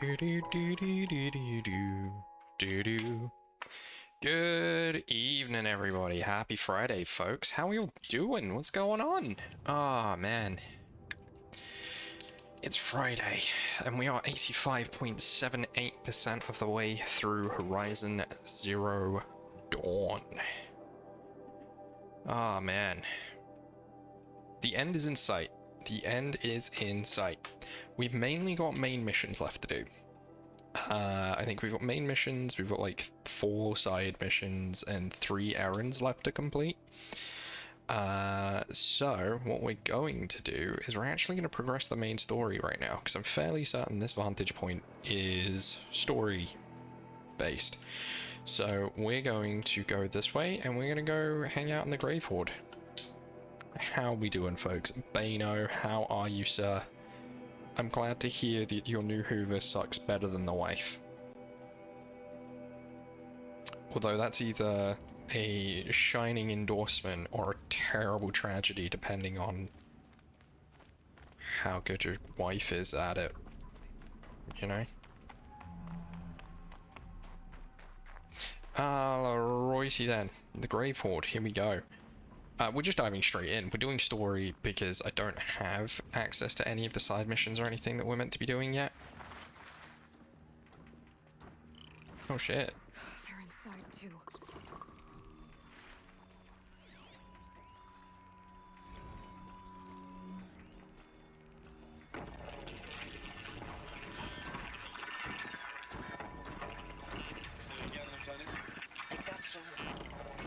Do do do do do do do do do. Good evening, everybody. Happy Friday, folks. How are you doing? What's going on? Ah, man. It's Friday, and we are 85.78% of the way through Horizon Zero Dawn. Ah, man. The end is in sight. The end is in sight. We've mainly got main missions left to do. I think we've got main missions, we've got like 4 side missions, and 3 errands left to complete. So what we're going to do is we're actually going to progress the main story right now, because I'm fairly certain this vantage point is story based. So we're going to go this way, and we're going to go hang out in the Grave Horde. How we doing, folks? Bano, how are you, sir? I'm glad to hear that your new Hoover sucks better than the wife. Although that's either a shining endorsement or a terrible tragedy, depending on how good your wife is at it, you know? Alrighty then, the Grave Horde, here we go. We're just diving straight in. We're doing story because I don't have access to any of the side missions or anything that we're meant to be doing yet. Oh shit. They're inside too. So again, Lieutenant? I got some.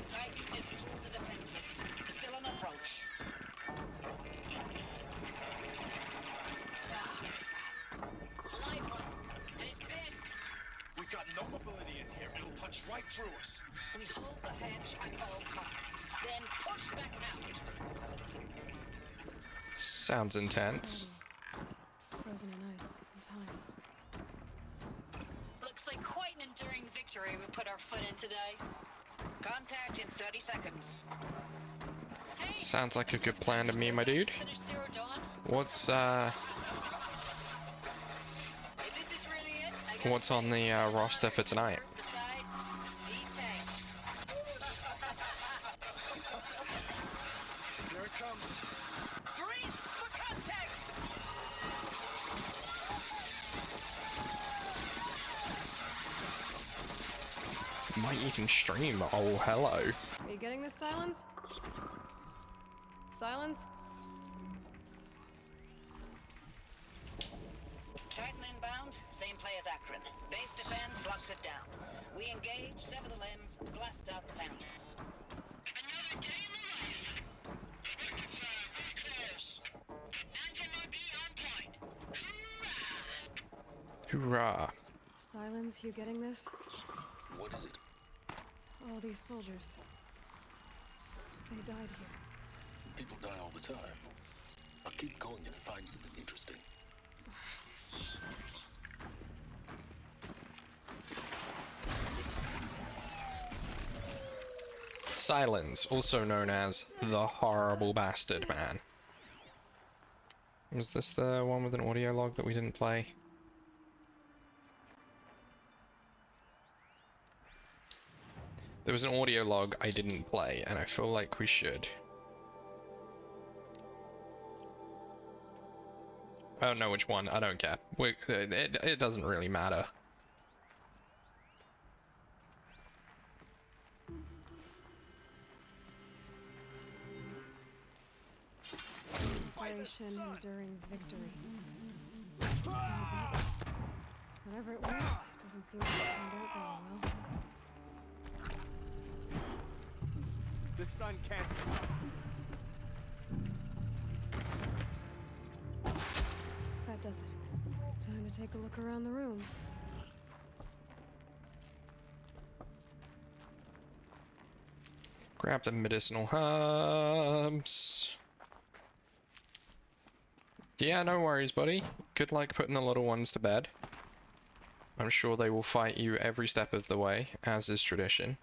Titan is through the defenses. Still on approach. Alive one. And he's pissed. We've got no mobility in here. It'll punch right through us. We hold the hedge at all costs. Then push back out. Sounds intense. Frozen in ice in time. Looks like quite an enduring victory we put our foot in today. Contact in 30 seconds. Hey, Sounds like a good plan to me, my dude. finish Zero Dawn. What's If this is really it, I gotta What's on the roster for tonight? serve beside these tanks. Here it comes. Brace for contact! might even stream? Oh, hello. Are you getting this, Silence? Silence? Titan inbound, same play as Akron. Base defense locks it down. We engage, sever the limbs, blast out the panels. Another day in the life. Reconcile, very close. Anti-MOB on point. Hoorah. Silence, you getting this? What is it? All these soldiers. They died here. People die all the time. I'll keep going and find something interesting. Silence, also known as the Horrible Bastard Man. Was this the one with an audio log that we didn't play? There was an audio log I didn't play, and I feel like we should. I don't know which one, I don't care. It doesn't really matter. Operation Enduring Victory. Whatever it was, doesn't seem to have turned out very well. The sun can't stop. That does it. Time to take a look around the room. Grab the medicinal herbs. Yeah, no worries, buddy. Good luck putting the little ones to bed. I'm sure they will fight you every step of the way, as is tradition.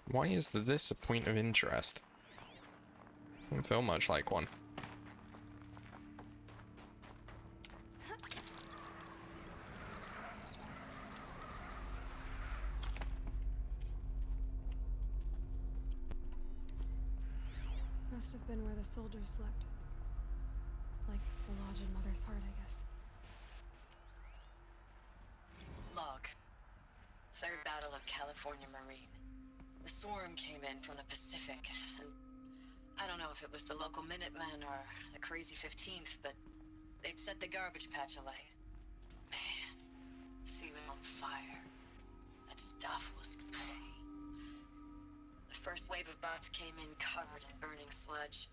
Why is this a point of interest? Doesn't feel much like one. Must have been where the soldiers slept. Like the lodge in Mother's Heart, I guess. Log. Third Battle of California Marine. The swarm came in from the Pacific, and I don't know if it was the local Minutemen or the crazy 15th, but they'd set the garbage patch alight. Man, the sea was on fire. That stuff was... The first wave of bots came in covered in burning sludge.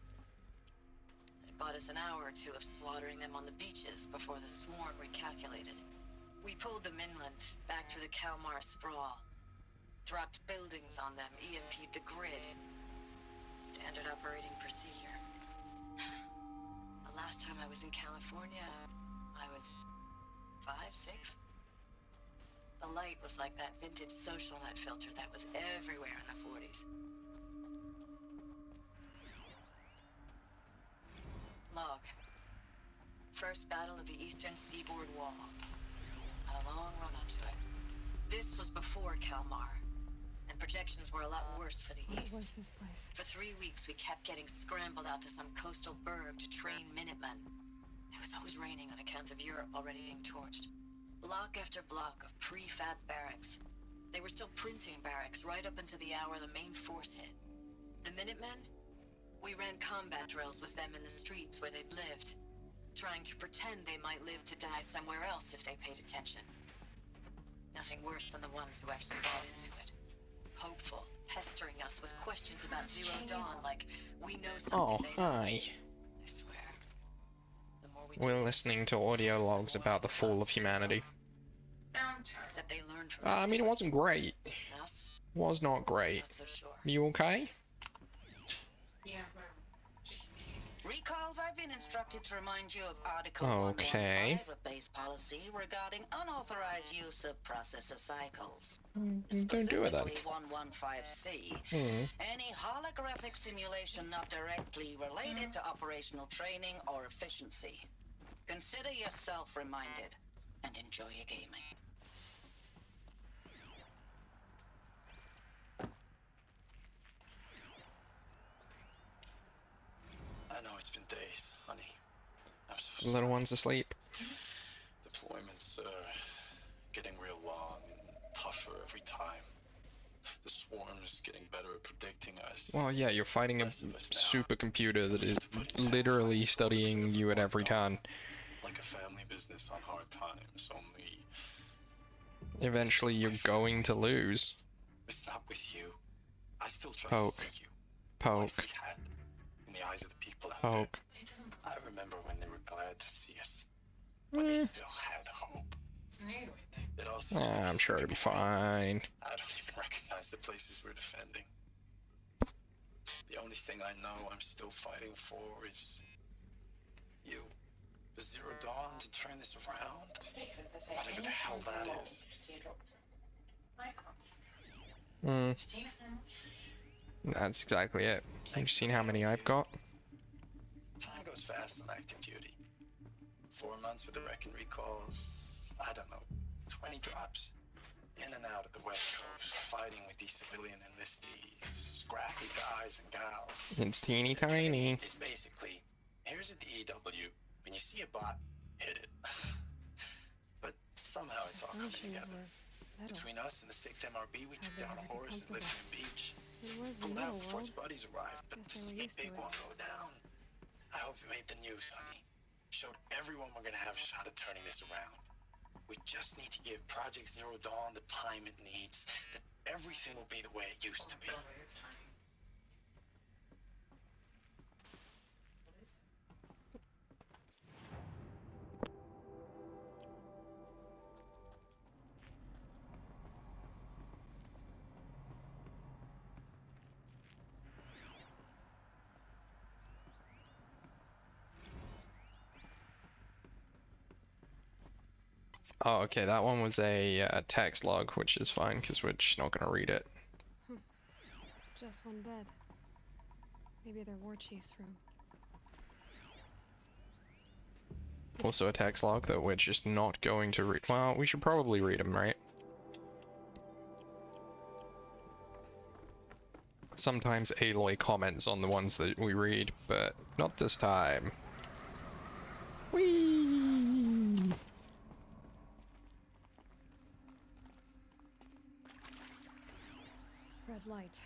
It bought us an hour or two of slaughtering them on the beaches before the swarm recalculated. We pulled them inland, back through the Kalmar sprawl. Dropped buildings on them, EMP'd the grid. Standard operating procedure. The last time I was in California, I was 5, 6. The light was like that vintage social net filter that was everywhere in the 40s. Log. First battle of the Eastern Seaboard Wall. Had a long run up to it. This was before Kalmar, and projections were a lot worse for the What East. was this place? For 3 weeks, we kept getting scrambled out to some coastal burg to train Minutemen. It was always raining on account of Europe already being torched. Block after block of prefab barracks. They were still printing barracks right up until the hour the main force hit. The Minutemen? We ran combat drills with them in the streets where they'd lived, trying to pretend they might live to die somewhere else if they paid attention. Nothing worse than the ones who actually bought into it. Hopeful, pestering us with questions about Zero Dawn like we know Oh, something they don't. hi. I swear. The more we We're do this, listening to audio logs about the fall of humanity. except they learn from I mean, it wasn't great. us. Was not great. Not so sure. You okay? Recalls, I've been instructed to remind you of Article Okay. 115 of base policy regarding unauthorized use of processor cycles. Don't do it then. Specifically 115C. Any holographic simulation not directly related to operational training or efficiency. Consider yourself reminded and enjoy your gaming. I know it's been days, honey. I'm so The little one's asleep. Deployments are getting real long and tougher every time. The swarm's getting better at predicting us. Well, yeah, you're fighting a Rest of us now. supercomputer that is To put in 10 literally times studying more you at for every Dawn. turn. Like a family business on hard times, only Eventually, you're going to lose. it's not with you. I still trust Poke. you. The life Poke. we had in the eyes of the people out Poke. there. I remember when they were glad to see us. When they still had hope. It all seems to I'm sure it'll be slipping away. fine. I don't even recognize the places we're defending. The only thing I know I'm still fighting for is you. The Zero Dawn to turn this around. Whatever the hell that is. That's exactly it. You've seen how many I've got? Time goes fast on active duty. 4 months with the wreck and recalls. I don't know, 20 drops. In and out of the West Coast, fighting with these civilian enlistees, scrappy guys and gals. It's teeny tiny. It's basically, here's a DEW. When you see a bot, hit it. But somehow it's all coming Functions together. were metal. Between us and the 6th MRB, we took they down ever a get horse that lived comfortable? in the beach. It was the Pulled middle out before its world. buddies arrived, but Guess the they were used to big it. won't go down. I hope you made the news, honey. Showed everyone we're gonna have a shot at turning this around. We just need to give Project Zero Dawn the time it needs. Then everything will be the way it used to be. Oh, okay, that one was a text log, which is fine because we're just not gonna read it. Just one bed. Maybe their war chief's room. Also a text log that we're just not going to read. Well, we should probably read them, right? Sometimes Aloy comments on the ones that we read, but not this time. Whee! Red light.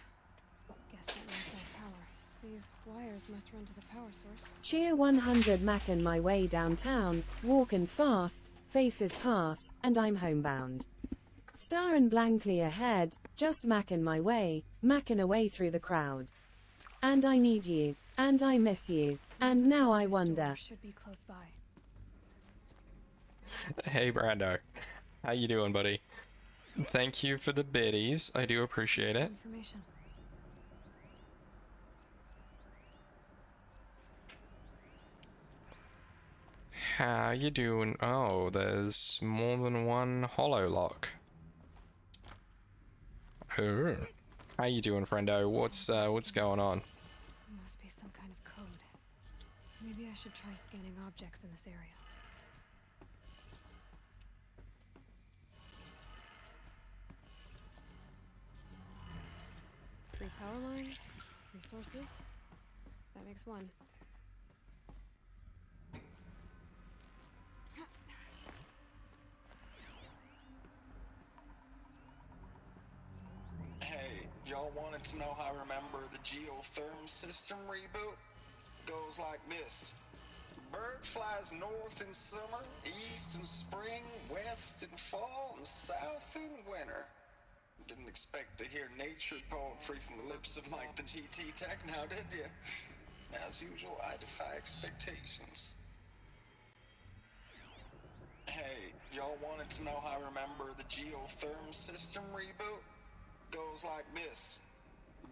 Guess that means no power. These wires must run to the power source. Cheer 100 mackin' my way downtown, walkin' fast, faces pass, and I'm homebound. Starin' blankly ahead, just mackin' my way, mackin' away through the crowd. And I need you, and I miss you, and now I This wonder. door should be close by. Hey Brando, how you doing, buddy? Thank you for the biddies. I do appreciate it. Information. How you doing? Oh, there's more than one holo lock. Oh. How you doing, friendo? What's going on? Must be some kind of code. Maybe I should try scanning objects in this area. Three power lines, three sources. That makes one. Hey, y'all wanted to know how I remember the geotherm system reboot? Goes like this. Bird flies north in summer, east in spring, west in fall, and south in winter. Didn't expect to hear nature poetry from the lips of Mike the GT Tech now, did you? As usual, I defy expectations. Hey, y'all wanted to know how I remember the geotherm system reboot? Goes like this.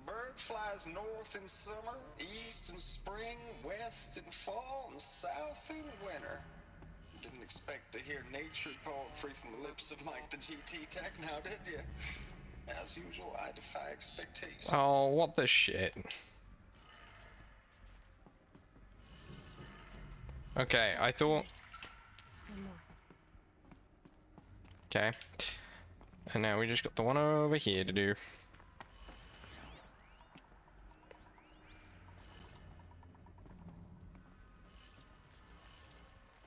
Bird flies north in summer, east in spring, west in fall, and south in winter. Didn't expect to hear nature poetry from the lips of Mike the GT Tech now, did you? As usual, I defy expectations. Oh, what the shit. Okay, I thought... One more. Okay. And now we just got the one over here to do.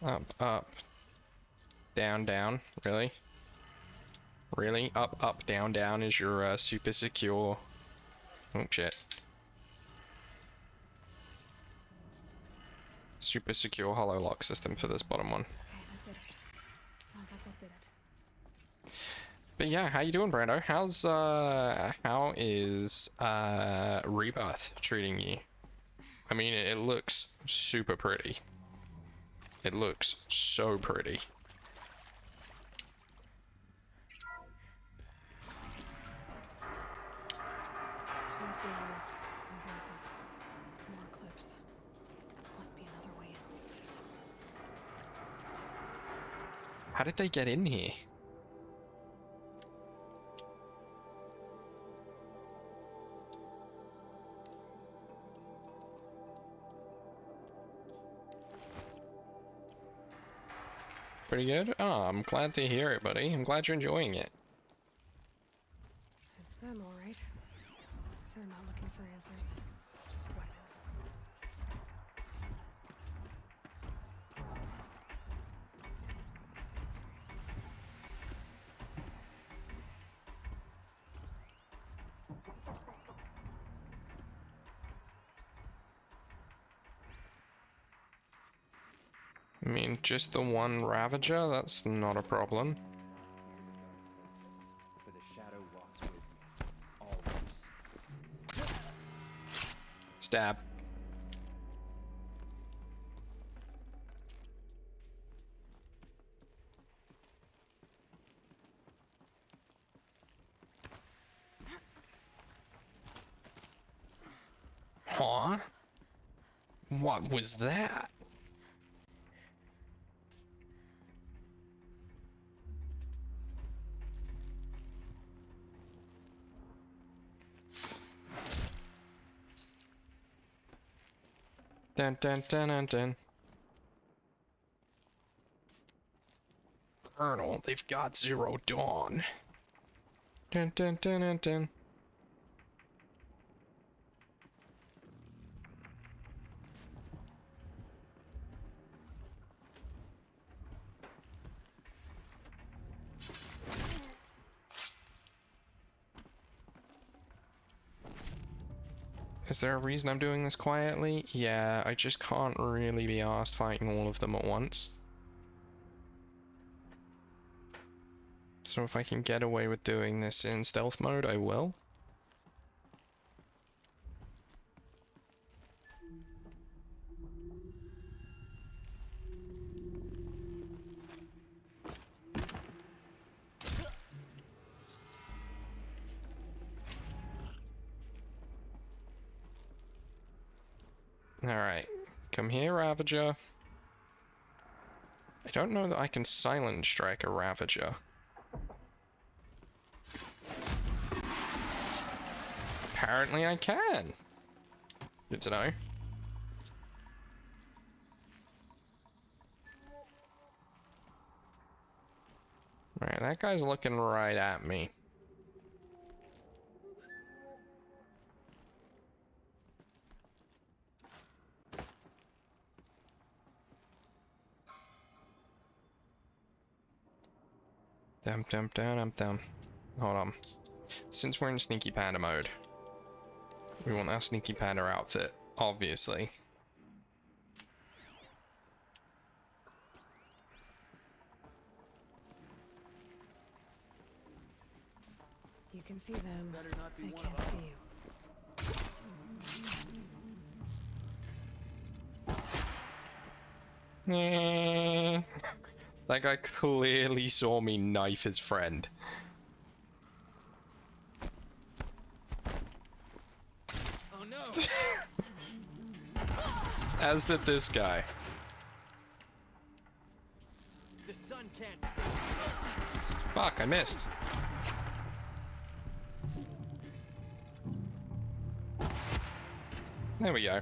Up, up. Down, down. Really? Really? Up, up, down, down is your super secure... Oh shit. Super secure holo lock system for this bottom one. Okay, that did it. Sounds like that did it. But yeah, how you doing, Brando? How is Rebirth treating you? I mean, it looks super pretty. It looks so pretty. Tools being used. Invoices. More clips. Must be another way in. How did they get in here? Pretty good? Oh, I'm glad to hear it, buddy. I'm glad you're enjoying it. It's them, all right. They're not looking for answers. Just weapons. I mean, just the one Ravager? That's not a problem. For the shadow walks with me, always. Stab. Huh? What was that? Dun dun dun dun dun. Colonel, they've got Zero Dawn. Dun dun dun dun dun. Is there a reason I'm doing this quietly? Yeah, I just can't really be arsed fighting all of them at once. So if I can get away with doing this in stealth mode, I will. Alright, come here, Ravager. I don't know that I can silent strike a Ravager. Apparently I can. Good to know. Alright, that guy's looking right at me. Dum dum dum dum dum. Hold on. Since we're in Sneaky Panda mode, we want our Sneaky Panda outfit, obviously. You can see them. Better not be I one of can't us. see you. That guy clearly saw me knife his friend. Oh no! As did this guy. The sun can't see. Fuck, I missed. There we go.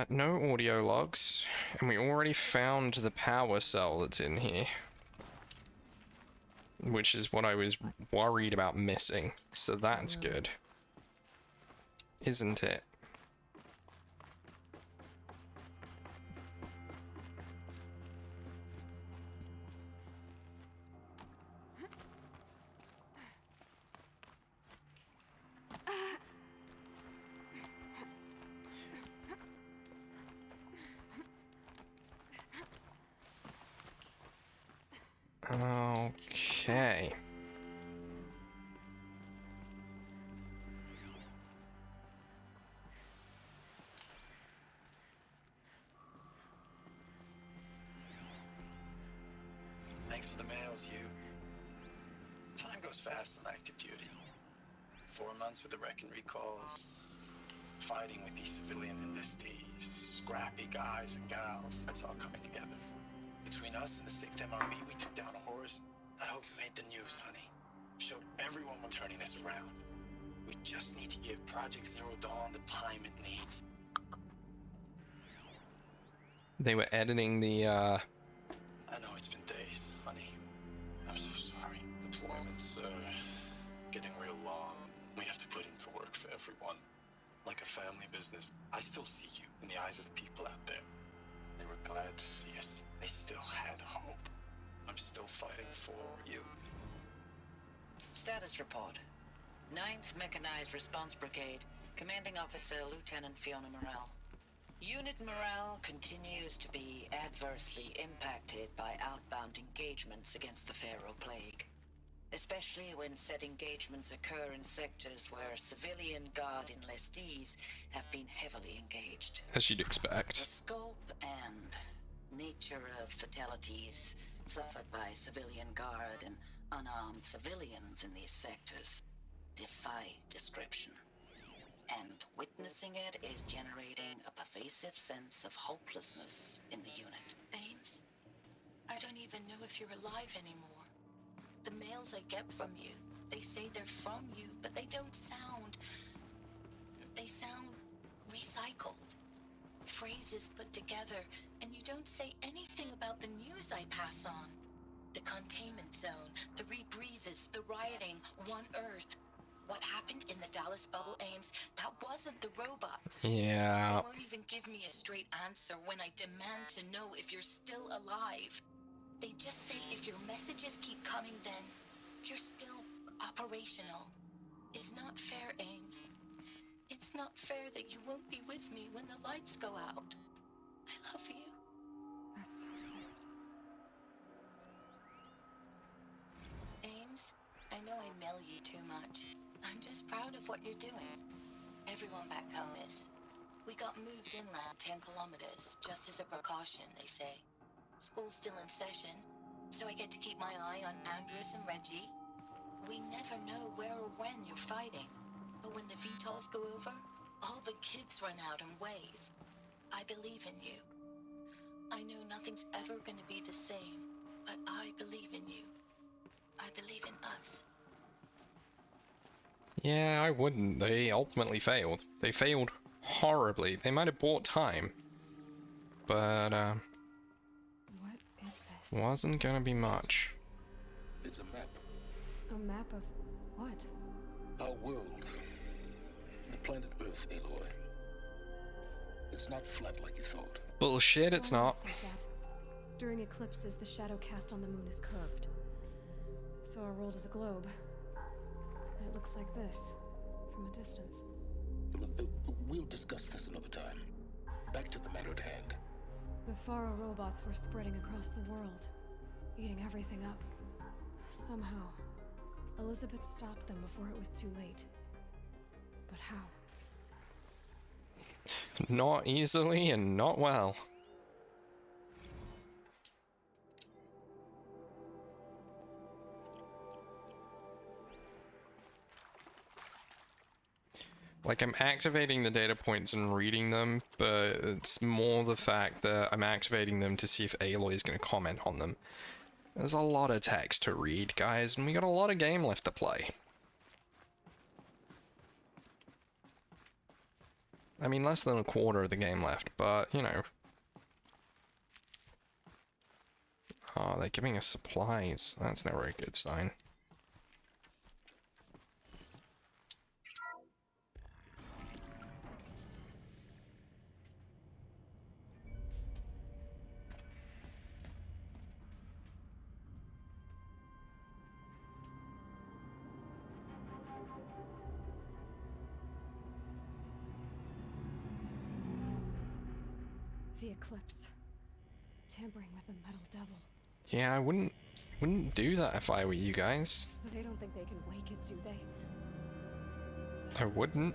No audio logs, and we already found the power cell that's in here. Which is what I was worried about missing, so that's good. Isn't it? Okay. Thanks for the mails, you. Time goes fast on active duty. 4 months with the wreck and recalls, fighting with these civilian enlistees, scrappy guys and gals. That's all coming together. Between us and the 6th MRB, we took down a horse. I hope we made the news, honey. Showed everyone we're turning this around. We just need to give Project Zero Dawn the time it needs. They were editing the, I know it's been days, honey. I'm so sorry. Deployment's, getting real long. We have to put into work for everyone. Like a family business. I still see you in the eyes of the people out there. They were glad to see us. They still had hope. I'm still fighting for you. Status report. 9th Mechanized Response Brigade, Commanding Officer Lieutenant Fiona Morrell. Unit morale continues to be adversely impacted by outbound engagements against the Pharaoh Plague. Especially when said engagements occur in sectors where civilian guard enlistees have been heavily engaged. as you'd The expect. scope and nature of fatalities suffered by civilian guard and unarmed civilians in these sectors defy description. And witnessing it is generating a pervasive pervasive sense of hopelessness in the unit. Ames, I don't even know if you're alive anymore. The mails I get from you, they say they're from you, but they don't sound... They sound recycled. Phrases put together, and you don't say anything about the news I pass on. The containment zone, the rebreathers, the rioting, One Earth. What happened in the Dallas bubble, Ames, that wasn't the robots. Yeah. They won't even give me a straight answer when I demand to know if you're still alive. They just say if your messages keep coming, then you're still operational. It's not fair, Ames. It's not fair that you won't be with me when the lights go out. I love you. That's so sad. Ames, I know I mail you too much. I'm just proud of what you're doing. Everyone back home is. We got moved inland 10 kilometers, just as a precaution, they say. School's still in session, so I get to keep my eye on Andres and Reggie. We never know where or when you're fighting, but when the VTOLs go over, all the kids run out and wave. I believe in you. I know nothing's ever gonna be the same, but I believe in you. I believe in us. Yeah, I wouldn't. They ultimately failed. They failed horribly. They might have bought time, but What is this? wasn't gonna be much. It's a map. A map of what? Our world. The planet Earth, Aloy. It's not flat like you thought. Bullshit, it's Why would I not. think that? During eclipses, the shadow cast on the moon is curved. So our world is a globe. And it looks like this, from a distance. We'll discuss this another time. Back to the matter at hand. The Faro robots were spreading across the world, eating everything up. Somehow, Elizabeth stopped them before it was too late. But how? Not easily and not well. Like, I'm activating the data points and reading them, but it's more the fact that I'm activating them to see if Aloy is going to comment on them. There's a lot of text to read, guys, and we got a lot of game left to play. I mean, less than a quarter of the game left, but, you know. Oh, they're giving us supplies. That's never a good sign. The eclipse. Tampering with the metal devil. Yeah, I wouldn't do that if I were you guys. They don't think they can wake it, do they? I wouldn't.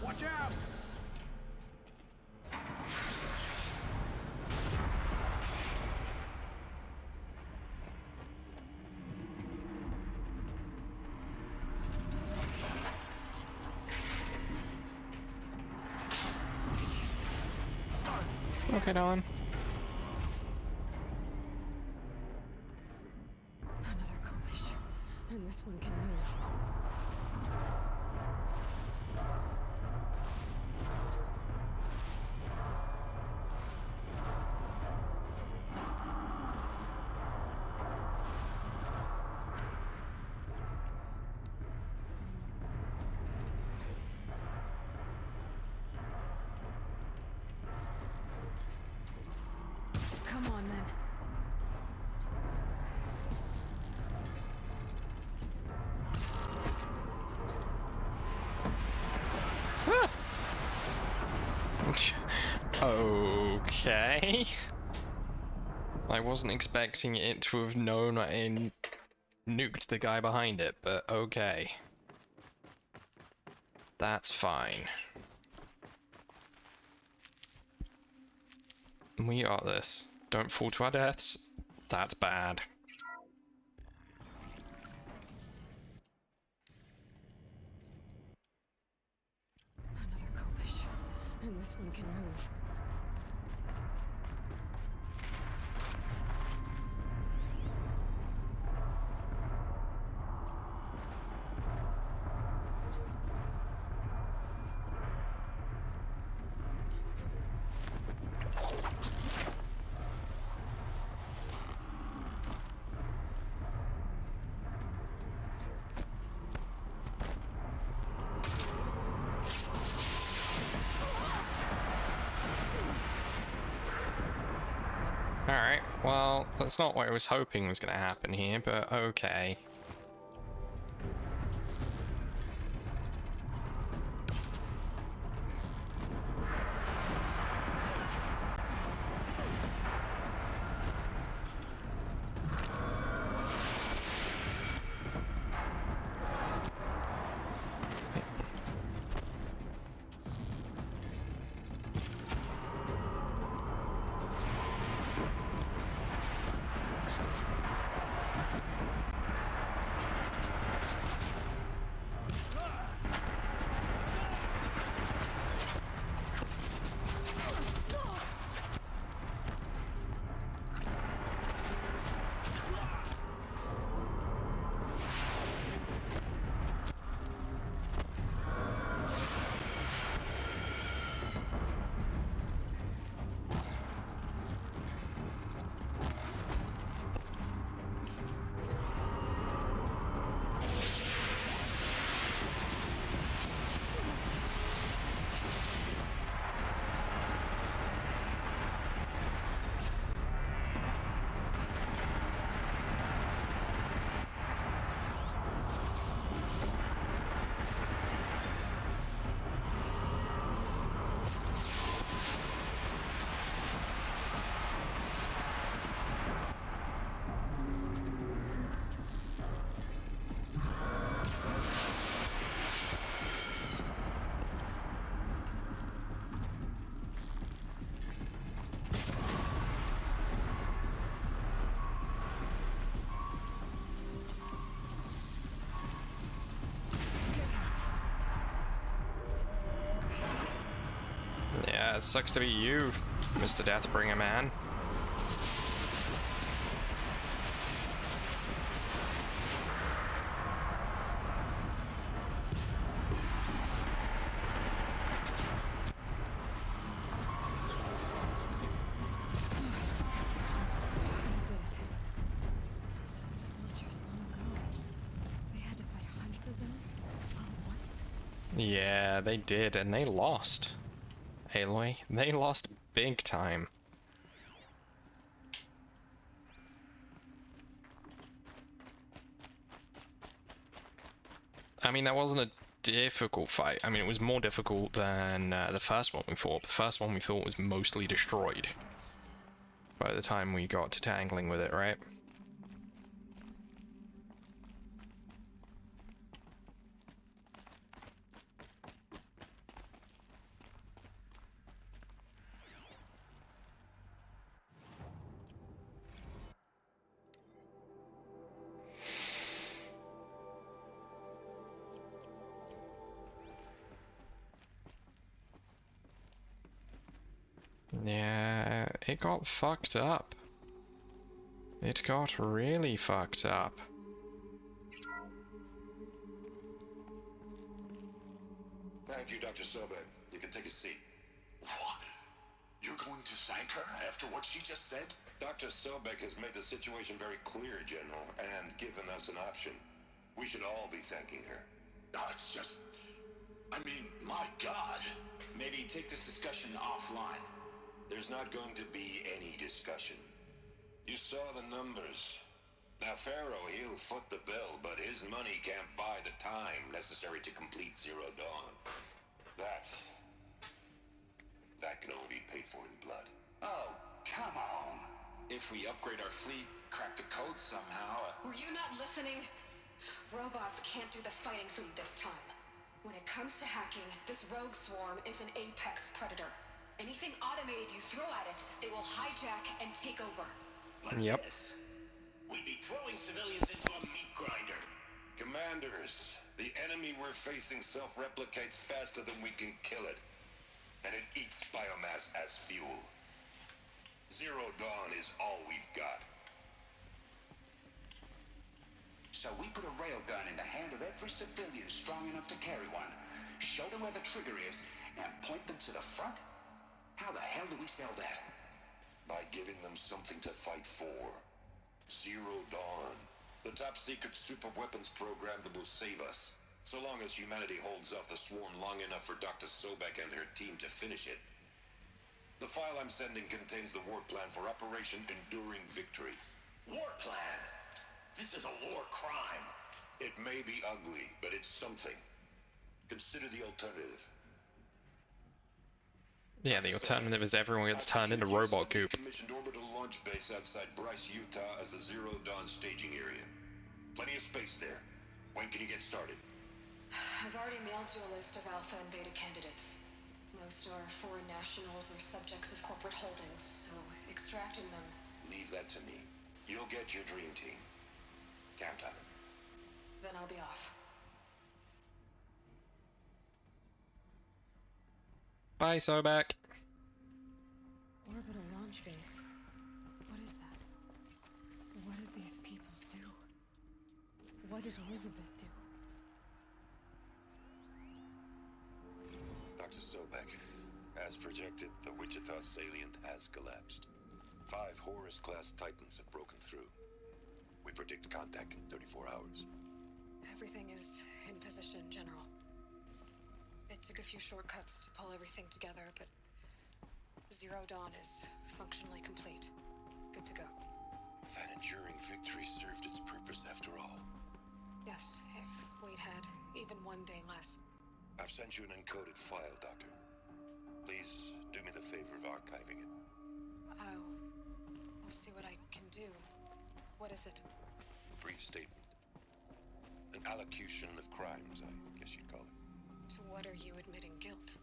Watch out! Okay, Don. Another commission. And this one can move. Come on, then. Okay. I wasn't expecting it to have known I nuked the guy behind it, but okay. That's fine. We got this. Don't fall to our deaths. That's bad. Another commission. And this This one can move. Alright, well, that's not what I was hoping was going to happen here, but okay. Yeah, it sucks to be you, Mr. Deathbringer man. Did it. So the soldiers long ago, they had to fight hundreds of those all at once. Yeah, they did, and they lost. Aloy, they lost big time. I mean, that wasn't a difficult fight. I mean, it was more difficult than the first one we fought. The first one we thought was mostly destroyed by the time we got to tangling with it, right? Yeah, it got fucked up. It got really fucked up. Thank you, Dr. Sobek. You can take a seat. What? You're going to thank her after what she just said? Dr. Sobek has made the situation very clear, General, and given us an option. We should all be thanking her. No, it's just... I mean, my God. Maybe take this discussion offline. There's not going to be any discussion. You saw the numbers. Now, Pharaoh, he'll foot the bill, but his money can't buy the time necessary to complete Zero Dawn. That can only be paid for in blood. Oh, come on. If we upgrade our fleet, crack the code somehow... Were you not listening? Robots can't do the fighting for you this time. When it comes to hacking, this rogue swarm is an apex predator. Anything automated you throw at it, they will hijack and take over. Like Yep. this. We'd be throwing civilians into a meat grinder. Commanders, the enemy we're facing self-replicates faster than we can kill it. and it eats biomass as fuel. Zero Dawn is all we've got. So we put a railgun in the hand of every civilian strong enough to carry one, show them where the trigger is, and point them to the front? How the hell do we sell that? By giving them something to fight for. Zero Dawn. The top-secret super-weapons program that will save us. So long as humanity holds off the swarm long enough for Dr. Sobek and her team to finish it. The file I'm sending contains the war plan for Operation Enduring Victory. War plan? This is a war crime. It may be ugly, but it's something. Consider the alternative. Yeah, the alternative is everyone gets turned into robot goop. Commissioned orbital launch base outside Bryce, Utah as the Zero Dawn staging area. Plenty of space there. When can you get started? I've already mailed you a list of Alpha and Beta candidates. Most are foreign nationals or subjects of corporate holdings, so extracting them... Leave that to me. You'll get your dream team. Count on it. Then I'll be off. Bye, Sobek. Orbital launch base. What is that? What did these people do? What did Elizabeth do? Dr. Sobek, as projected, the Wichita salient has collapsed. 5 Horus-class Titans have broken through. We predict contact in 34 hours. Everything is in position, General. It took a few shortcuts to pull everything together, but Zero Dawn is functionally complete. Good to go. That enduring victory served its purpose after all. Yes, if we'd had even one day less. I've sent you an encoded file, Doctor. Please do me the favor of archiving it. I'll see what I can do. What is it? A brief statement. An allocution of crimes, I guess you'd call it. To what are you admitting guilt?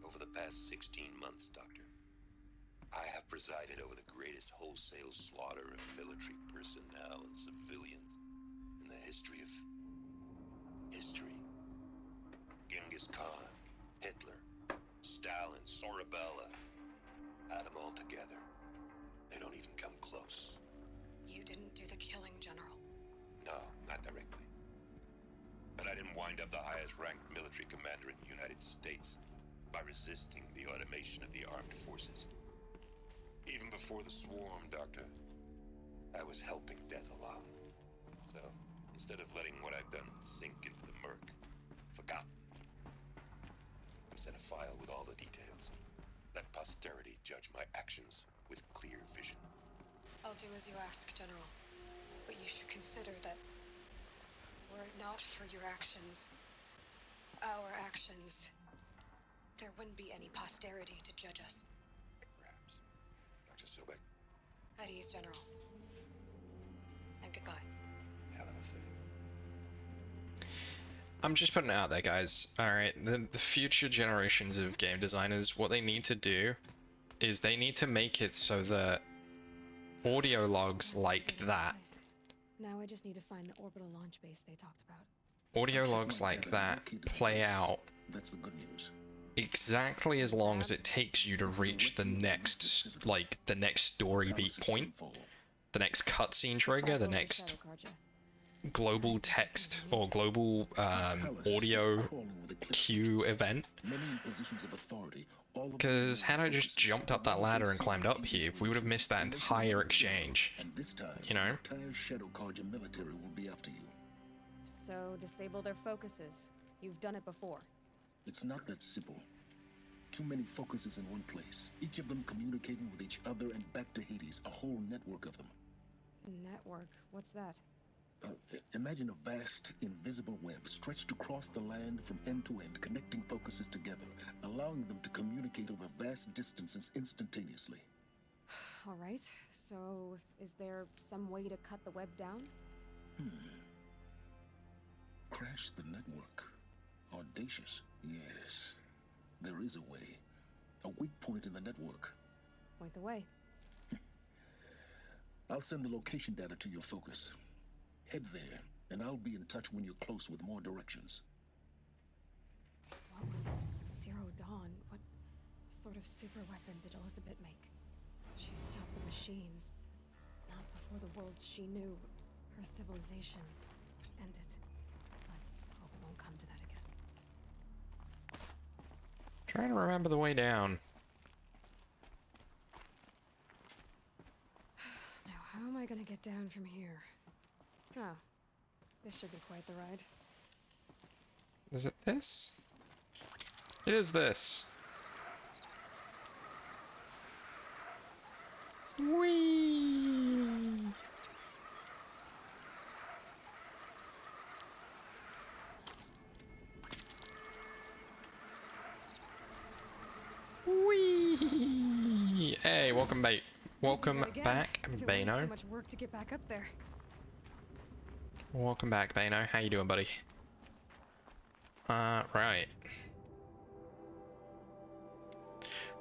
Over the past 16 months, Doctor, I have presided over the greatest wholesale slaughter of military personnel and civilians in the history of history. Genghis Khan, Hitler, Stalin, Sorabella, add them all together. They don't even come close. You didn't do the killing, General. No, not directly. But I didn't wind up the highest-ranked military commander in the United States by resisting the automation of the armed forces. Even before the swarm, Doctor, I was helping death along. So, instead of letting what I've done sink into the murk, forgotten, I sent a file with all the details. Let posterity judge my actions with clear vision. I'll do as you ask, General. But you should consider that were it not for your actions, our actions, there wouldn't be any posterity to judge us. Perhaps. Dr. Sobek. At ease, General. And goodbye. Hell of a thing. I'm just putting it out there, guys. Alright, the future generations of game designers, what they need to do is they need to make it so that audio logs like that, Now I just need to find the orbital launch base they talked about. audio logs like that play out That's the good news. exactly as long as it takes you to reach the next, like, the next story beat point, the next cutscene trigger, the next global text or global audio queue event. Because had I just jumped up that ladder and climbed up here, we would have missed that entire exchange. And this time, you know? the entire Shadow Carja military will be after you. So disable their focuses. You've done it before. It's not that simple. Too many focuses in one place, each of them communicating with each other and back to Hades, a whole network of them. Network? What's that? Imagine a vast, invisible web stretched across the land from end to end, connecting focuses together, allowing them to communicate over vast distances instantaneously. All right, so is there some way to cut the web down? Crash the network. Audacious. Yes, there is a way. A weak point in the network. Point the way. I'll send the location data to your focus. Head there, and I'll be in touch when you're close with more directions. What was Zero Dawn? sort of super weapon did Elizabeth make? She stopped the machines. Not before the world she knew, her civilization, ended. Let's hope it won't come to that again. Trying to remember the way down. Now, how am I gonna get down from here? Oh, this should be quite the ride. Is it this? It is this. Whee! Whee! Hey, welcome back. Welcome back, Bano. So much work to get back up there. Welcome back, Bano. How you doing, buddy? Right.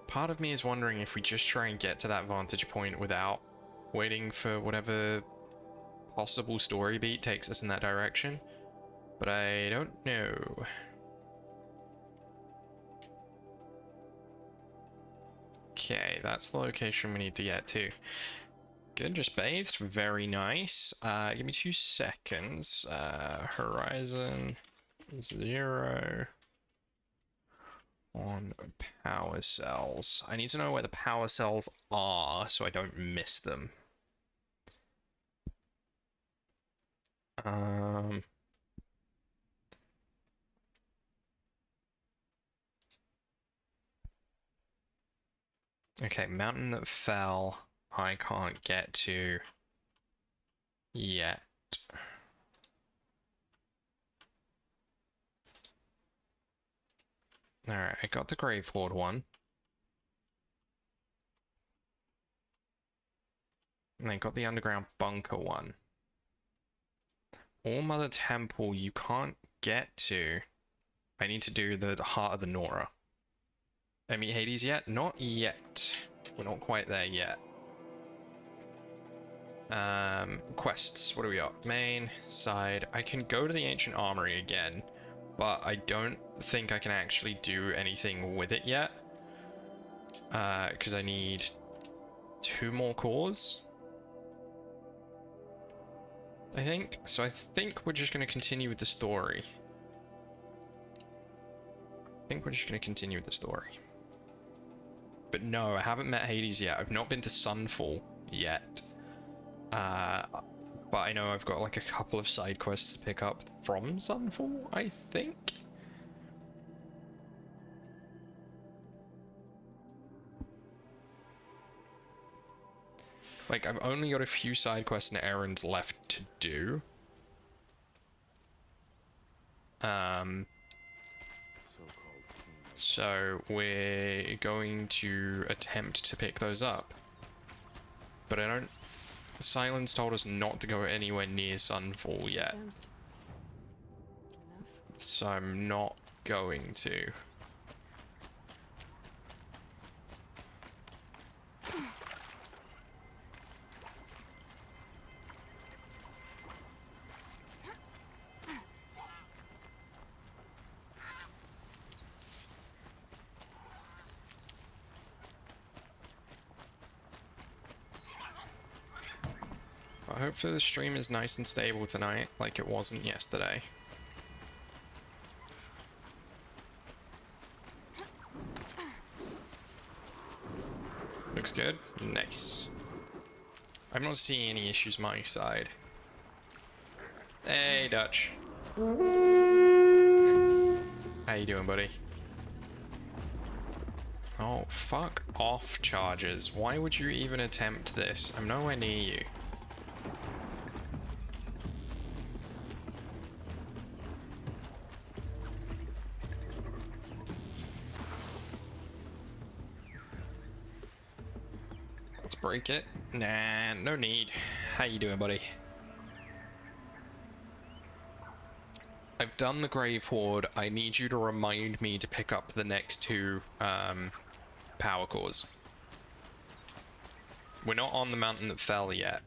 Part of me is wondering if we just try and get to that vantage point without waiting for whatever possible story beat takes us in that direction. But I don't know. Okay, that's the location we need to get to. Good, just bathed. Very nice. Give me 2 seconds. Horizon 0 on power cells. I need to know where the power cells are so I don't miss them. Okay, mountain that fell, I can't get to yet. Alright, I got the Graveward one. And I got the underground bunker one. All Mother Temple you can't get to. I need to do the Heart of the Nora. I mean Hades yet? Not yet. We're not quite there yet. Quests. What do we got? Main, side. I can go to the Ancient Armory again, but I don't think I can actually do anything with it yet. Because I need 2 more cores, I think. So I think we're just going to continue with the story. But no, I haven't met Hades yet. I've not been to Sunfall yet. But I know I've got like a couple of side quests to pick up from Sunfall, I think. Like, I've only got a few side quests and errands left to do. So we're going to attempt to pick those up. But I don't... Silence told us not to go anywhere near Sunfall yet. So I'm not going to. Hopefully the stream is nice and stable tonight, like it wasn't yesterday. Looks good. Nice. I'm not seeing any issues my side. Hey, Dutch. How you doing, buddy? Oh, fuck off, Chargers. Why would you even attempt this? I'm nowhere near you. Break it? Nah, no need. How you doing, buddy? I've done the Grave Horde. I need you to remind me to pick up the next 2 power cores. We're not on the mountain that fell yet.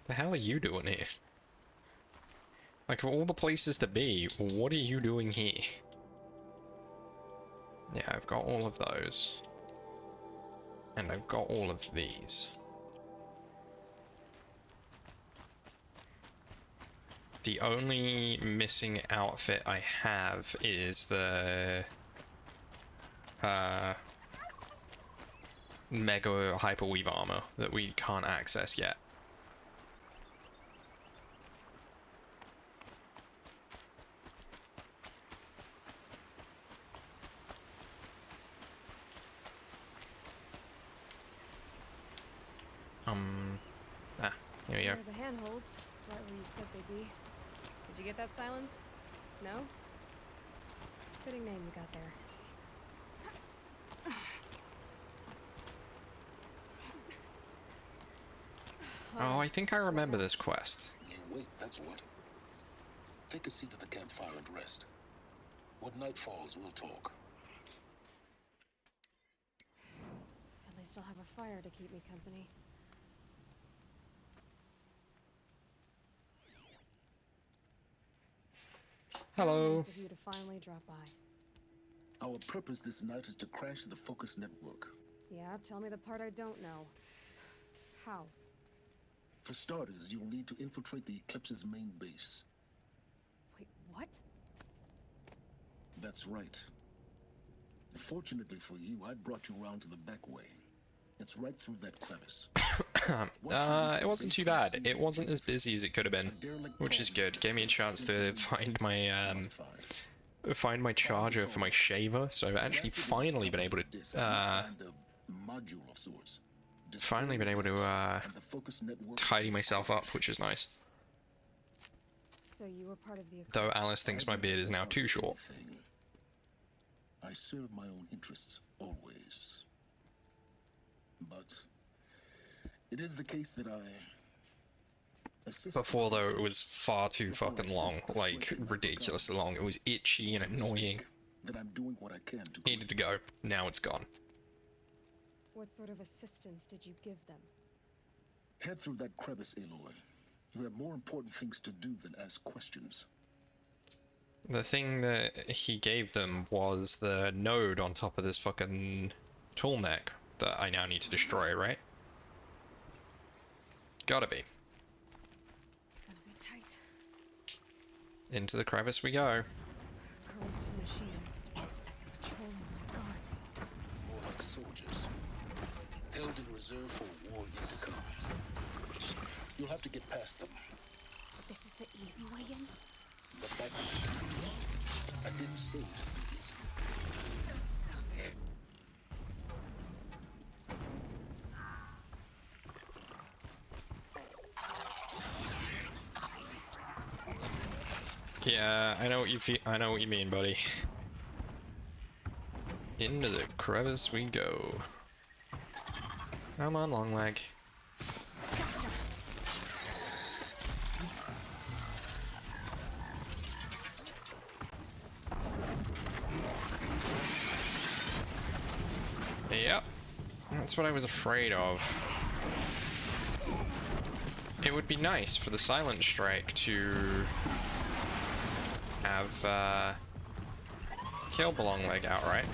The hell are you doing here? Like, of all the places to be, what are you doing here? Yeah, I've got all of those. And I've got all of these. The only missing outfit I have is the Mega Hyperweave armor that we can't access yet. Here we go. There are the handholds, right where you'd said they'd be. Did you get that, Silence? No? Fitting name you got there. Oh, I think I remember this quest. You wait, that's what. Take a seat at the campfire and rest. When night falls, we'll talk. At least I'll have a fire to keep me company. Hello. Nice of you to finally drop by. Our purpose this night is to crash the Focus network. Yeah, tell me the part I don't know. How? For starters, you'll need to infiltrate the Eclipse's main base. Wait, what? That's right. Fortunately for you, I brought you around to the back way. It's right through that crevice. It wasn't too bad. It wasn't as busy as it could have been, which is good. Gave me a chance to find my charger for my shaver, so I've actually finally been able to tidy myself up, which is nice. So you were part of the Though Alice thinks my beard is now too short. I serve my own interests always. But it is the case that Before, though, it was far too fucking long, like ridiculously long. It was itchy and annoying. That I'm doing what I can to needed to go. Now it's gone. What sort of assistance did you give them? Head through that crevice, Aloy. You have more important things to do than ask questions. The thing that he gave them was the node on top of this fucking tool neck that I now need to destroy, right? Gotta be. Gonna be tight. Into the crevice we go. Corrupted machines. Patrolling my guards. More like soldiers. Held in reserve for a war yet to come. You'll have to get past them. This is the easy way in? But that... I didn't say it was easy. Yeah, I know what you mean, buddy. Into the crevice we go. Come on, long leg. Yep, that's what I was afraid of. It would be nice for the Silent Strike to have killed the long leg outright.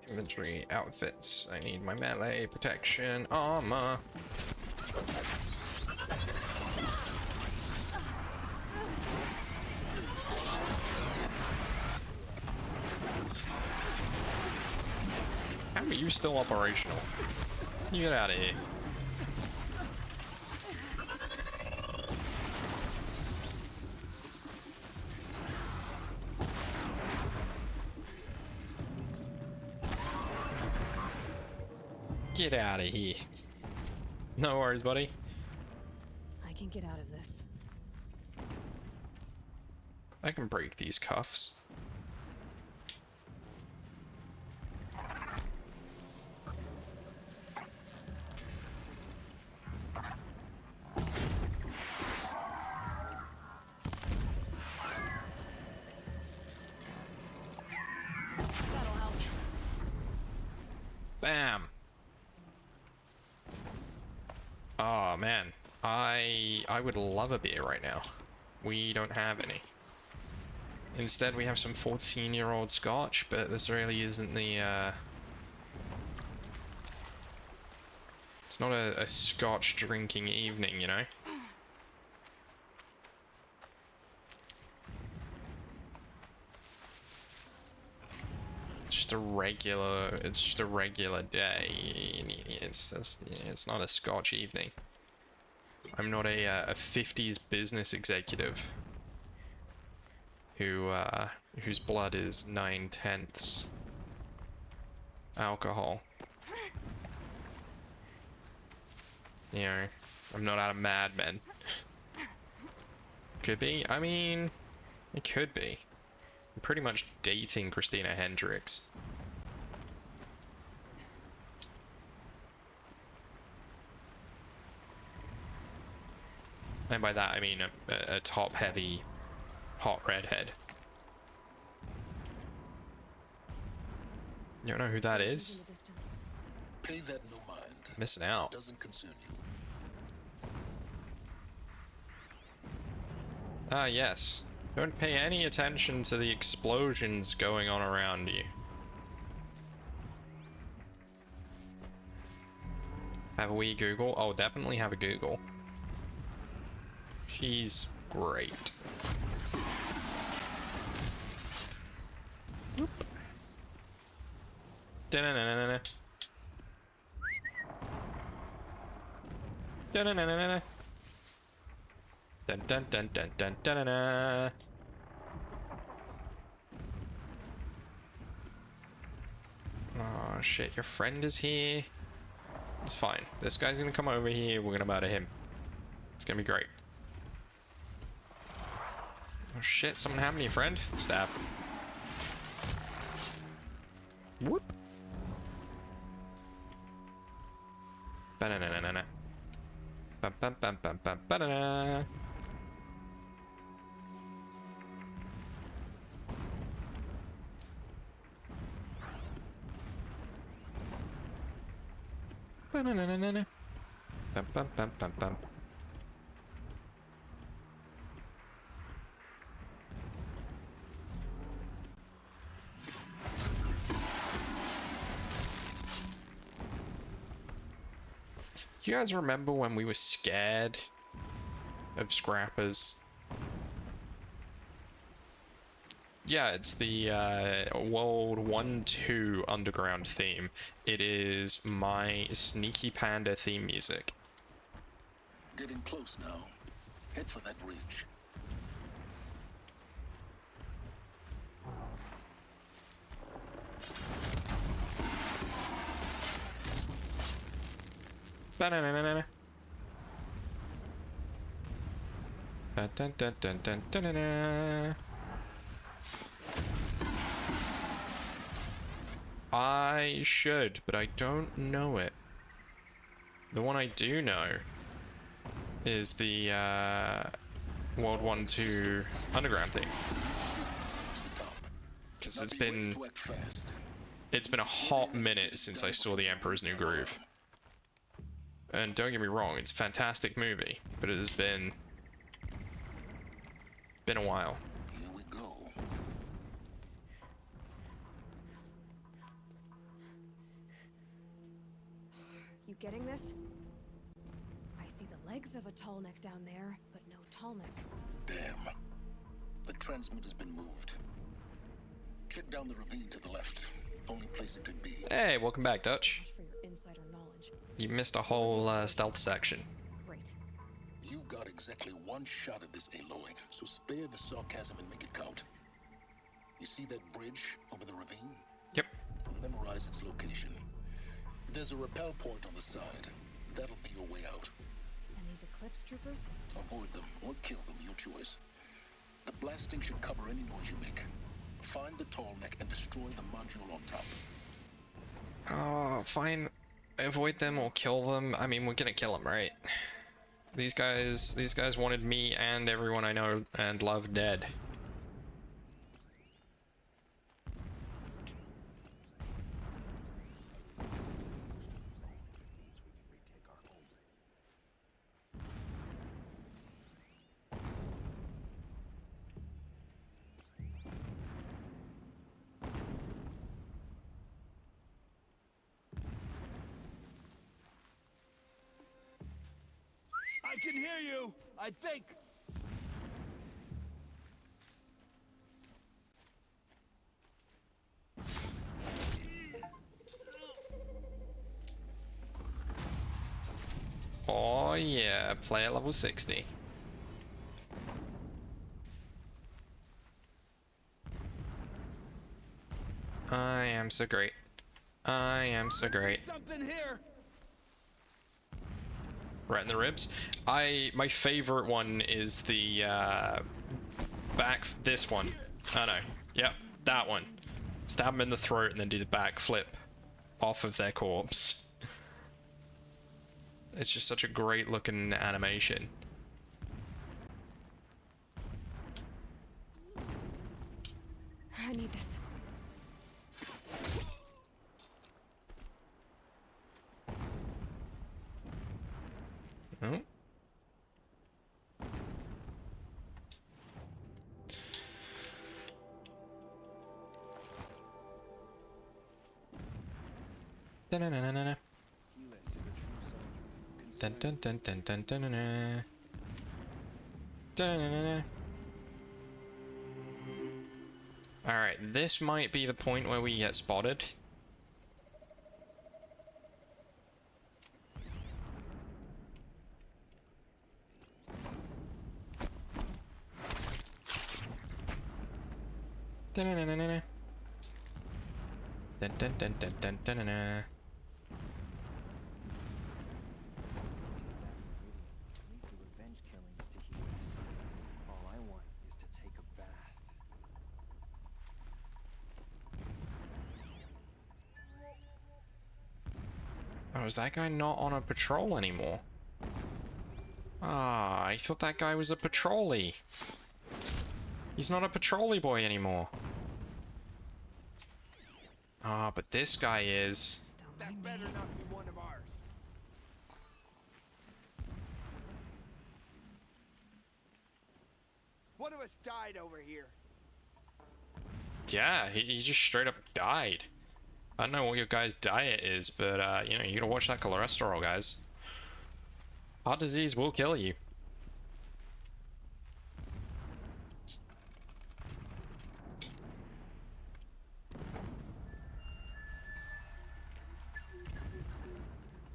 Inventory, outfits. I need my melee, protection, armor. How are you still operational? You get out of here. Get out of here. No worries, buddy. I can get out of this. I can break these cuffs. Bam. Oh man, I would love a beer right now. We don't have any. Instead, we have some 14-year-old scotch, but this really isn't the. It's not a scotch drinking evening, you know. Just a regular. It's just a regular day. It's not a scotch evening. I'm not a 50s business executive who whose blood is 9/10 alcohol. You know, I'm not out of Mad Men. Could be. I mean, it could be. I'm pretty much dating Christina Hendricks. And by that I mean a top-heavy, hot redhead. You don't know who that is? Pay that no mind. Missing out. Doesn't concern you. Ah, yes. Don't pay any attention to the explosions going on around you. Have a wee Google? Oh, definitely have a Google. She's great. Whoop. Da-na-na-na-na. Da-na-na-na-na. Dun dun dun dun dun dun dun dun. Oh shit, your friend is here. It's fine. This guy's gonna come over here, we're gonna murder him. It's gonna be great. Oh shit, someone have me, friend. Stab. Whoop. Ba-na-na-na-na-na. Bum-bum-bum-bum-bum. Ba-na-na. Ba-na-na-na-na-na. Bum-bum-bum-bum-bum. You guys remember when we were scared of scrappers? Yeah, it's the World 1-2 underground theme. It is my Sneaky Panda theme music. Getting close now. Head for that ridge. Ba-na-na-na-na. Dun-dun-dun-dun-dun-dun-dun. I should, but I don't know it. The one I do know is the World 1-2 underground theme. Because it's been a hot minute since I saw The Emperor's New Groove. And don't get me wrong, it's a fantastic movie, but it has been a while. Here we go. You getting this? I see the legs of a tall neck down there, but no tall neck. Damn. The transmitter's been moved. Check down the ravine to the left. Only place it could be. Hey, welcome back, Dutch. For your insider knowledge. You missed a whole stealth section. Great. You've got exactly one shot at this, Aloy, so spare the sarcasm and make it count. You see that bridge over the ravine? Yep. Memorize its location. There's a rappel point on the side. That'll be your way out. And these Eclipse troopers? Avoid them or kill them, your choice. The blasting should cover any noise you make. Find the tall neck and destroy the module on top. Oh, fine. Avoid them or kill them. I mean, we're gonna kill them, right? These guys wanted me and everyone I know and love dead. can hear you, I think. Oh yeah, player level 60. I am so great. I am so great. Something here. Right in the ribs. My favorite one is the this one. Oh no. Yep, that one. Stab them in the throat and then do the back flip off of their corpse. It's just such a great looking animation. I need this. Oh. Da-na-na-na-na. Dun dun dun dun dun dun dun dun. Dun-na-na-na. Alright, this might be the point where we get spotted. Dun-na-na-na-na. Dun dun dun dun dun dun dun. Need the revenge killings to heal us. All I want is to take a bath. Oh, is that guy not on a patrol anymore? Ah, I thought that guy was a patrollee. He's not a patrollee boy anymore. Ah, but this guy is. That better not be one of ours. One of us died over here. Yeah, he just straight up died. I don't know what your guy's diet is, but you know, you gotta watch that cholesterol, guys. Heart disease will kill you.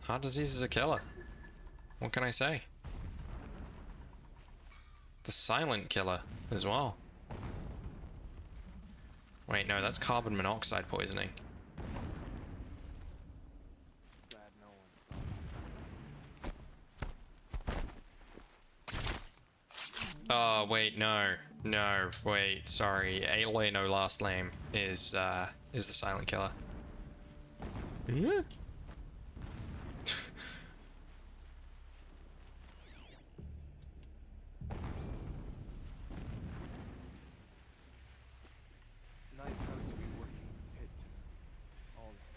Heart disease is a killer. What can I say? The silent killer as well. Wait, no, that's carbon monoxide poisoning. Glad no one saw. Oh, wait, no. No, wait, sorry. Aloy No Last Name is the silent killer. Yeah. Nice how to be working pit all that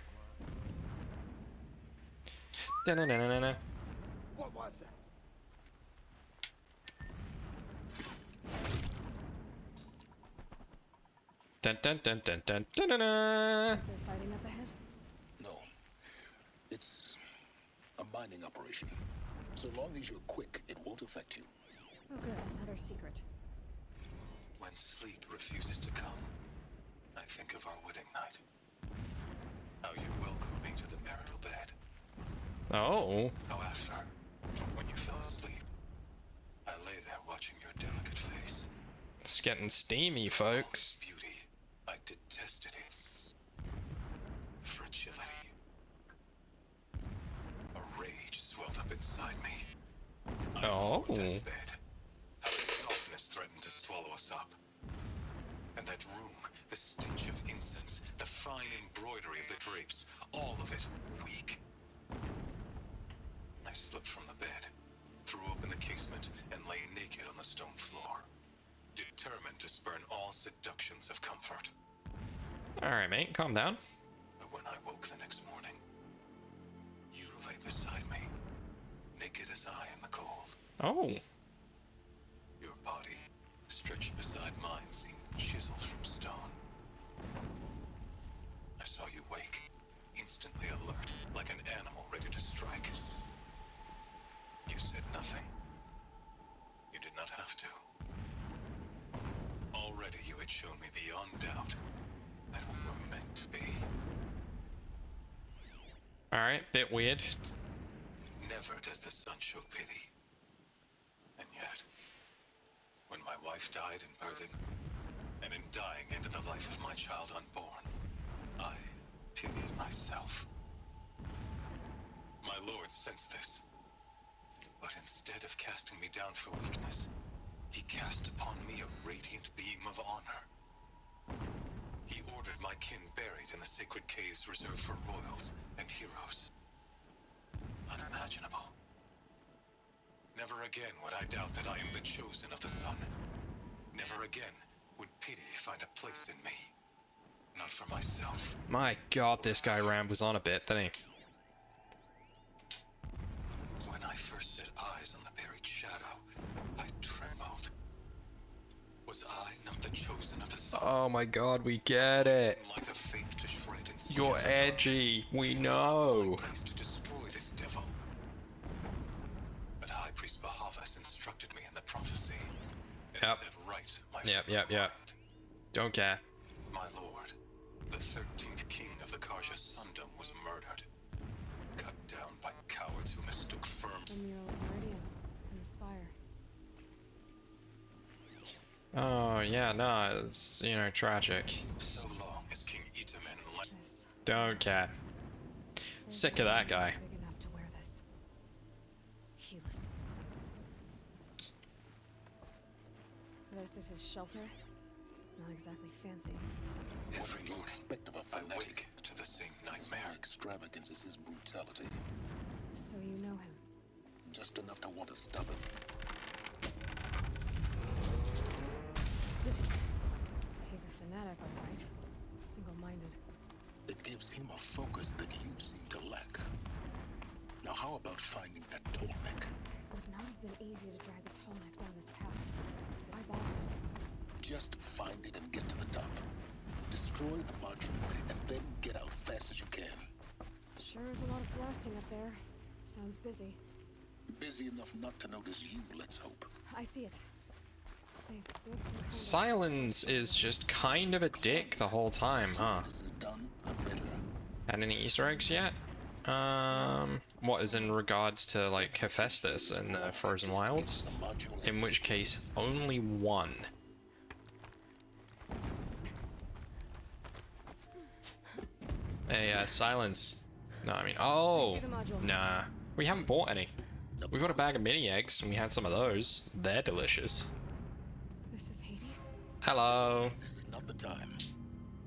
blood. Da-na-na-na-na. What was that? Dun dun dun dun dun dun dun dun. Is there fighting up ahead? No. It's a mining operation. So long as you're quick, it won't affect you. Oh good, another secret. When sleep refuses to come, I think of our wedding night. How you welcomed me to the marital bed. Oh. How after, when you fell asleep, I lay there watching your delicate face. It's getting steamy, folks. Beauty, I detested its fragility. A rage swelled up inside me. I Oh. looked at bed. How its softness threatened to swallow us up. And that room, the stench of incense, the fine embroidery of the drapes, all of it weak. I slipped from the bed, threw open the casement, and lay naked on the stone floor, determined to spurn all seductions of comfort. Alright, mate, calm down. But when I woke the next morning, you lay beside me, naked as I in the cold. Oh. Your body, stretched beside mine, seemed chiseled from stone. I saw you wake, instantly alert, like an animal ready to strike. You said nothing, Alright, bit weird. Never does the sun show pity. And yet, when my wife died in birthing, and in dying ended the life of my child unborn, I pitied myself. My lord sensed this, but instead of casting me down for weakness, he cast upon me a radiant beam of honor. He ordered my kin buried in the sacred caves reserved for royals and heroes. Unimaginable. Never again would I doubt that I am the chosen of the sun. Never again would pity find a place in me. Not for myself. My god, this guy rambles on a bit, doesn't he? When I first set eyes on the buried shadow, I trembled. Was I not the chosen of the sun? Oh my god, we get it. Light of faith to shred and You're edgy, we know. place to destroy this devil. But High Priest Bahavas instructed me in the prophecy. And Yep. set right my Yep. foot Yep. Don't care. My lord, the 13th king of the Karja Sundom was murdered. Cut down by cowards who mistook firm. The mural of Meridian and the spire. Oh, yeah, no, it's, you know, tragic. So long as King Itamen This Don't care. Sick of that guy. big enough to wear this. Helis. This is his shelter. Not exactly fancy. every What do you morning, expect of a I fanatic? wake to the same His nightmare. extravagance is his brutality. So you know him. Just enough to want to stop him. He's a fanatic, all right. Single-minded. It gives him a focus that you seem to lack. Now how about finding that Tolmec? Would not have been easy to drag the Tolmec down this path. Why bother? Just find it and get to the top. Destroy the module and then get out fast as you can. Sure is a lot of blasting up there. Sounds busy. Busy enough not to notice you, let's hope. I see it. They've built some kind of... Silence is just kind of a dick the whole time, huh? This is done, I'm better. Had any Easter eggs yet? What is in regards to, like, Hephaestus and the Frozen Wilds? The module In which case, only one. Hey, silence. No, I mean, oh, nah. We haven't bought any. We got a bag of mini eggs, and we had some of those. They're delicious. This is Hades? Hello. This is not the time.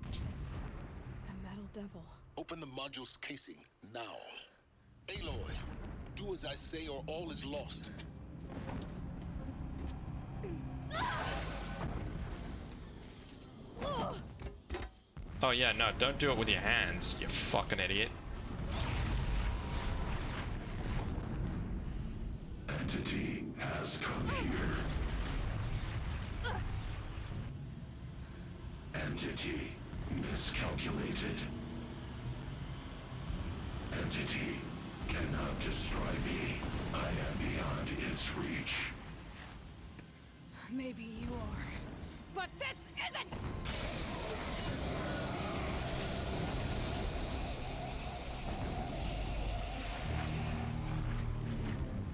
It's a metal devil. Open the module's casing, now. Aloy, do as I say or all is lost. Oh yeah, no, don't do it with your hands, you fucking idiot. Entity has come here. Entity miscalculated. Entity cannot destroy me. I am beyond its reach. Maybe you are. But this isn't!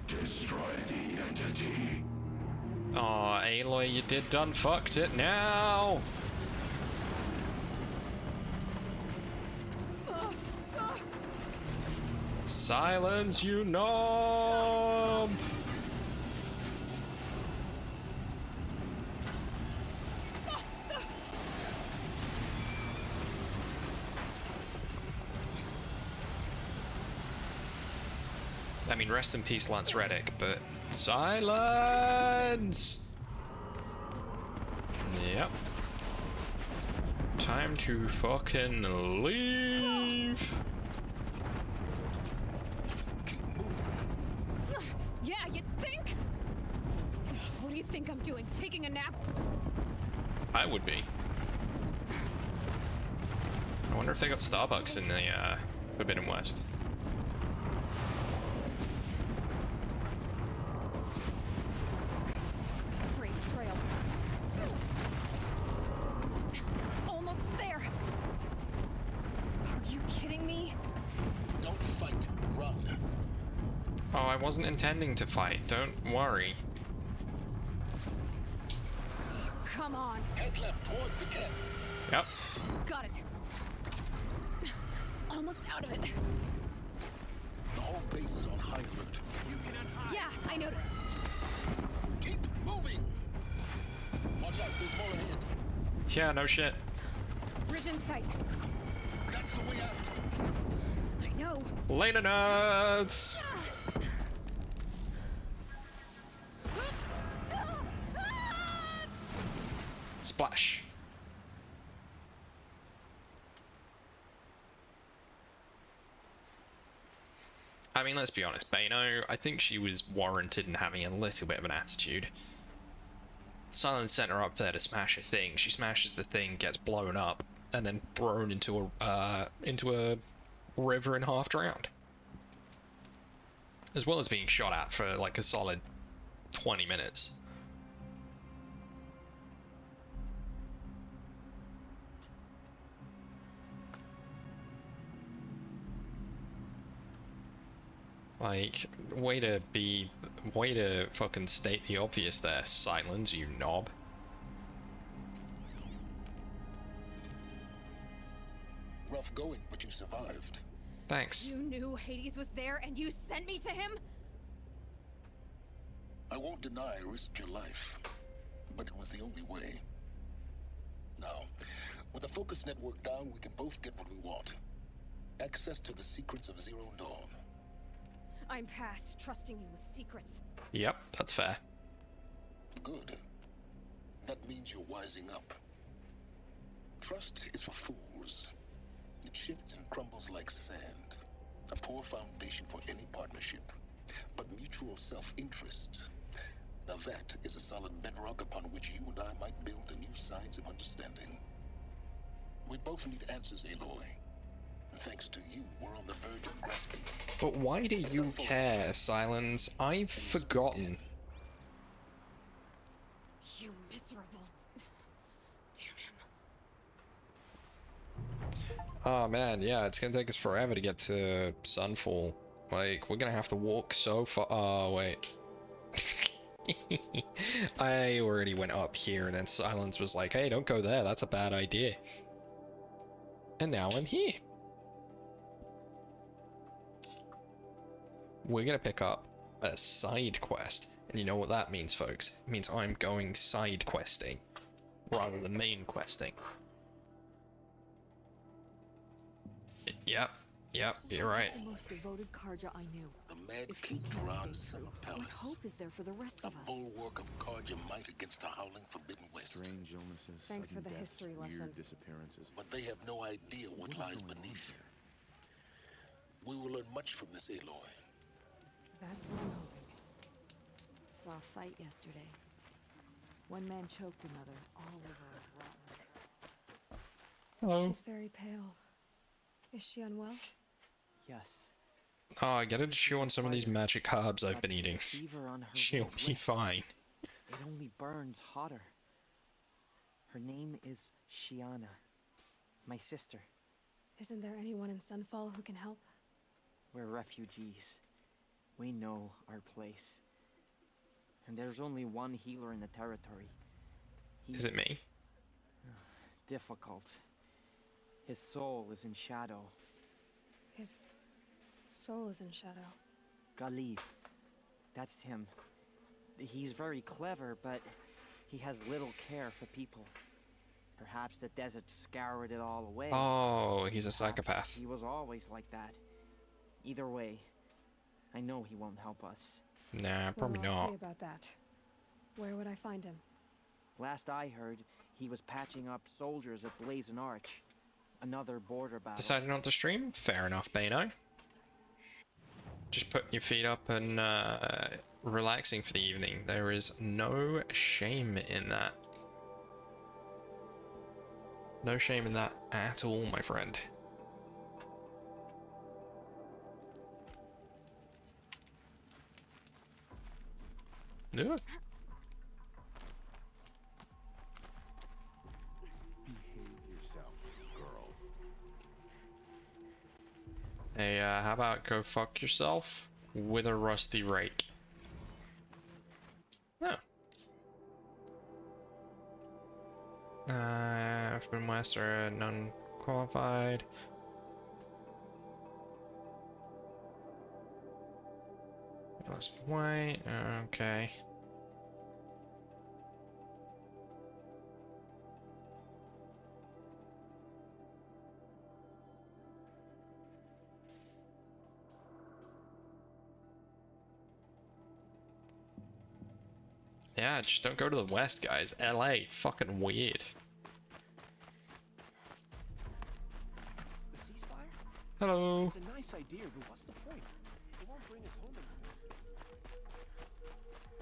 Destroy the entity. Aw, Aloy, you done fucked it now! Silence, you knob! I mean, rest in peace, Lance Reddick, but silence! Yep. Time to fucking leave! Yeah, you think? What do you think I'm doing? Taking a nap? I would be. I wonder if they got Starbucks in the Forbidden West. Great trail. Almost there. Are you kidding me? Don't fight Oh, I wasn't intending to fight. Don't worry. Come on. Head left towards the camp. Yep. Got it. Almost out of it. The whole base is on high alert. Yeah, I noticed. Keep moving. Watch out, there's more ahead. Yeah, no shit. Bridge in sight. That's the way out. I know. Later, nerds! Splash. I mean, let's be honest, Bano, I think she was warranted in having a little bit of an attitude. Silence sent her up there to smash a thing. She smashes the thing, gets blown up, and then thrown into a river and half drowned. As well as being shot at for like a solid 20 minutes. Like, way to fucking state the obvious there, Silence, you knob. Rough going, but you survived. Thanks. You knew Hades was there and you sent me to him? I won't deny I risked your life, but it was the only way. Now, with the focus network down, we can both get what we want. Access to the secrets of Zero Dawn. I'm past trusting you with secrets. Yep, that's fair. Good. That means you're wising up. Trust is for fools. It shifts and crumbles like sand. A poor foundation for any partnership. But mutual self-interest. Now that is a solid bedrock upon which you and I might build a new science of understanding. We both need answers, Aloy. And thanks to you, we're on the verge of grasping them. But why do you care, Silence? I've forgotten. You miserable. Damn him. Oh man, yeah, it's gonna take us forever to get to Sunfall. Like, we're gonna have to walk so far. Oh, wait. I already went up here, and then Silence was like, hey, don't go there, that's a bad idea. And now I'm here. We're gonna pick up a side quest, and you know what that means, folks? It means I'm going side questing rather than main questing. Yep, you're right. The most devoted Karja I knew. The Mad King Duran's summer What palace. hope is there for the rest A of us? bulwark of Karja might against the howling Forbidden West. Strange illnesses, Thanks sudden for the deaths, history lesson. weird disappearances. But they have no idea what lies going on beneath. here? We will learn much from this, Aloy. That's what I'm hoping. Saw a fight yesterday. One man choked another, all over a rotten. Hello. She's very pale. Is she unwell? Yes. Oh, I get her to chew on some of these magic herbs I've But been eating. the fever on her She'll right be wrist, fine. It only burns hotter. Her name is Shiana. My sister. Isn't there anyone in Sunfall who can help? We're refugees. We know our place. And there's only one healer in the territory. Is it me? Difficult. His soul is in shadow. His soul is in shadow. Galif. That's him. He's very clever, but he has little care for people. Perhaps the desert scoured it all away. Oh, he's a Perhaps psychopath. He was always like that. Either way, I know he won't help us. Nah, probably Well, I'll not. see about that. Where would I find him? Last I heard, he was patching up soldiers at Blazon Arch. Another border battle. Decided not to stream? Fair enough, Bano. Just putting your feet up and relaxing for the evening. There is no shame in that. No shame in that at all, my friend. Do it. Behave yourself, girl. Hey, how about go fuck yourself? with a rusty rake. No. I've been master, none qualified. That's white. Okay. Yeah, just don't go to the west, guys. LA, fucking weird. The ceasefire? Hello. It's a nice idea, but what's the point? It won't bring us home anymore.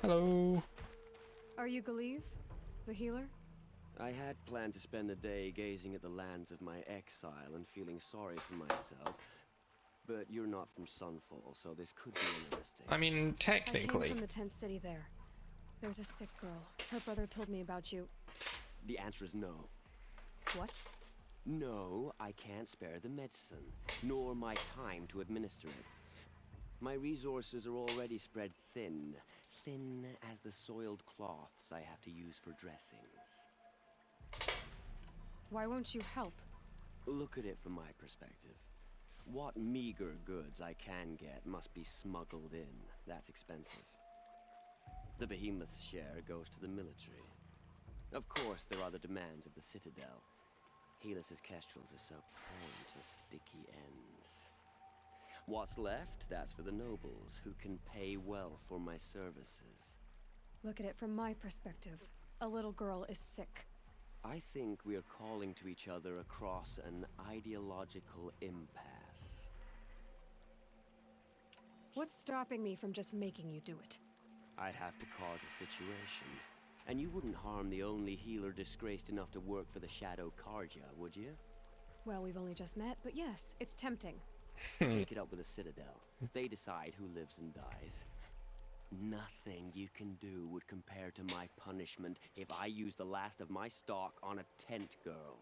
Hello. Are you Galeev, the healer? I had planned to spend the day gazing at the lands of my exile and feeling sorry for myself. But you're not from Sunfall, so this could be interesting. I mean, technically. I came from the tent city there. There's a sick girl. Her brother told me about you. The answer is no. What? No, I can't spare the medicine, nor my time to administer it. My resources are already spread thin. Thin as the soiled cloths I have to use for dressings. Why won't you help? Look at it from my perspective. What meager goods I can get must be smuggled in. That's expensive. The behemoth's share goes to the military. Of course, there are the demands of the Citadel. Helis's kestrels are so prone to sticky ends. What's left, that's for the nobles, who can pay well for my services. Look at it from my perspective. A little girl is sick. I think we are calling to each other across an ideological impasse. What's stopping me from just making you do it? I'd have to cause a situation. And you wouldn't harm the only healer disgraced enough to work for the Shadow Karja, would you? Well, we've only just met, but yes, it's tempting. Take it up with the Citadel. They decide who lives and dies. Nothing you can do would compare to my punishment if I use the last of my stock on a tent girl.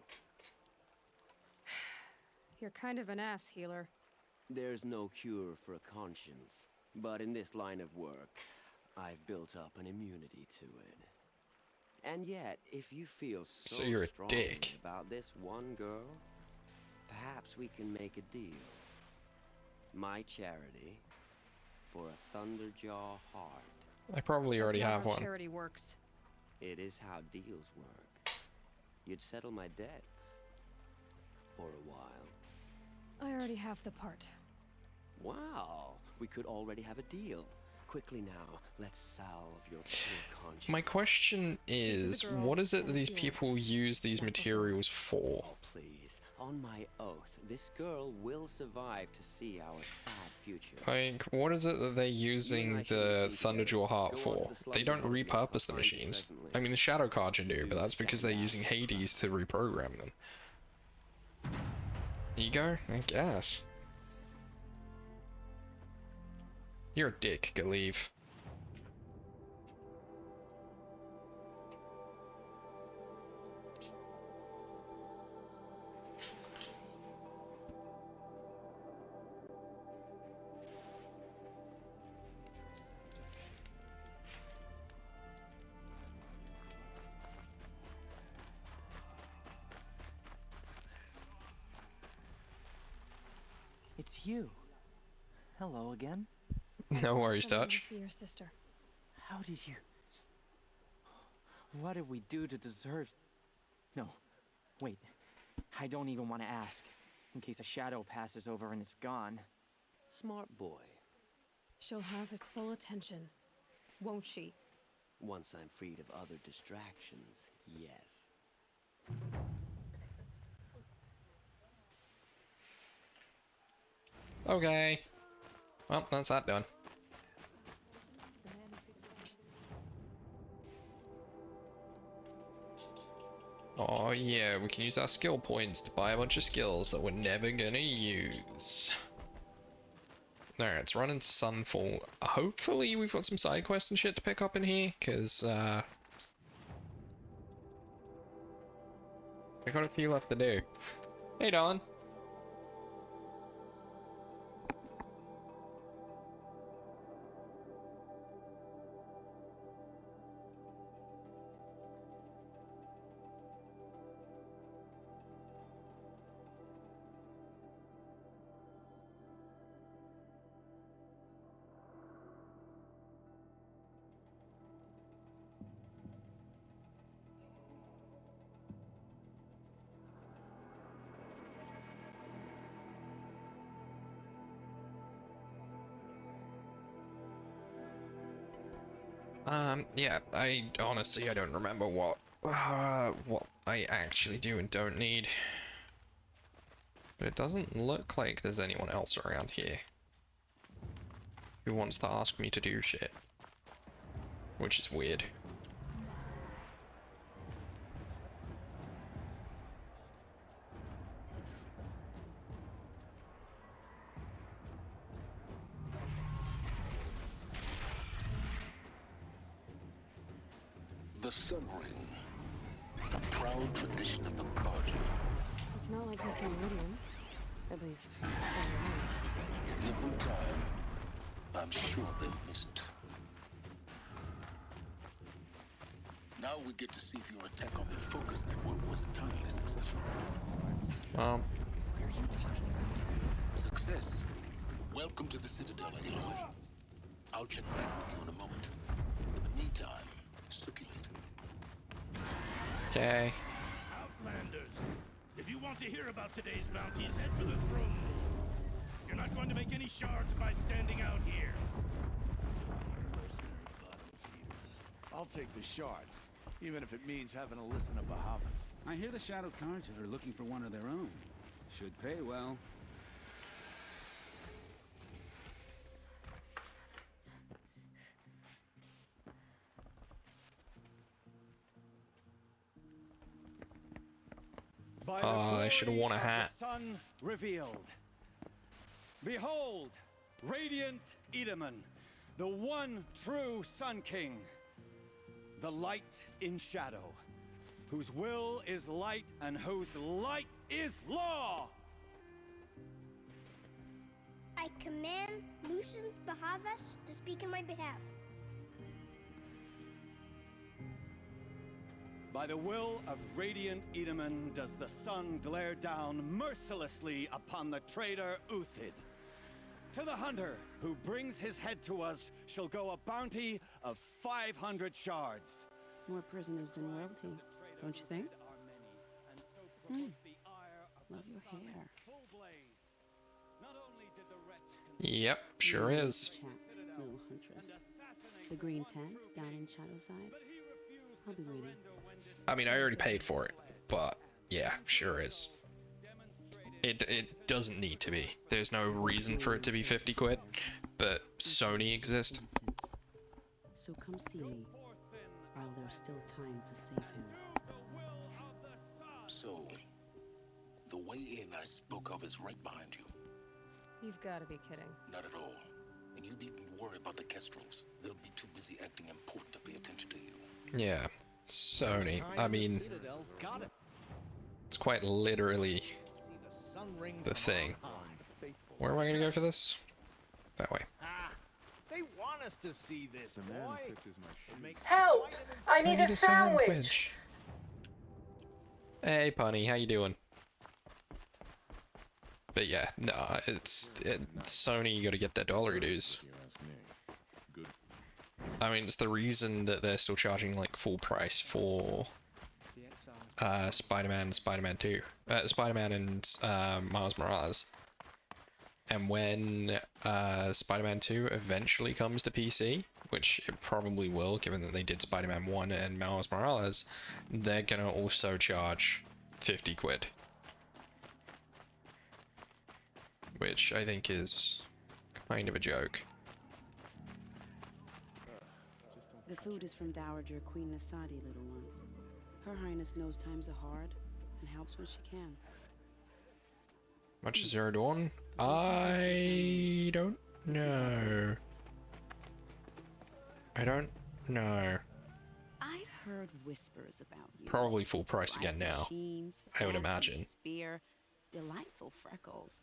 You're kind of an ass, healer. There's no cure for a conscience, but in this line of work, I've built up an immunity to it. And yet, if you feel so you're a strongly dick. about this one girl, perhaps we can make a deal. My charity for a Thunderjaw heart. I probably already have one. Charity works. It is how deals work. You'd settle my debts for a while. I already have the part. Wow, we could already have a deal. Quickly now, let's salve your poor conscience. My question is, what is it that these people use these materials for? Oh, please, on my oath, this girl will survive to see our sad future. Like, what is it that they're using the Thunderjaw heart for? They don't repurpose the machines. I mean, the Shadow Karja do, but that's because they're using Hades to reprogram them. Ego? I guess. You're a dick, Galeev. It's you. Hello again. No worries, Someone Dutch. to see your sister. How did you... What did we do to deserve... No. Wait. I don't even want to ask. In case a shadow passes over and it's gone. Smart boy. She'll have his full attention, won't she? Once I'm freed of other distractions, yes. Okay. Well, that's that done. Oh yeah, we can use our skill points to buy a bunch of skills that we're never gonna use. Alright, let's run into Sunfall. Hopefully we've got some side quests and shit to pick up in here, because we got a few left to do. Hey Don. Yeah, I honestly, I don't remember what I actually do and don't need. But it doesn't look like there's anyone else around here who wants to ask me to do shit, which is weird. The Sun Ring, a proud tradition of the Carja. It's not like missing Meridian. At least, for a Give them time. I'm sure they'll miss it. Now we get to see if your attack on their focus network was entirely successful. What are you talking about? Success. Welcome to the Citadel, Aloy. I'll check back with you in a moment. In the meantime, circulate. Okay. Outlanders, if you want to hear about today's bounties, head for the throne room. You're not going to make any shards by standing out here. I'll take the shards, even if it means having to listen to Bahavas. I hear the Shadow Carja are looking for one of their own. Should pay well. I should have worn a hat. Sun revealed. Behold, radiant Edaman, the one true Sun King, the light in shadow, whose will is light and whose light is law. I command Lucius Bahavas to speak in my behalf. By the will of radiant Edaman does the sun glare down mercilessly upon the traitor Uthid. To the hunter who brings his head to us shall go a bounty of 500 shards. More prisoners than royalty, don't you think? Love your hair. Yep, sure is. Chat, little huntress. The green tent down in Shadowside. I'll be waiting. I mean, I already paid for it, but yeah, sure is. It doesn't need to be. There's no reason for it to be 50 quid, but Sony exist. So come see me while there's still time to save him. So, the way in I spoke of is right behind you. You've got to be kidding. Not at all. And you needn't worry about the Kestrels. They'll be too busy acting important to pay attention to you. Yeah, Sony. I mean, it's quite literally the thing. Where am I gonna go for this? That way. They want us to see this, boy. Help! I need a sandwich. Hey, Punny, how you doing? But yeah, no, it's Sony. You got to get their dollar dues. I mean, it's the reason that they're still charging like full price for Spider-Man, Spider-Man 2, Spider-Man and Miles Morales. And when Spider-Man 2 eventually comes to PC, which it probably will, given that they did Spider-Man 1 and Miles Morales, they're gonna also charge 50 quid. Which I think is kind of a joke. The food is from Dowager Queen Nasadi, little ones. Her Highness knows times are hard and helps when she can. Much as Zero Dawn? I don't know. I don't know. I've heard whispers about you. Probably full price again now. Machines, I would fancy imagine. Spear, delightful freckles.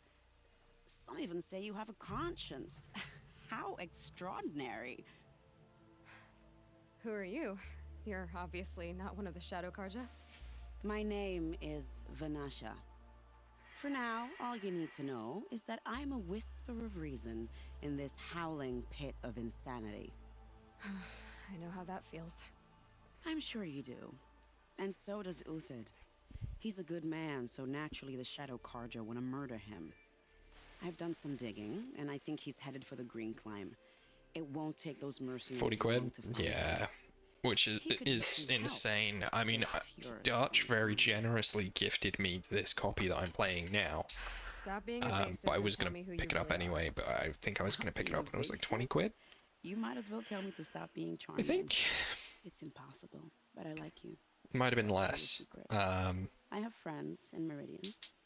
Some even say you have a conscience. How extraordinary. Who are you? You're obviously not one of the Shadow Carja. My name is Vanasha. For now, all you need to know is that I'm a whisper of reason in this howling pit of insanity. I know how that feels. I'm sure you do. And so does Uthid. He's a good man, so naturally the Shadow Carja want to murder him. I've done some digging, and I think he's headed for the Green Climb. It won't take those mercenaries 40 long quid? to find Yeah. Which is insane. I mean, Dutch very generously gifted me this copy that I'm playing now. Stop being But evasive I was and tell going me who to pick you it up really are. anyway, but I think I was going to pick it up and it was like 20 quid. You might as well tell me to stop being I charming. think. It's impossible, but I like you. Might have been So I'll tell you a less. secret. I have friends in Meridian,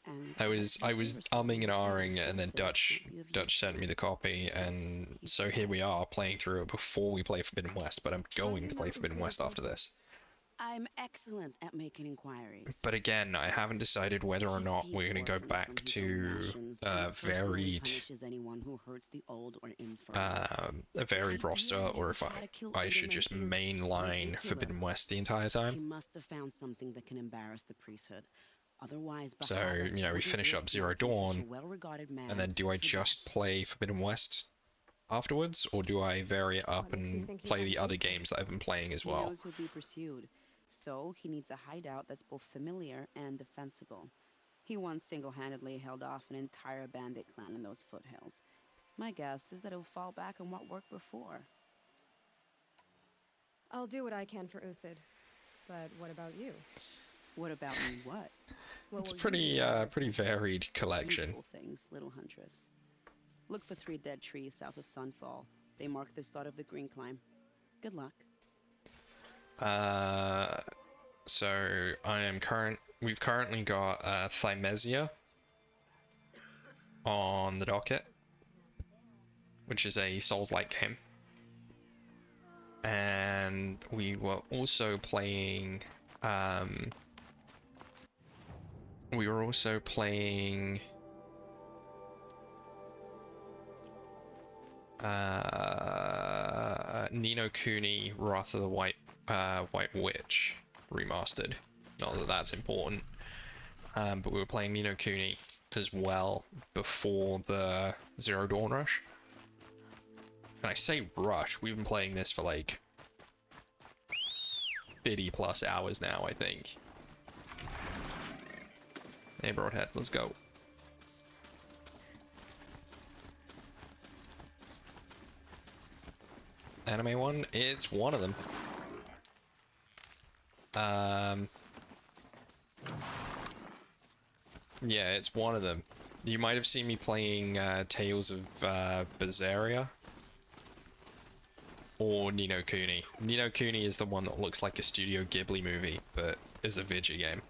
and I was umming and ahhing, and then Dutch sent me the copy, and so here we are playing through it before we play Forbidden West. But I'm going to play Forbidden West after this. I'm excellent at making inquiries. But again, I haven't decided whether or not we're going to go back to varied punishes anyone who hurts the old or infirm. a varied roster, or if I should just mainline Forbidden West the entire He time. must have found something that can embarrass the priesthood. Otherwise, So, Bahavas you know, we wouldn't finish up risk Zero marking such a Dawn, well-regarded man and then do I for just play Forbidden West afterwards, or do I vary it up and play the other games that I've been playing as He well? knows he'll be pursued, so he needs a hideout that's both familiar and defensible. He once single-handedly held off an entire bandit clan in those foothills. My guess is that he'll fall back on what worked before. I'll do what I can for Uthid. But what about you? What about me? What? It's a pretty varied collection. Useful things, little huntress. Look for 3 dead trees south of Sunfall. They mark the start of the green climb. Good luck. So we've currently got Thymesia on the docket, which is a Souls-like game, and we were also playing. Ni no Kuni Wrath of the White Witch remastered. Not that that's important, but we were playing Ni no Kuni as well before the Zero Dawn rush. And I say rush, we've been playing this for like 50 plus hours now, I think. Hey, Broadhead, let's go. Anime one? It's one of them. Yeah, it's one of them. You might have seen me playing Tales of Berseria or Ni no Kuni. Ni no Kuni is the one that looks like a Studio Ghibli movie, but is a video game.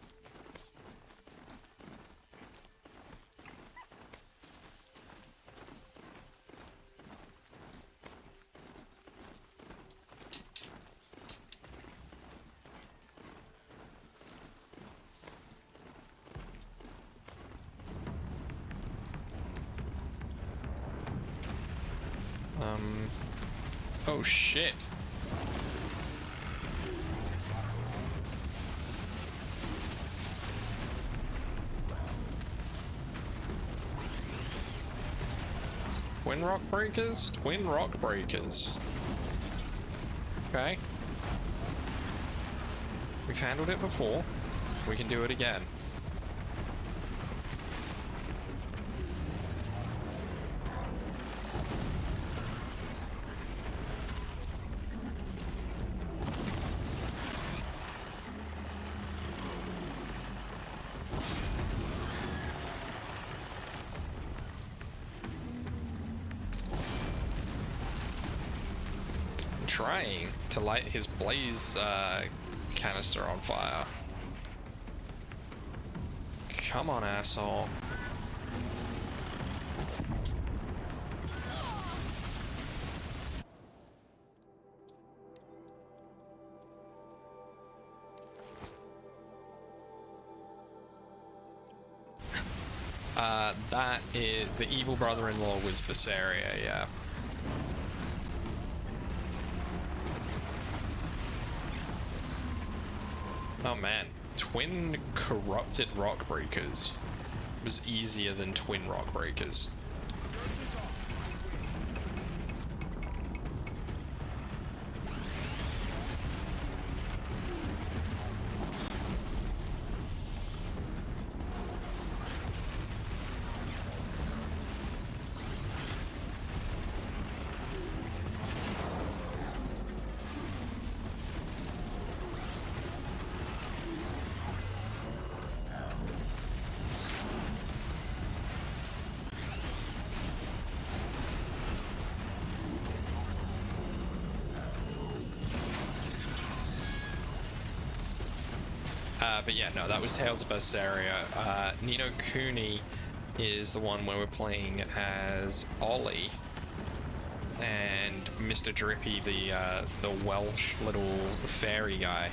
Oh shit. Twin rock breakers? Twin rock breakers. Okay. We've handled it before. We can do it again. Trying to light his blaze canister on fire. Come on, asshole. That is the evil brother-in-law was Berseria, yeah. Oh man, twin corrupted rock breakers was easier than twin rock breakers. But yeah, no, that was Tales of Berseria. Nino Kuni is the one where we're playing as Ollie and Mr. Drippy, the Welsh little fairy guy.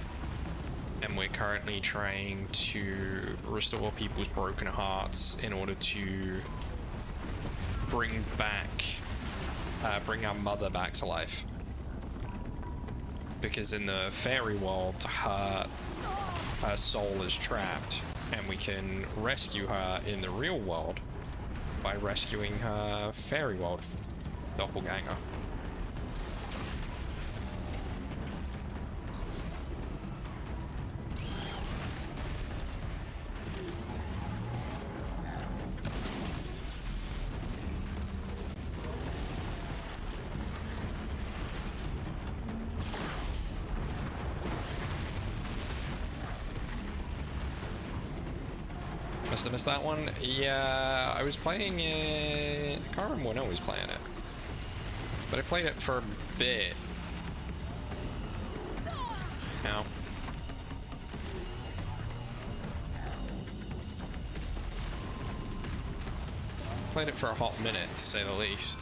And we're currently trying to restore people's broken hearts in order to bring our mother back to life. Because in the fairy world, her soul is trapped, and we can rescue her in the real world by rescuing her fairy world doppelganger. Must have missed that one. Yeah, I was playing it. I can't remember when I was playing it, but I played it for a bit. Ow. Played it for a hot minute, to say the least.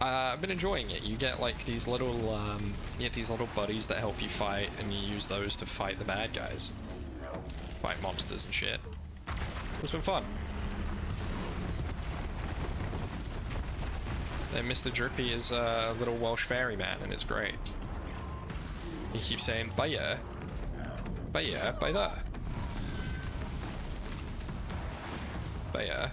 I've been enjoying it. You get like these little, buddies that help you fight, and you use those to fight the bad guys, fight monsters and shit. It's been fun. And Mr. Drippy is a little Welsh fairy man, and it's great. He keeps saying, "Bye yeah, bye yeah, bye there, bye yeah."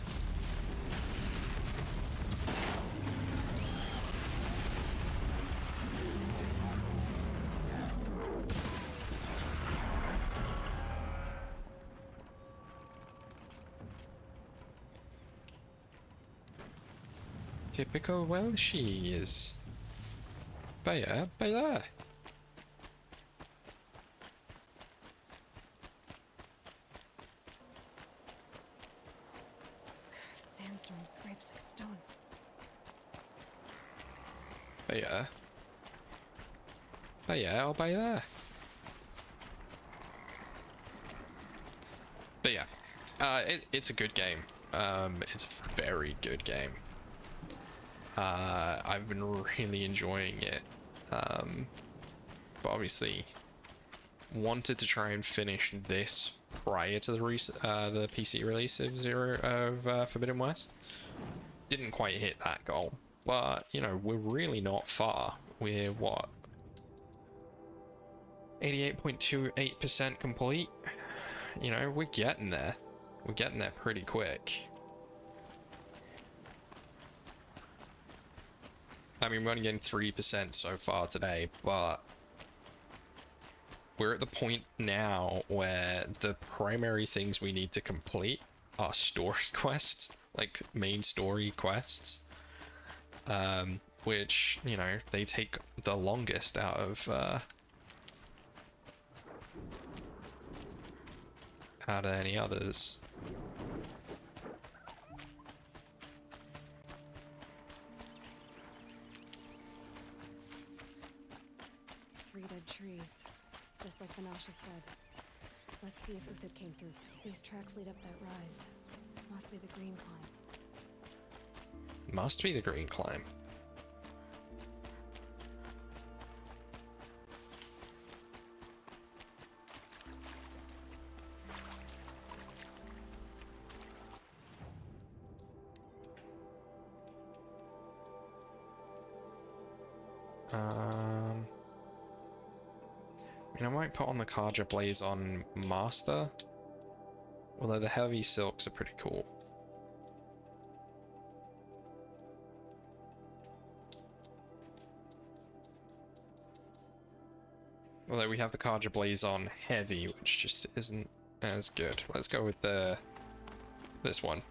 Typical Welshies. Bye there, bye there. Sandstorm scrapes like stones. Bye yeah. Bye yeah, or bye there. But yeah, it's a good game. It's a very good game. I've been really enjoying it, but obviously wanted to try and finish this prior to the PC release of Forbidden West. Didn't quite hit that goal, but you know, we're really not far. We're what, 88.28% complete. You know, we're getting there. We're getting there pretty quick. I mean, we're only getting 3% so far today, but we're at the point now where the primary things we need to complete are story quests, like main story quests, which, you know, they take the longest out of any others. Dead trees, just like Vanasha said. Let's see if Uthid came through. These tracks lead up that rise. Must be the green climb. Must be the green climb. I might put on the Kaja Blaze on Master, although the heavy silks are pretty cool. Although we have the Kaja Blaze on heavy, which just isn't as good. Let's go with this one.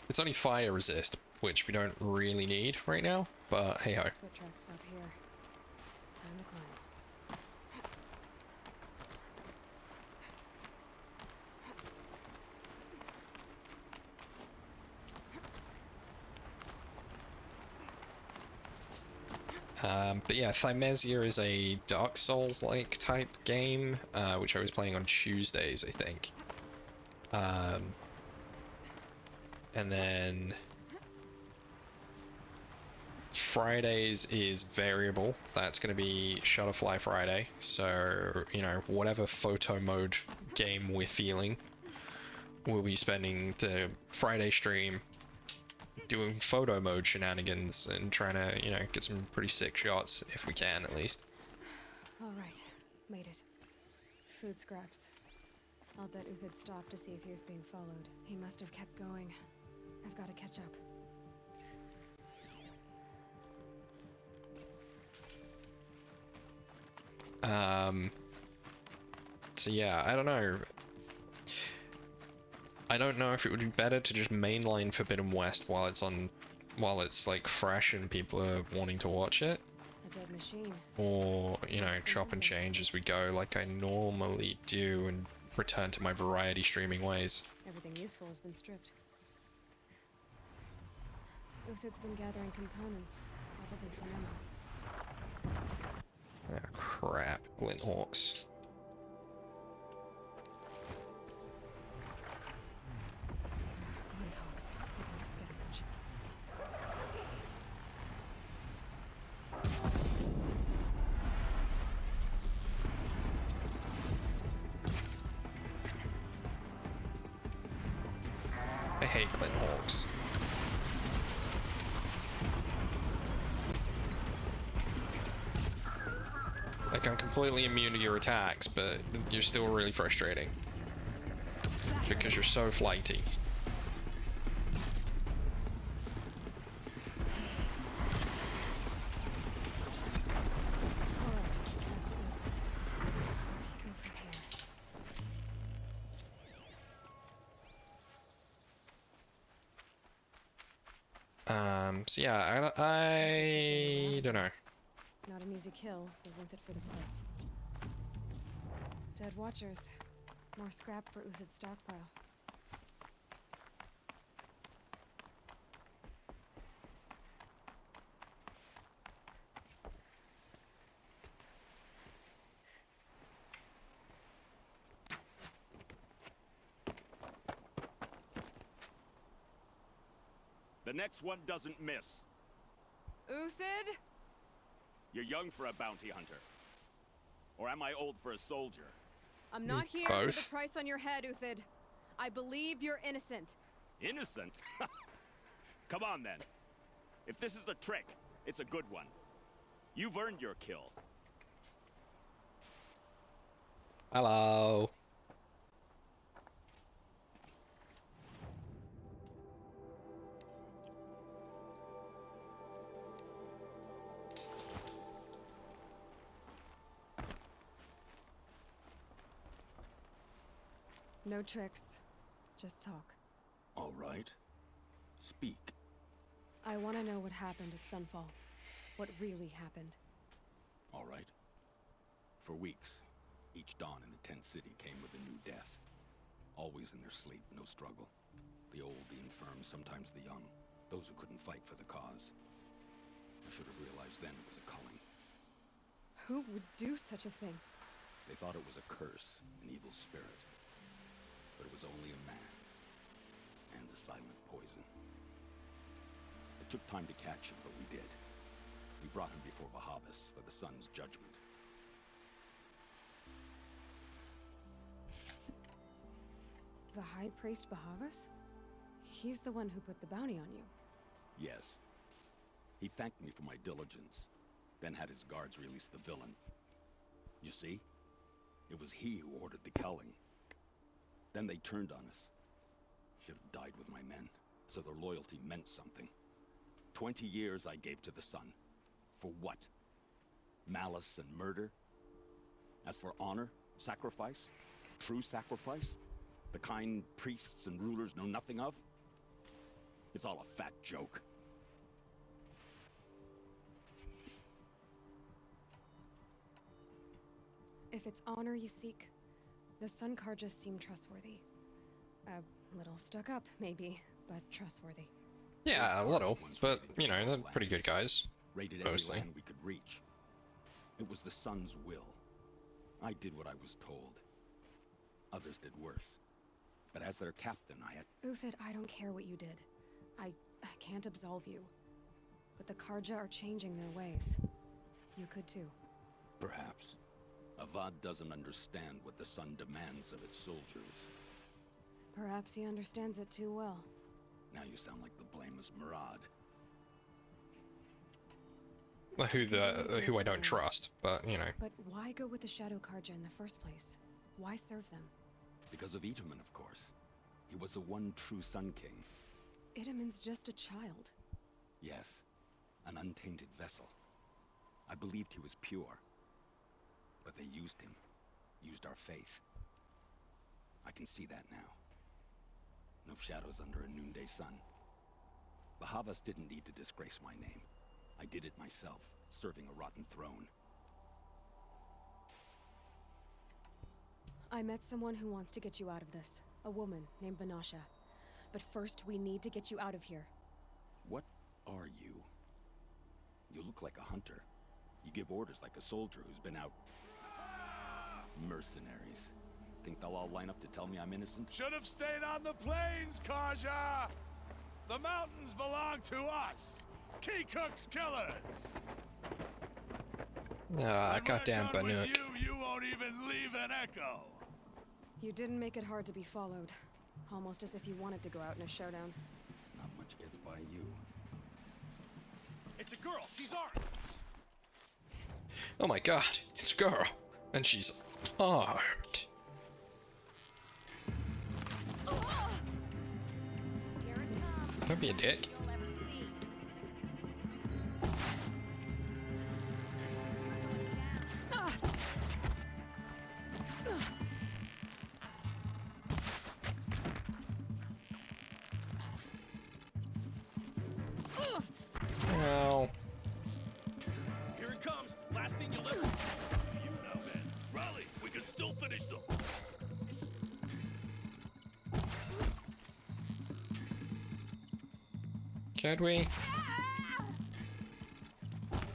It's only fire resist, which we don't really need right now, but hey ho. Foot tracks up here. Time to climb. But yeah, Thymesia is a Dark Souls-like type game, which I was playing on Tuesdays, I think. And then Fridays is variable. That's going to be Shutterfly Friday. So, you know, whatever photo mode game we're feeling, we'll be spending the Friday stream doing photo mode shenanigans and trying to, you know, get some pretty sick shots if we can, at least. All right, made it. Food scraps. I'll bet Uthid stopped to see if he was being followed. He must have kept going. I've got to catch up. So yeah, I don't know. I don't know if it would be better to just mainline Forbidden West while it's like fresh and people are wanting to watch it. A dead machine. Or, you know, chop and change as we go like I normally do and return to my variety streaming ways. Everything useful has been stripped. Uthid's been gathering components, probably for ammo. Ah, crap. Glint Hawks. I hate Glint Hawks. Like, I'm completely immune to your attacks, but you're still really frustrating. Because you're so flighty. So yeah, I don't know. Not an easy kill, but worth it for the place. Dead watchers. More scrap for Uthid's stockpile. The next one doesn't miss. Uthid? You're young for a bounty hunter. Or am I old for a soldier? I'm not here for the price on your head, Uthid. I believe you're innocent. Innocent? Come on, then. If this is a trick, it's a good one. You've earned your kill. Hello. No tricks. Just talk. All right. Speak. I want to know what happened at Sunfall. What really happened. All right. For weeks, each dawn in the tent city came with a new death. Always in their sleep, no struggle. The old, the infirm, sometimes the young. Those who couldn't fight for the cause. I should have realized then it was a culling. Who would do such a thing? They thought it was a curse, an evil spirit. But it was only a man. And a silent poison. It took time to catch him, but we did. We brought him before Bahavas for the sun's judgment. The High Priest Bahavas? He's the one who put the bounty on you. Yes. He thanked me for my diligence, then had his guards release the villain. You see? It was he who ordered the culling. Then they turned on us. Should have died with my men, so their loyalty meant something. 20 years I gave to the sun. For what? Malice and murder? As for honor, sacrifice, true sacrifice, the kind priests and rulers know nothing of? It's all a fat joke. If it's honor you seek, the Sun Karjas seem trustworthy. A little stuck up, maybe, but trustworthy. Yeah, a little, but, you know, they're pretty good guys. raided every Mostly. land we could reach. It was the Sun's will. I did what I was told. Others did worse. But as their captain, I had... Uthid, I don't care what you did. I can't absolve you. But the Karja are changing their ways. You could too. Perhaps. Avad doesn't understand what the Sun demands of its soldiers. Perhaps he understands it too well. Now you sound like the blameless Murad. Who I don't trust, but you know. But why go with the Shadow Karja in the first place? Why serve them? Because of Itaman, of course. He was the one true Sun King. Itaman's just a child. Yes, an untainted vessel. I believed he was pure. But they used him. Used our faith. I can see that now. No shadows under a noonday sun. Bahavas didn't need to disgrace my name. I did it myself, serving a rotten throne. I met someone who wants to get you out of this. A woman named Banasha. But first, we need to get you out of here. What are you? You look like a hunter. You give orders like a soldier who's been out... Mercenaries. Think they'll all line up to tell me I'm innocent? Should have stayed on the plains, Karja! The mountains belong to us! Keycook's killers! Ah, goddamn Banuk. You won't even leave an echo! You didn't make it hard to be followed. Almost as if you wanted to go out in a showdown. Not much gets by you. It's a girl. She's armed. Oh my god, it's a girl. And she's armed. Don't be a dick. Ow. Here it comes. Last thing you'll ever... You now, man. Rally. We can still finish them. Could we?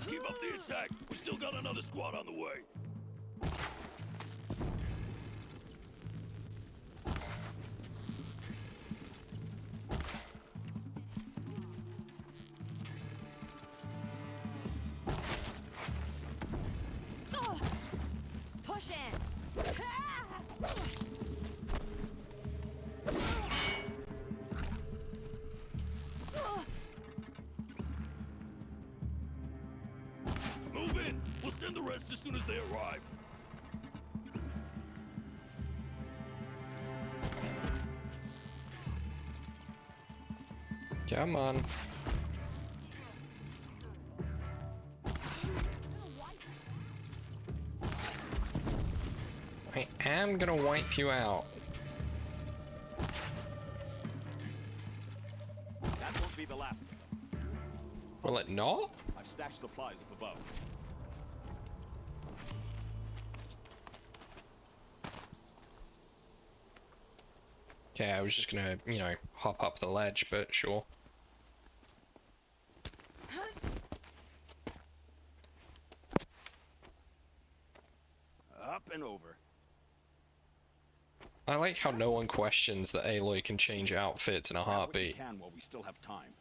Keep up the attack. We still got another squad on the way. Push in! Move in. We'll send the rest as soon as they arrive. Come on. I am gonna wipe you out. That won't be the last. Will it not? I've stashed supplies up above. Okay, I was just gonna, you know, hop up the ledge, but sure. Up and over. I like how no one questions that Aloy can change outfits in a heartbeat. Can while we still have time.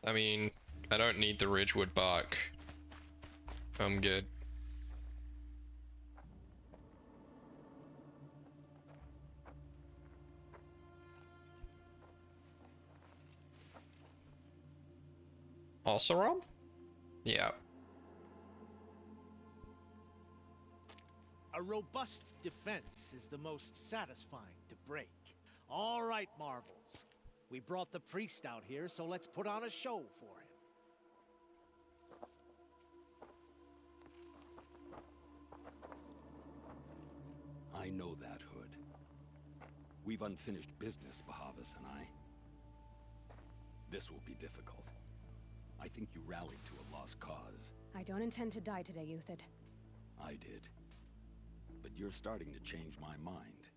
I mean, I don't need the Ridgewood bark. I'm good. Also Rob? Yeah. A robust defense is the most satisfying to break. All right, Marvels. We brought the priest out here, so let's put on a show for him. I know that, Hood. We've unfinished business, Bahavas and I. This will be difficult. I I think you rallied to a lost cause. I don't intend to die today, Euthid. I did. But you're starting to change my mind.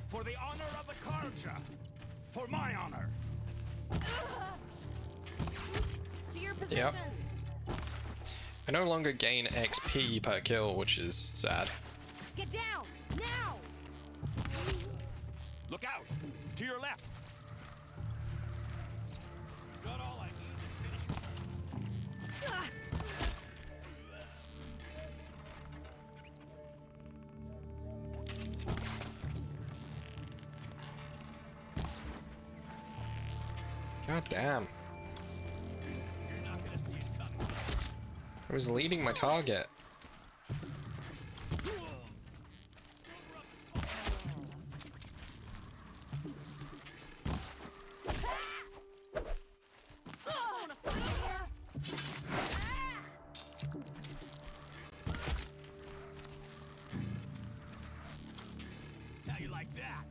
For the honor of the Karja! For my honor! To your positions! Yep. I no longer gain XP per kill, which is sad. Get down! Now! Look out! To your left! Got all I need to finish. God damn. I was leading my target. How you like that?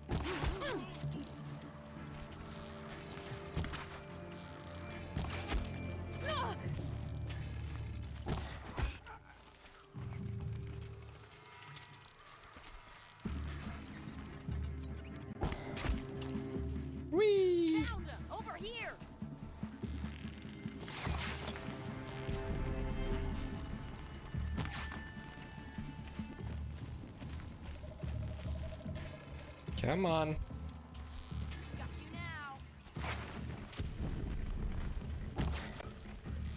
Whee! Found him! Over here! Come on. Got you now!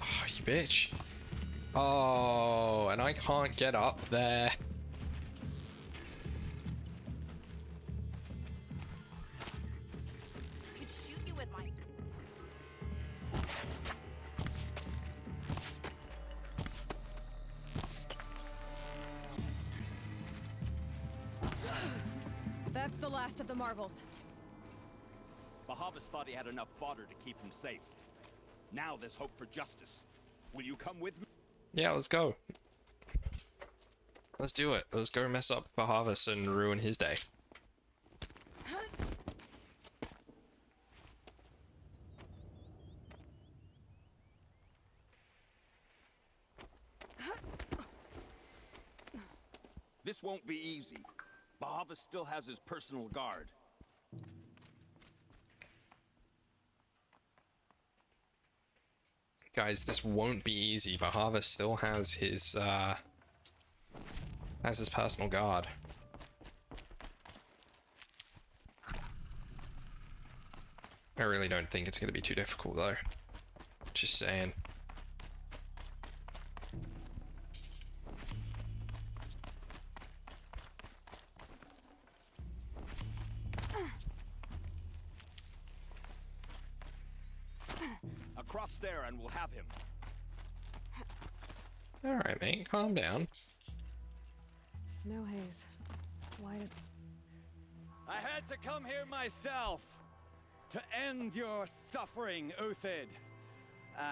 Oh, you bitch. Oh, and I can't get up there. Could shoot you with my... That's the last of the marvels. Bahavas thought he had enough fodder to keep him safe. Now there's hope for justice. Will you come with me? Yeah, let's go. Let's do it. Let's go mess up Bahavas and ruin his day. This won't be easy. Bahavas still has his personal guard. Guys, this won't be easy. Bahavas still has his personal guard. I really don't think it's going to be too difficult though. Just saying. Across there and we'll have him. Alright, mate, calm down. Snow haze. Why does... I had to come here myself to end your suffering, Uthid,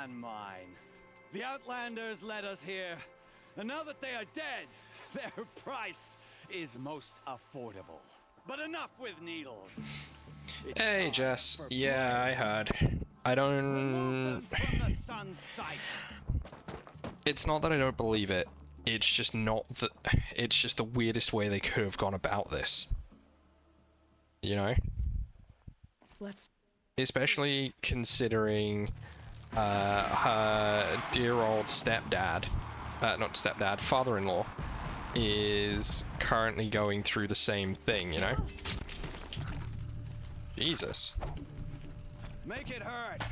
and mine. The Outlanders led us here, and now that they are dead, their price is most affordable. But enough with needles. It's Hey, time Jess. for Yeah, I heard. I don't... Remove them from the sun's sight. It's not that I don't believe it. It's just not the... It's just the weirdest way they could have gone about this. You know? Let's... Especially considering her dear old stepdad, not stepdad, father-in-law, is currently going through the same thing, you know? Jesus. Make it hurt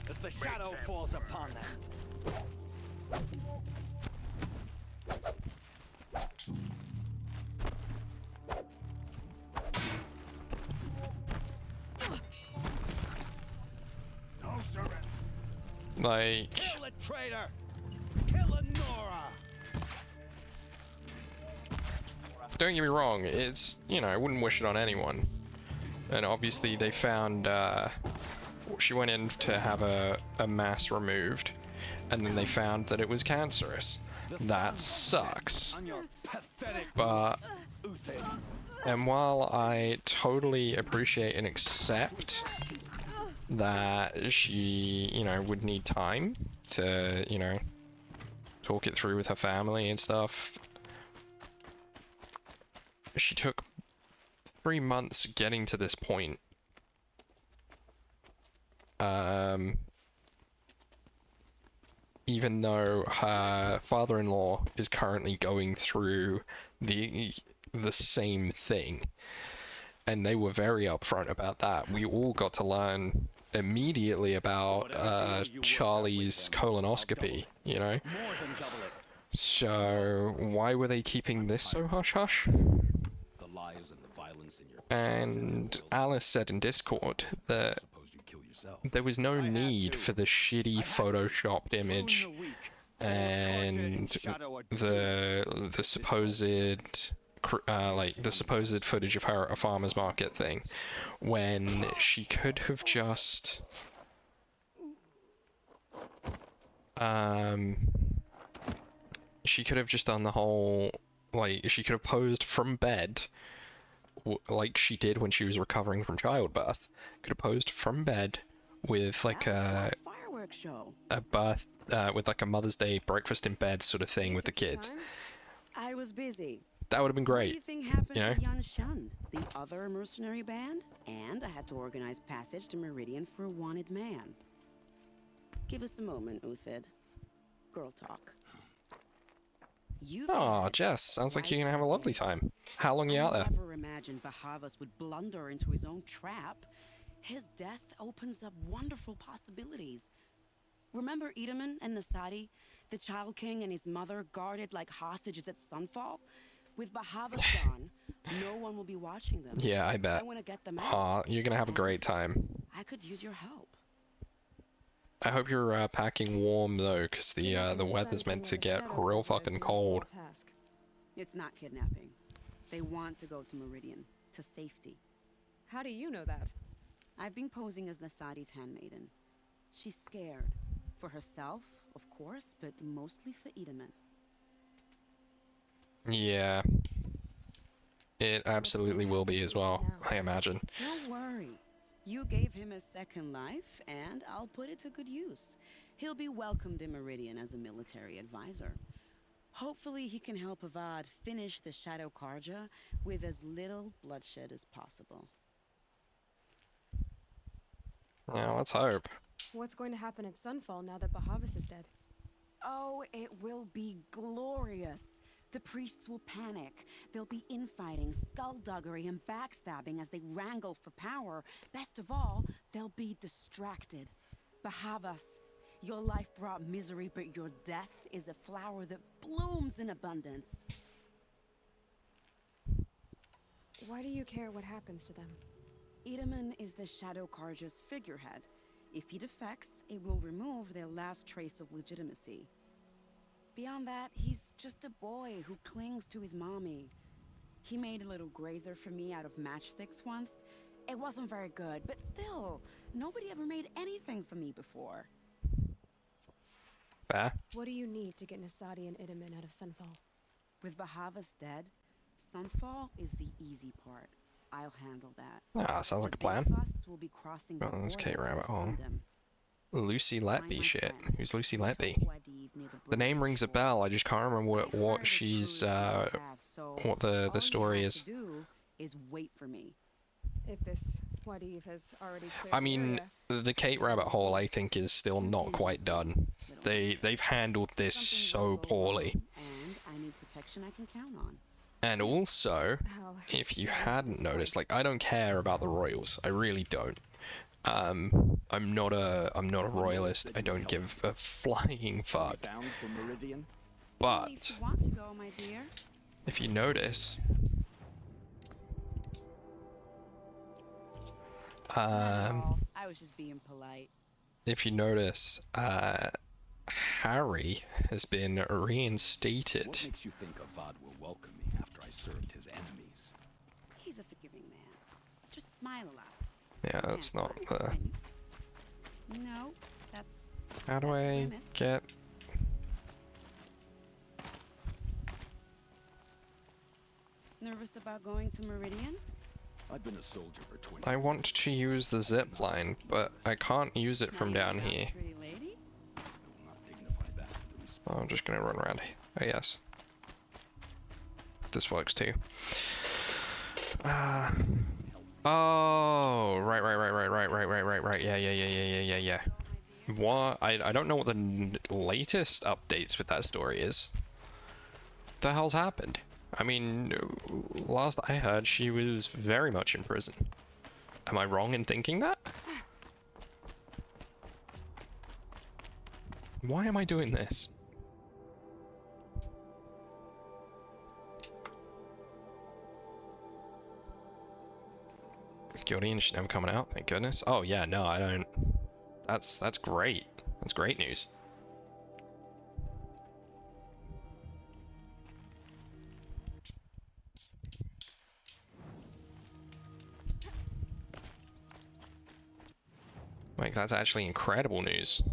as the shadow falls upon them. No surrender. Like... Kill the traitor! Kill Nora! Don't get me wrong, it's, you know, I wouldn't wish it on anyone. And obviously they found she went in to have a mass removed, and then they found that it was cancerous. That sucks. But, and while I totally appreciate and accept that she, you know, would need time to, you know, talk it through with her family and stuff, she took 3 months getting to this point. Even though her father-in-law is currently going through the same thing, and they were very upfront about that. We all got to learn immediately about Charlie's colonoscopy, you know? So why were they keeping this so hush-hush? The lies and the violence in your And Alice said in Discord that there was no need for the shitty photoshopped image and the supposed like the supposed footage of her at a farmer's market thing, when she could have just she could have just done the whole, like, she could have posed from bed like she did when she was recovering from childbirth. Could have posed from bed with like a birth with like a Mother's Day breakfast in bed sort of thing with the kids. I was busy. That would have been great. What do you think happened you know? to Jan Shund, the other mercenary band? And I had to organize passage to Meridian for a wanted man. Give us a moment, Uthid. Girl talk. Oh, Jess, sounds like you're gonna have a lovely time. How long are you out there? I never imagined Bahavas would blunder into his own trap. His death opens up wonderful possibilities. Remember Edaman and Nasadi, the Child King and his mother guarded like hostages at Sunfall? With Bahavas gone, no one will be watching them. Yeah, I bet. I want to get them out. You're gonna have a great time. I could use your help. I hope you're packing warm though, because the weather's meant to get real fucking cold. It's not kidnapping. They want to go to Meridian, to safety. How do you know that? I've been posing as Nasadi's handmaiden. She's scared. For herself, of course, but mostly for Edaman. Yeah. It absolutely will be as well, I imagine. Don't worry. You gave him a second life, and I'll put it to good use. He'll be welcomed in Meridian as a military advisor. Hopefully he can help Avad finish the Shadow Karja with as little bloodshed as possible. Yeah, let's hope. What's going to happen at Sunfall now that Bahavas is dead? Oh, it will be glorious. The priests will panic. There'll be infighting, skullduggery, and backstabbing as they wrangle for power. Best of all, they'll be distracted. Bahavas, your life brought misery, but your death is a flower that blooms in abundance. Why do you care what happens to them? Edaman is the Shadow Karja's figurehead. If he defects, it will remove their last trace of legitimacy. Beyond that, he's just a boy who clings to his mommy. He made a little grazer for me out of matchsticks once. It wasn't very good, but still, nobody ever made anything for me before. What do you need to get Nasadi and Edaman out of Sunfall? With Bahavas dead, Sunfall is the easy part. I'll handle that. Ah, sounds like a plan. Will be crossing Oh, there's Kate Rabbit Hole. Lucy Letby shit. Who's Lucy Letby? The name rings a bell, I just can't remember what she's, what the story is. Is wait for me. If this Wadiv has already cleared I mean, the Kate Rabbit Hole, I think, is still not quite done. They've handled this so poorly. And I need protection I can count on. And also, if you hadn't noticed, like, I don't care about the royals. I really don't. I'm not a royalist. I don't give a flying fuck. But if you notice, I was just being polite. If you notice, Harry has been reinstated. What makes you think Avad will welcome me after I served his enemies? He's a forgiving man. Just smile a lot. Yeah, that's not the... No, that's... How do I get... Nervous about going to Meridian? I've been a soldier for 20 I want to use the zip line, but I can't use it from down here. Pretty lady? Oh, I'm just gonna run around here. Oh yes. This works too. Oh, right. Yeah. What? I don't know what the latest updates with that story is. What the hell's happened? I mean, last I heard, she was very much in prison. Am I wrong in thinking that? Why am I doing this? Guilty and she's never coming out, thank goodness. Oh yeah, no, I don't. That's great. That's great news. Like, that's actually incredible news.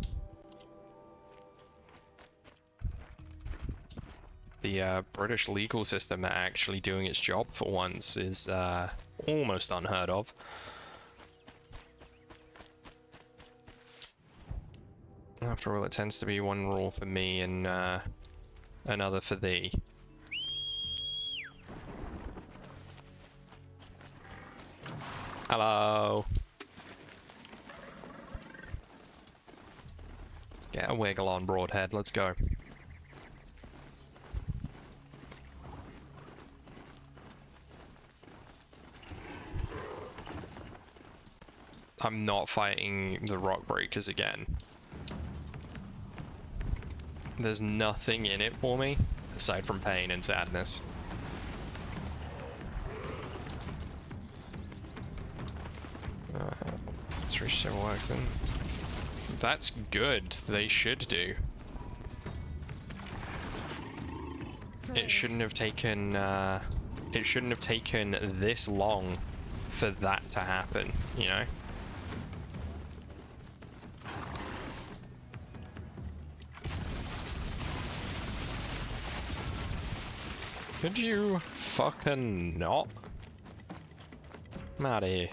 The British legal system actually doing its job for once is almost unheard of. After all, it tends to be one rule for me and another for thee. Hello. Get a wiggle on, Broadhead. Let's go. I'm not fighting the rock breakers again. There's nothing in it for me aside from pain and sadness. Let's reach several works in. That's good. They should do. It shouldn't have taken. It shouldn't have taken this long for that to happen. You know. Could you fucking not? I'm out of here.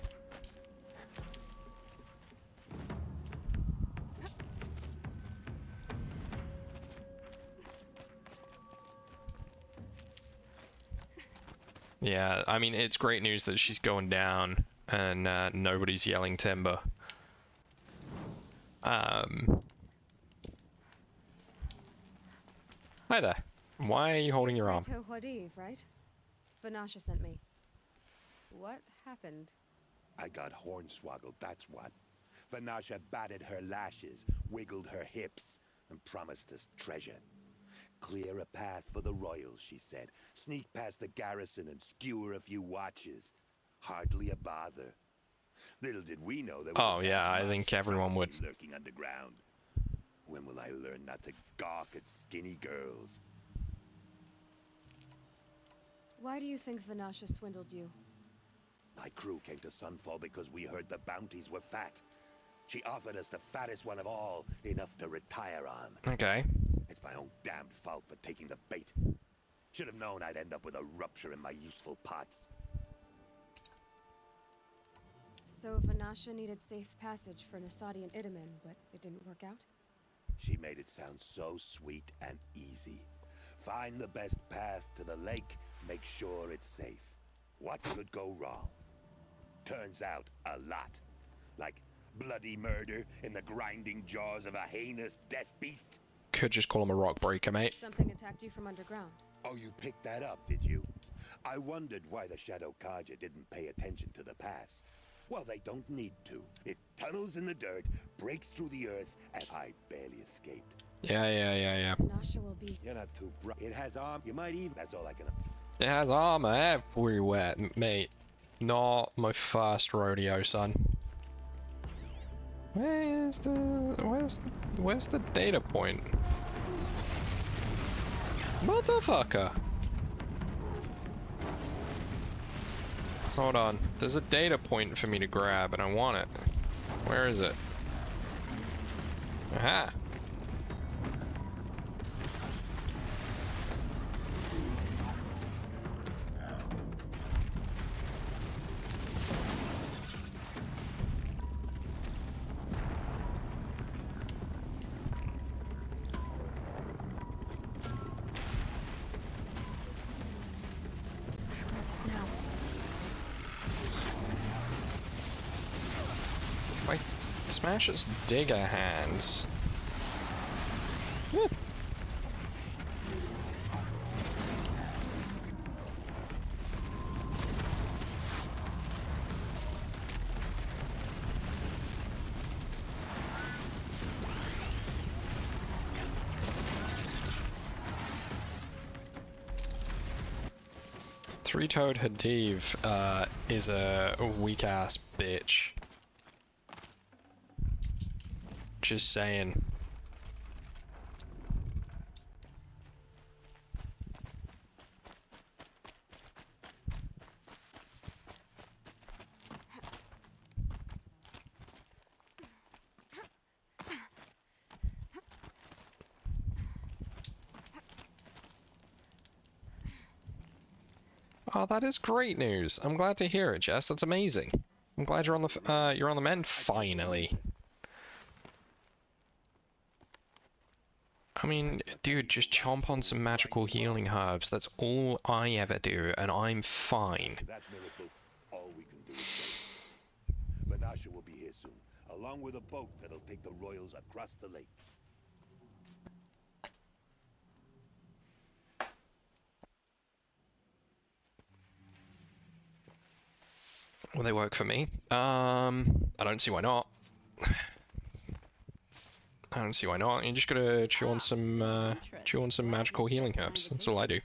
Yeah, I mean, it's great news that she's going down and nobody's yelling timber. Hi there. Why are you holding your arm? Right? Vanasha sent me. What happened? I got hornswoggled, that's what. Vanasha batted her lashes, wiggled her hips, and promised us treasure. Clear a path for the royals, she said. Sneak past the garrison and skewer a few watches. Hardly a bother. Little did we know there was Oh yeah, I think everyone would. Lurking underground. When will I learn not to gawk at skinny girls? Why do you think Vanasha swindled you? My crew came to Sunfall because we heard the bounties were fat. She offered us the fattest one of all, enough to retire on. Okay. It's my own damned fault for taking the bait. Should have known I'd end up with a rupture in my useful parts. So Vanasha needed safe passage for Nasadi and Idaman, but it didn't work out? She made it sound so sweet and easy. Find the best path to the lake, make sure it's safe. What could go wrong? Turns out, a lot. Like bloody murder in the grinding jaws of a heinous death beast. Could just call him a rock breaker, mate. Something attacked you from underground. Oh, you picked that up, did you? I wondered why the Shadow Kaja didn't pay attention to the pass. Well, they don't need to. It tunnels in the dirt, breaks through the earth, and I barely escaped. Yeah. Vanasha will be... You're not too bright. It has arm. You might even... That's all I can... It has armor everywhere, mate. Not my first rodeo, son. Where's the data point? Motherfucker! Hold on. There's a data point for me to grab, and I want it. Where is it? Aha! Wait, smash its digger hands. Woo. Three-toed Hadeve is a weak-ass bitch. Just saying. Oh, that is great news. I'm glad to hear it, Jess. That's amazing. I'm glad you're on the mend finally. I mean, dude, just chomp on some magical healing herbs. That's all I ever do, and I'm fine. That miracle, all we can do is wait. Vanasha will be here soon, along with a boat that'll take the royals across the lake. Will they work for me? I don't see why not. I don't see why not. You just gotta chew on some magical healing herbs. That's all I do.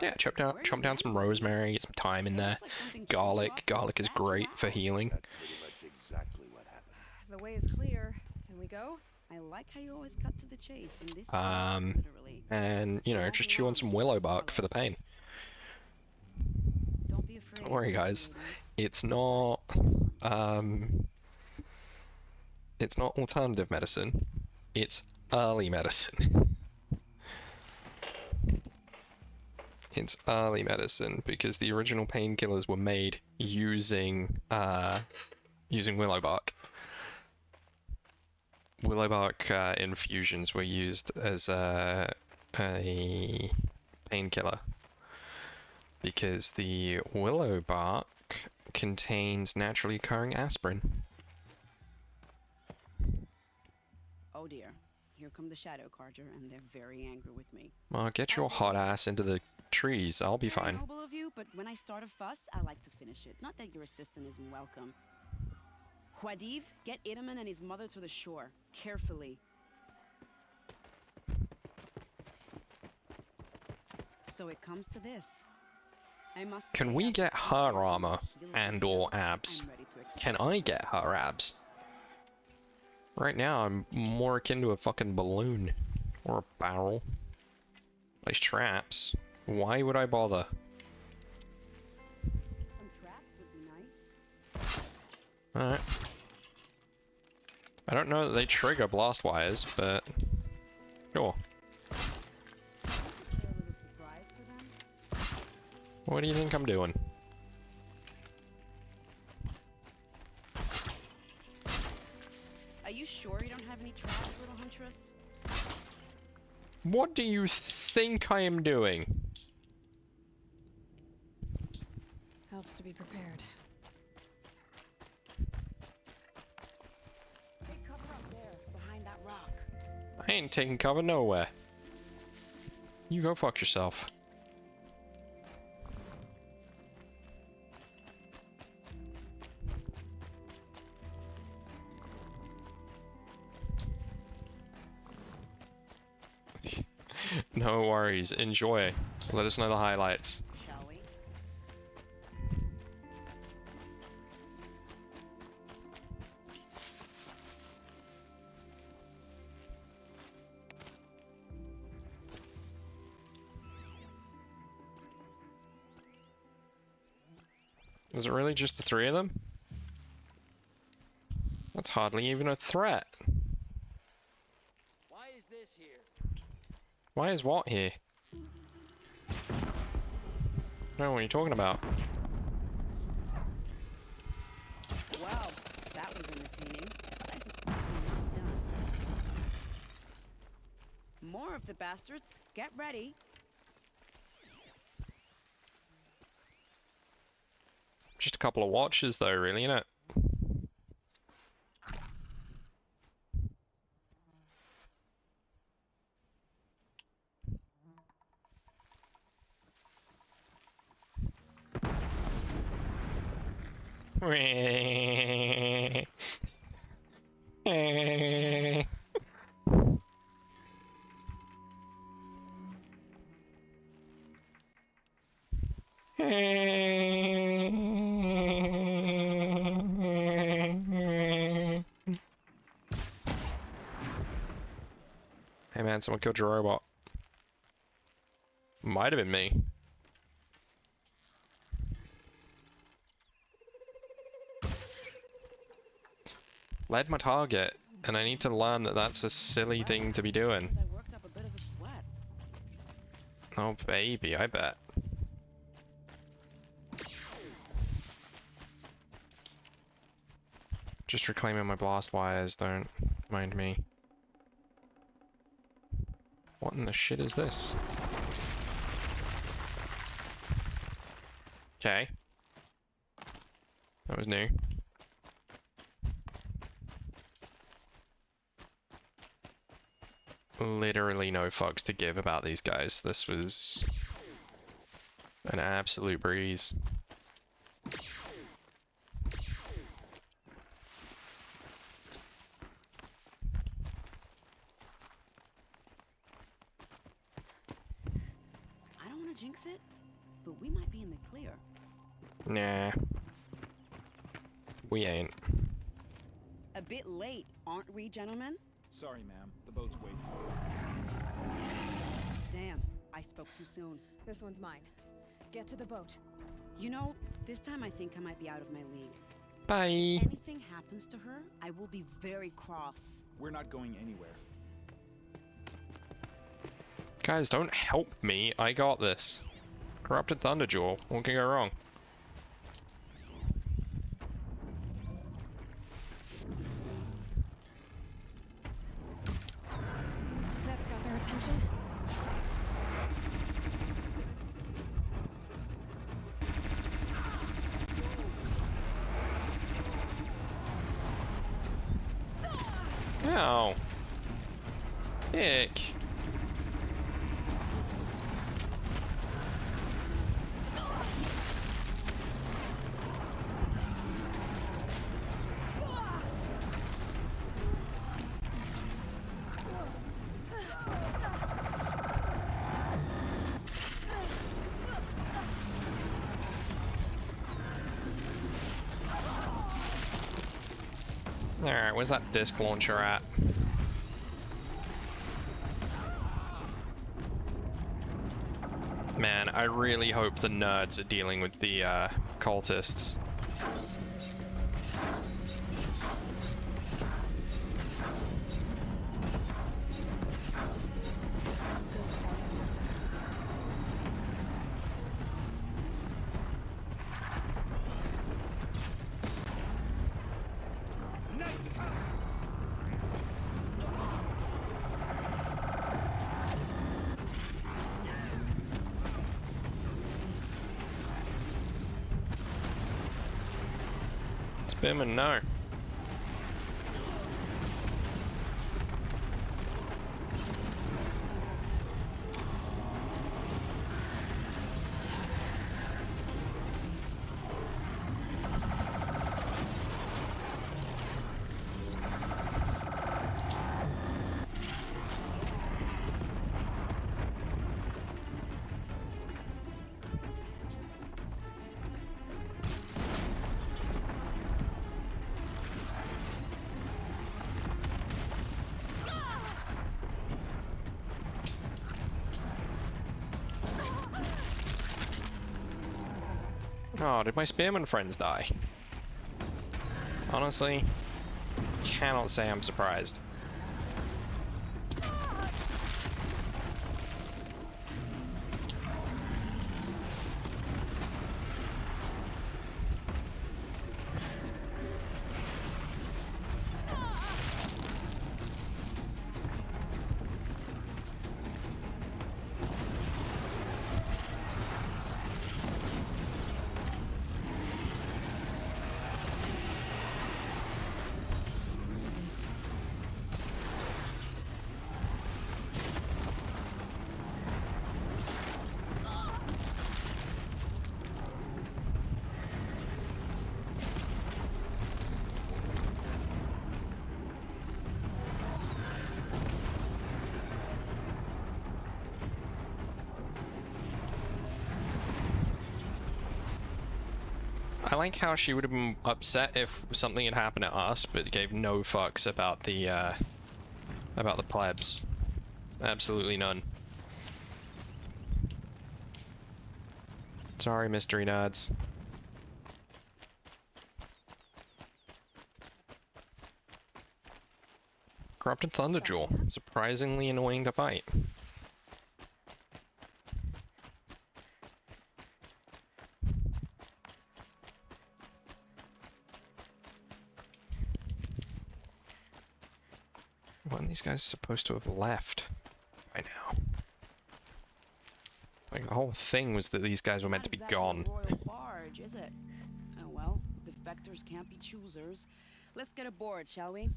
Yeah, chop down some rosemary, get some thyme in there. Garlic. Garlic is great for healing. That's pretty much exactly what happened. The way is clear. Can we go? I like how you always cut to the chase. In this case, literally. And you know, just chew on some willow bark for the pain. Don't be afraid. Don't worry, guys. It's not alternative medicine. It's early medicine. It's early medicine because the original painkillers were made using willow bark. Willow bark infusions were used as a painkiller because the willow bark contains naturally occurring aspirin. Oh dear, here come the Shadow Carja, and they're very angry with me. Well, get your hot ass into the trees. I'll be fine. Noble of you, but when I start a fuss, I like to finish it. Not that your assistant isn't welcome. Huadiv, get Idaman and his mother to the shore. Carefully. So it comes to this. I must Can we get her armor and/or abs? Can I get her abs? Right now, I'm more akin to a fucking balloon. Or a barrel. These traps. Why would I bother? Some traps would be nice. Alright. I don't know that they trigger blast wires, but... Sure. What do you think I'm doing? Are you sure you don't have any traps, little huntress? What do you think I am doing? Helps to be prepared. Take cover up there, behind that rock. I ain't taking cover nowhere. You go fuck yourself. No worries, enjoy. Let us know the highlights. Shall we? Is it really just the three of them? That's hardly even a threat. is this here? Why is what here? I don't know what you're talking about. Well, that was entertaining. But I suspect we're not done. More of the bastards. Get ready. Just a couple of watches though, really, innit? Hey man, someone killed your robot. Might have been me. Led my target, and I need to learn that that's a silly thing to be doing. I worked up a bit of a sweat. Oh baby, I bet. Just reclaiming my blast wires, don't mind me. What in the shit is this? Okay. That was new. Literally no fucks to give about these guys. This was an absolute breeze. I don't want to jinx it, but we might be in the clear. Nah. We ain't. A bit late, aren't we, gentlemen? Sorry, ma'am. The boat's waiting. Damn, I spoke too soon. This one's mine. Get to the boat. You know, this time I think I might be out of my league. Bye. If anything happens to her, I will be very cross. We're not going anywhere. Guys, don't help me. I got this. Corrupted Thunderjaw. What can go wrong? That's got their attention. Ow. Ick. Alright, where's that disc launcher at? Man, I really hope the nerds are dealing with the cultists. Spearman, no. Oh, did my spearman friends die? Honestly, cannot say I'm surprised. like how she would have been upset if something had happened to us, but gave no fucks about the plebs. Absolutely none. Sorry, mystery nerds. Corrupted Thunderjaw. Surprisingly annoying to fight. When these guys are supposed to have left by now. Like, the whole thing was that these guys were meant to be gone. Not exactly a royal barge, is it? Oh well, defectors can't be choosers. Let's get aboard, shall we?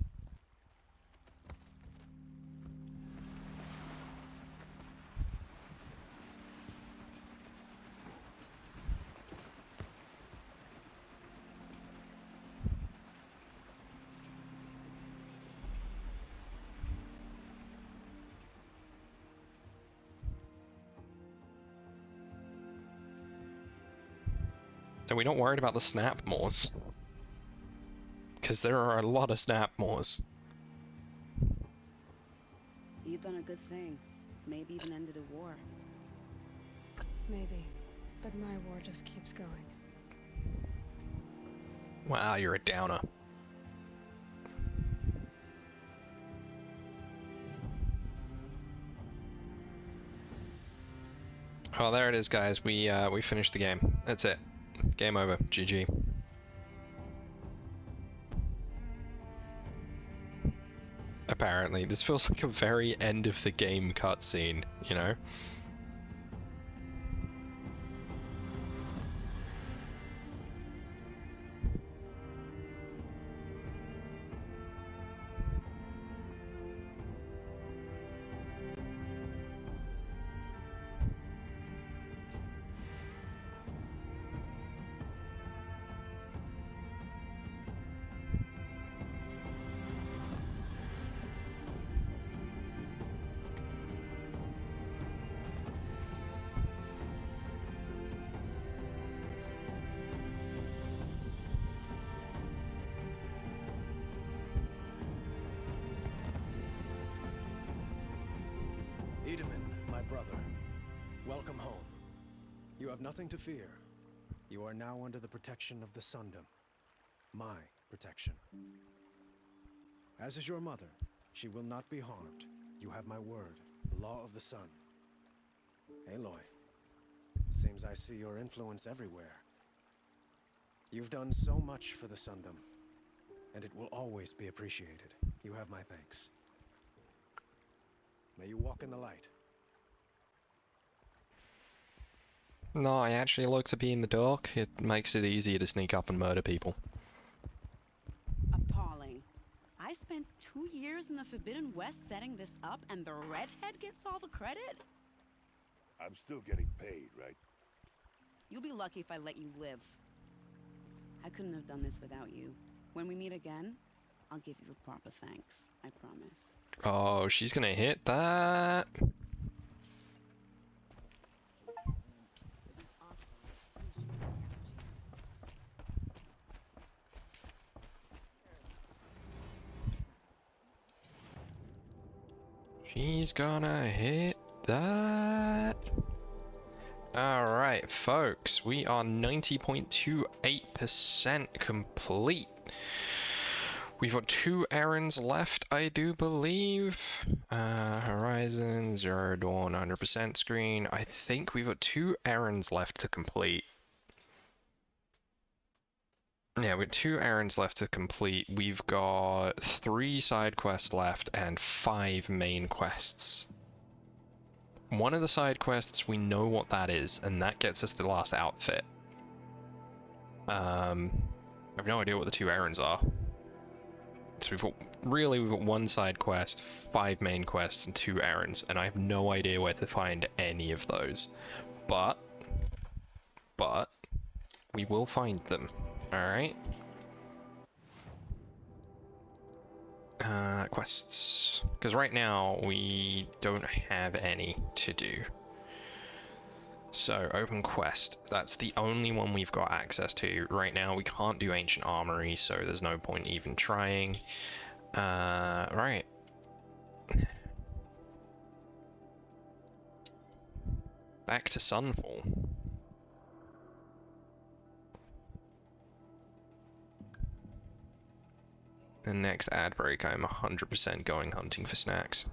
And we're not worried about the snap mores. Because there are a lot of snap mores. You've done a good thing. Maybe even ended a war. Maybe. But my war just keeps going. Wow, you're a downer. Oh, there it is, guys. We finished the game. That's it. Game over. GG. Apparently, this feels like a very end of the game cutscene, you know? Welcome home. You have nothing to fear. You are now under the protection of the Sundom. My protection. As is your mother, she will not be harmed. You have my word, the law of the sun. Aloy, seems I see your influence everywhere. You've done so much for the Sundom, and it will always be appreciated. You have my thanks. May you walk in the light. No, I actually like to be in the dark. It makes it easier to sneak up and murder people. Appalling. I spent 2 years in the Forbidden West setting this up, and the redhead gets all the credit? I'm still getting paid, right? You'll be lucky if I let you live. I couldn't have done this without you. When we meet again, I'll give you a proper thanks. I promise. Oh, she's gonna hit that. She's gonna hit that. Alright, folks, we are 90.28% complete. We've got 2 errands left, I do believe. Horizon, Zero Dawn, 100% screen. I think we've got 2 errands left to complete. Yeah, we have 2 errands left to complete. We've got 3 side quests left and 5 main quests. One of the side quests, we know what that is, and that gets us the last outfit. I have no idea what the 2 errands are. So we've got 1 side quest, 5 main quests, and 2 errands, and I have no idea where to find any of those. But we will find them. Alright. Quests. Because right now we don't have any to do. So, open quest. That's the only one we've got access to right now. We can't do Ancient Armory, so there's no point even trying. Right. Back to Sunfall. The next ad break, I'm 100% going hunting for snacks.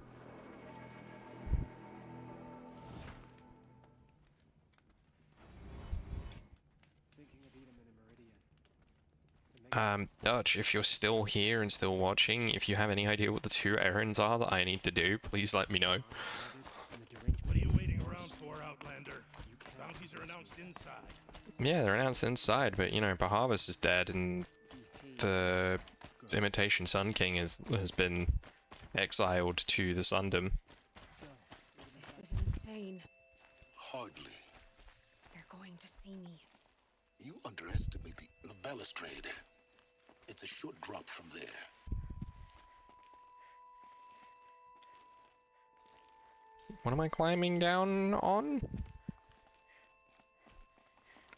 Dutch, if you're still here and still watching, if you have any idea what the 2 errands are that I need to do, please let me know. What are you waiting around for, Outlander? Bounties are announced inside. Yeah, they're announced inside, but you know, Bahavas is dead and the Imitation Sun King has been exiled to the Sundom. This is insane. Hardly. They're going to see me. You underestimate the balustrade. It's a short drop from there. What am I climbing down on? It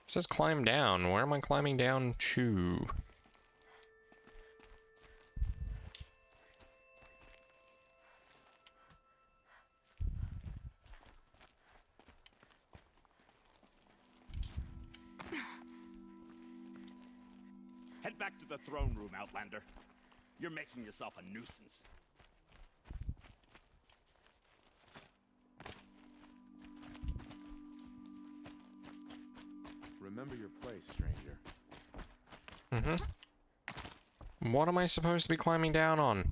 says climb down. Where am I climbing down to? Head back to the throne room, Outlander. You're making yourself a nuisance. Remember your place, stranger. What am I supposed to be climbing down on?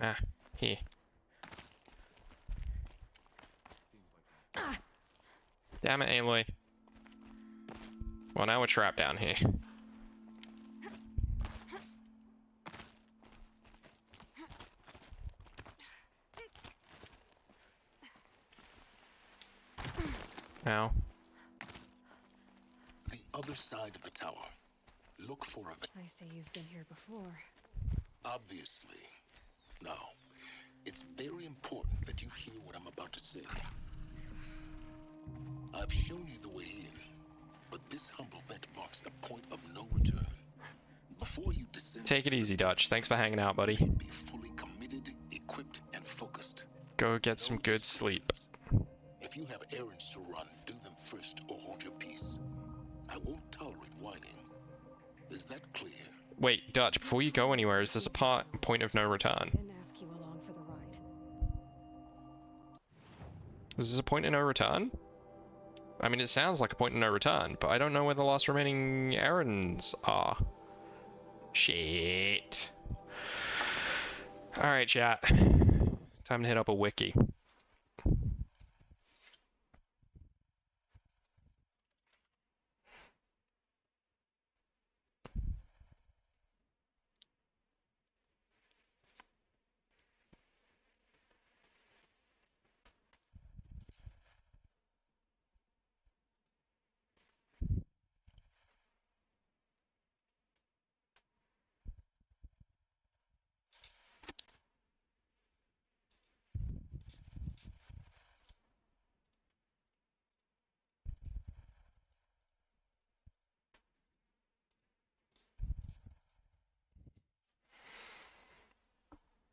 Ah, here. Damn it, Aloy. Well, now we're trapped down here. Ow. The other side of the tower. Look for a... I say you've been here before. Obviously. Now, it's very important that you hear what I'm about to say. I've shown you the way in, but this humble vent marks a point of no return. Before you descend... Take it easy, Dutch. Thanks for hanging out, buddy. Be fully committed, equipped, and focused. Go get some good sleep. If you have errands to run, do them first or hold your peace. I won't tolerate whining. Is that clear? Wait, Dutch, before you go anywhere, is this a point of no return? Didn't ask you along for the ride. Is this a point of no return? I mean, it sounds like a point of no return, but I don't know where the last remaining errands are. Shit. Alright, chat. Time to hit up a wiki.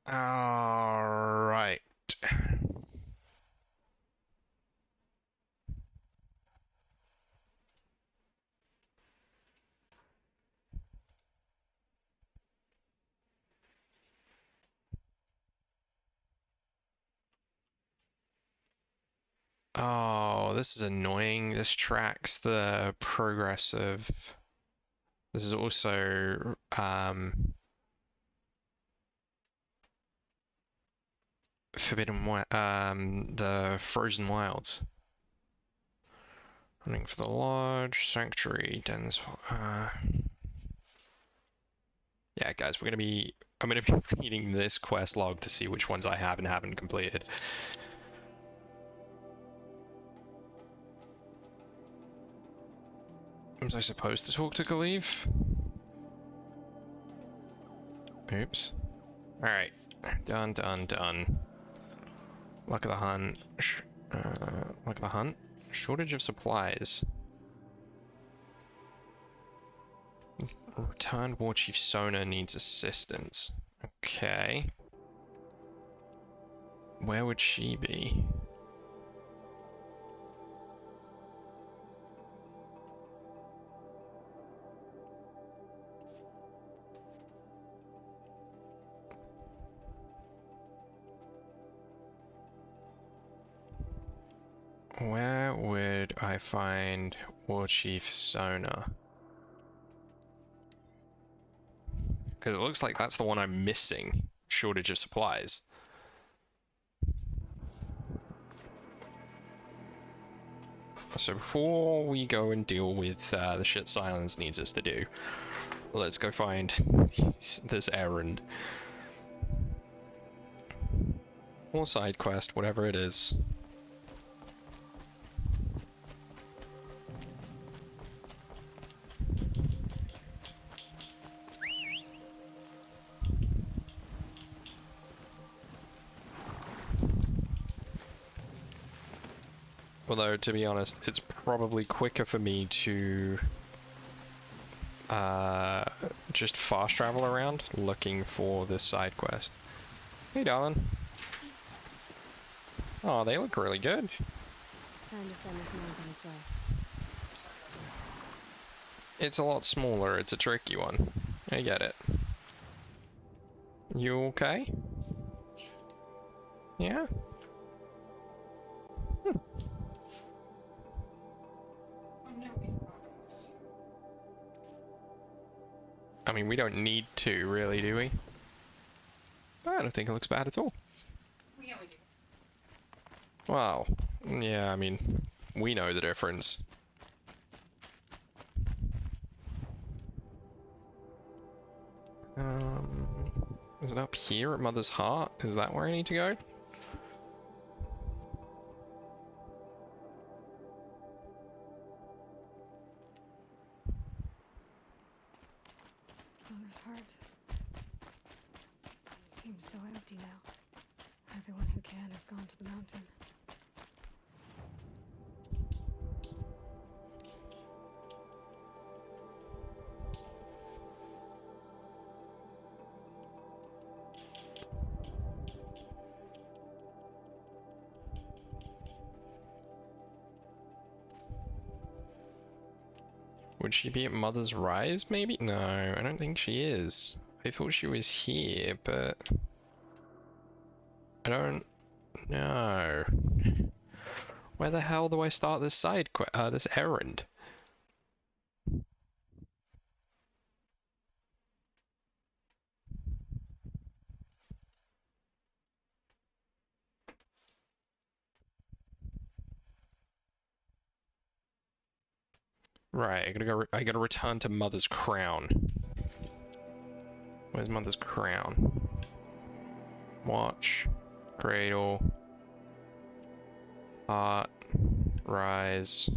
Alright. Oh, this is annoying. This tracks the progress of... This is also, the Frozen Wilds. Running for the Lodge, Sanctuary, Dens... Yeah, guys, I'm gonna be reading this quest log to see which ones I have and haven't completed. Was I supposed to talk to Khalif? Oops. Alright. Done. Luck of the hunt. Luck of the hunt. Shortage of supplies. Returned War Chief Sona needs assistance. Okay. Where would she be? Where would I find War Chief Sona? Because it looks like that's the one I'm missing. Shortage of supplies. So before we go and deal with the shit Silence needs us to do, let's go find this errand. Or side quest, whatever it is. Although, to be honest, it's probably quicker for me to just fast travel around looking for this side quest. Hey, darling. Oh, they look really good. Time to send this man on its way. It's a lot smaller. It's a tricky one. I get it. You okay? Yeah? I mean, we don't need to, really, do we? I don't think it looks bad at all. Yeah, we do. Wow. Yeah, I mean, we know the difference. Is it up here at Mother's Heart? Is that where I need to go? Mother's heart. It seems so empty now. Everyone who can has gone to the mountain. Would she be at Mother's Rise, maybe? No, I don't think she is. I thought she was here, but I don't know. Where the hell do I start this this errand? Right, I gotta return to Mother's Crown. Where's Mother's Crown? Watch, Cradle, Heart, Rise.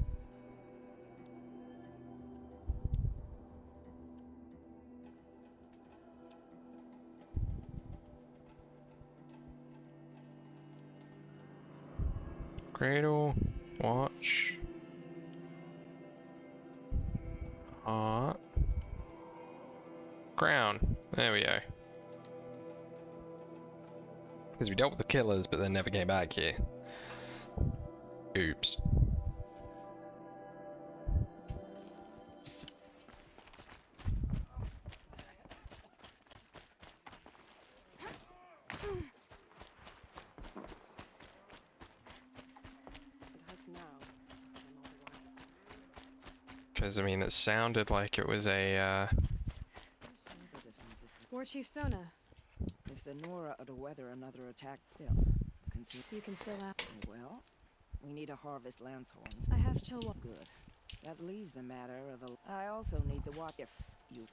Cradle, Watch, Heart, Crown. There we go. Because we dealt with the killers, but they never came back here. Oops. Because, I mean, it sounded like it was a, War Chief Sona. If the Nora or the weather another attack still. You can still out. Well, we need to harvest lance horns. I have Chilwa. Good. That leaves the matter of a... I also need the watch if you...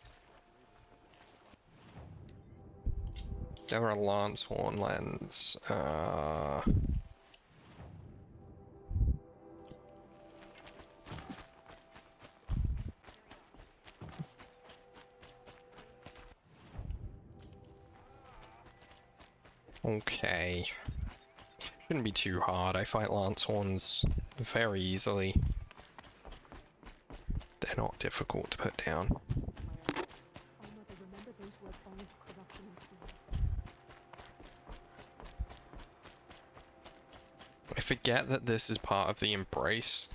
There are lance horn lens. Okay. Shouldn't be too hard. I fight Lance Horns very easily. They're not difficult to put down. I forget that this is part of the embrace.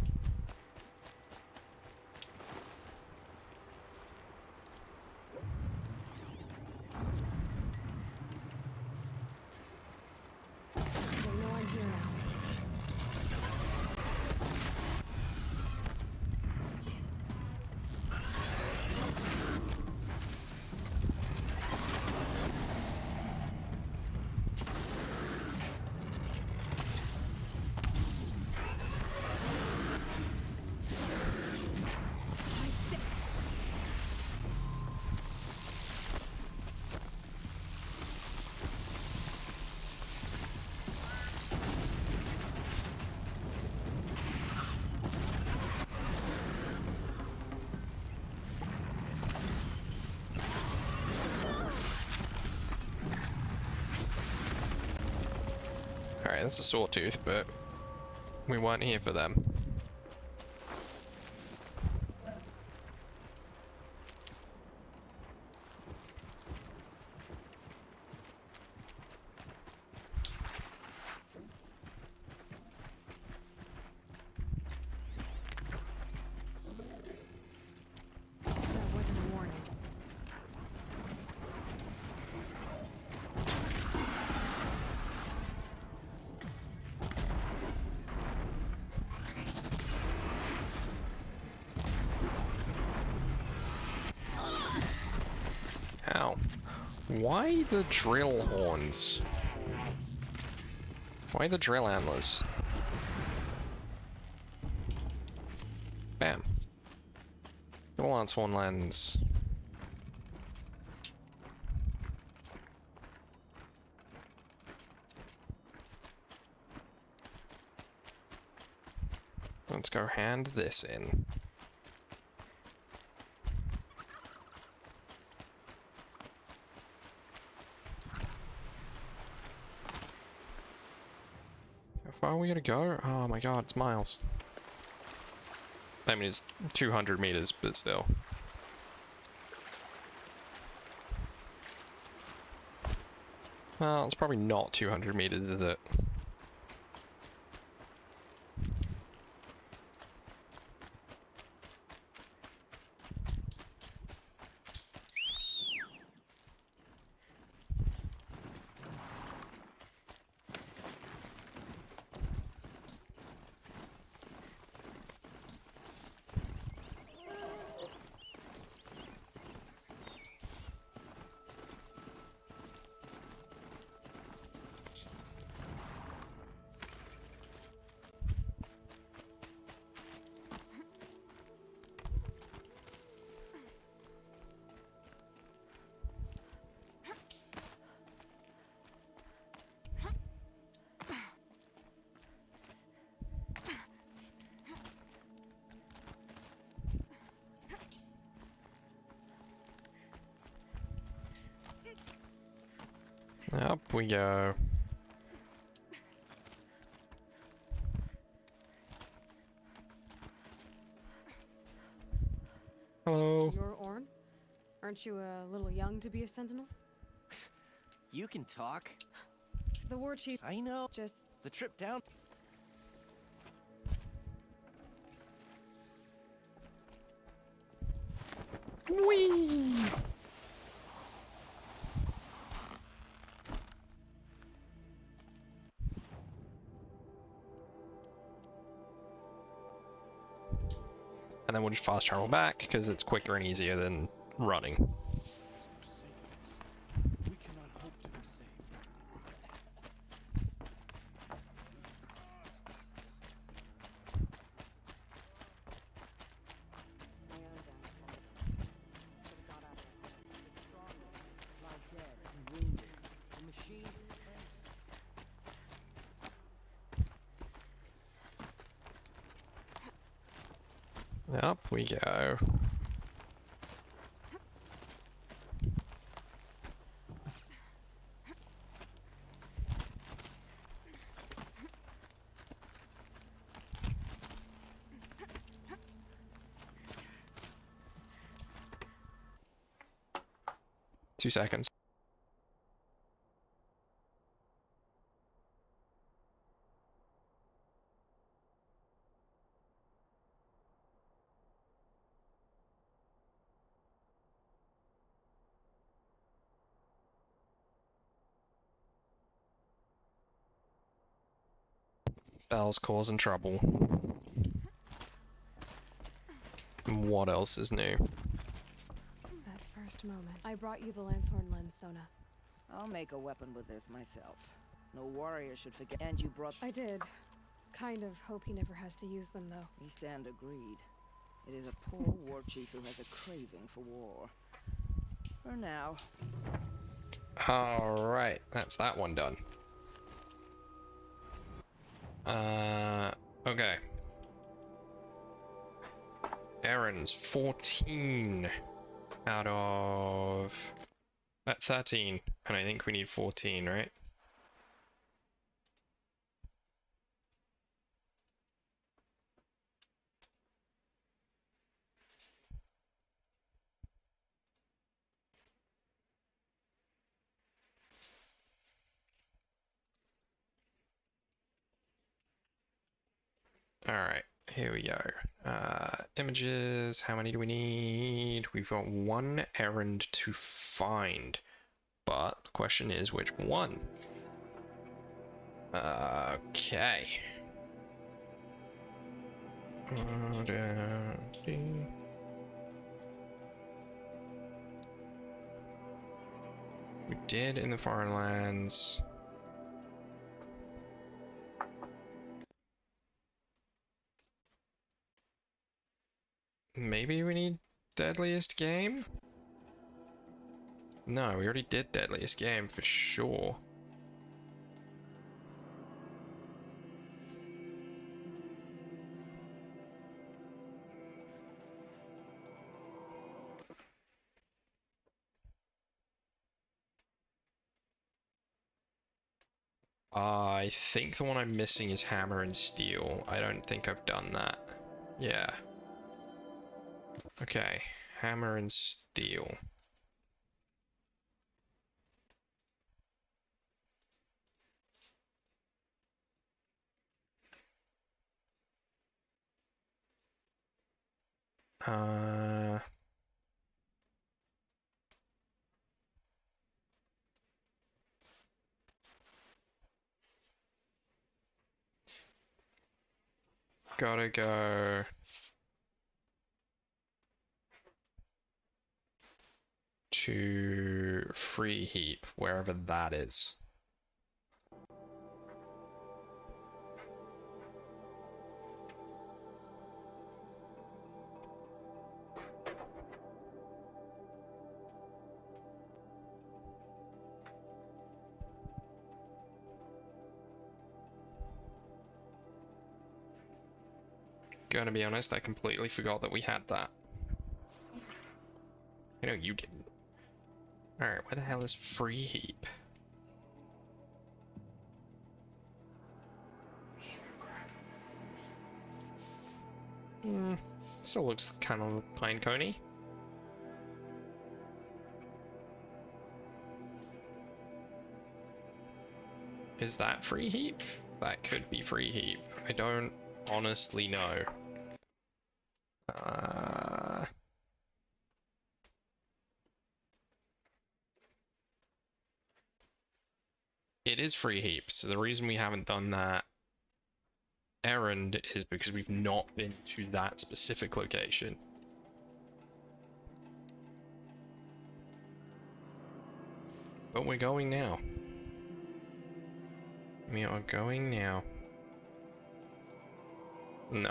Alright, that's a sawtooth, but we weren't here for them. Ow. Why the drill horns? Why the drill antlers? Bam. The Lance Horn lands. Let's go hand this in. How far are we gonna go? Oh my god, it's miles. I mean, it's 200 meters, but still. Well, it's probably not 200 meters, is it? Up we go. Hello. You're Orn? Aren't you a little young to be a sentinel? You can talk. The war chief. I know. Just the trip down. Whee! And then we'll just fast travel back because it's quicker and easier than running. We cannot hope to be saved. Up we go. 2 seconds. Belle's causing trouble. What else is new? That first moment. I brought you the Lancehorn lens, Sona. I'll make a weapon with this myself. No warrior should forget. And you brought... I did. Kind of hope he never has to use them, though. We stand agreed. It is a poor war chief who has a craving for war. For now. Alright, that's that one done. Okay. Errands, 14 out of 13, and I think we need 14, right? Alright, here we go. Images, how many do we need? We've got one errand to find, but the question is which one? Okay. We did in the foreign lands. Maybe we need deadliest game? No, we already did deadliest game for sure. I think the one I'm missing is Hammer and Steel. I don't think I've done that. Yeah. Okay, Hammer and Steel. Gotta go to Free Heap, wherever that is. Gonna be honest, I completely forgot that we had that. I know you didn't. Alright, where the hell is Free Heap? Still looks kind of pinecone-y. Is that Free Heap? That could be Free Heap. I don't honestly know. It is Free Heap, so the reason we haven't done that errand is because we've not been to that specific location. But we're going now. We are going now. No.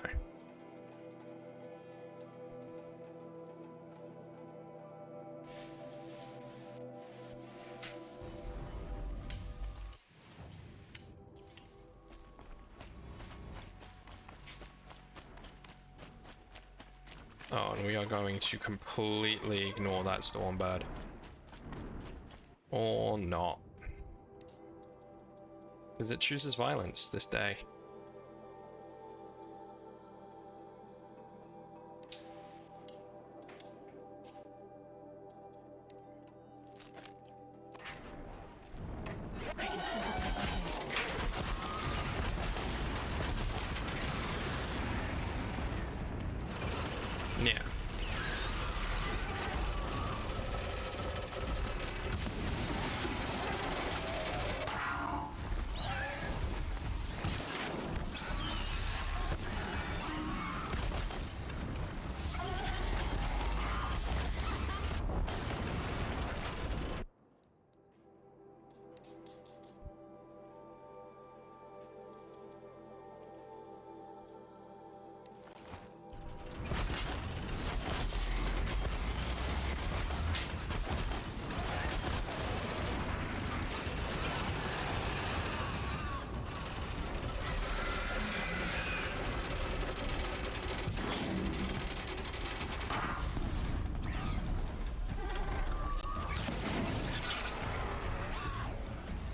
Oh, and we are going to completely ignore that Stormbird. Or not. Because it chooses violence this day.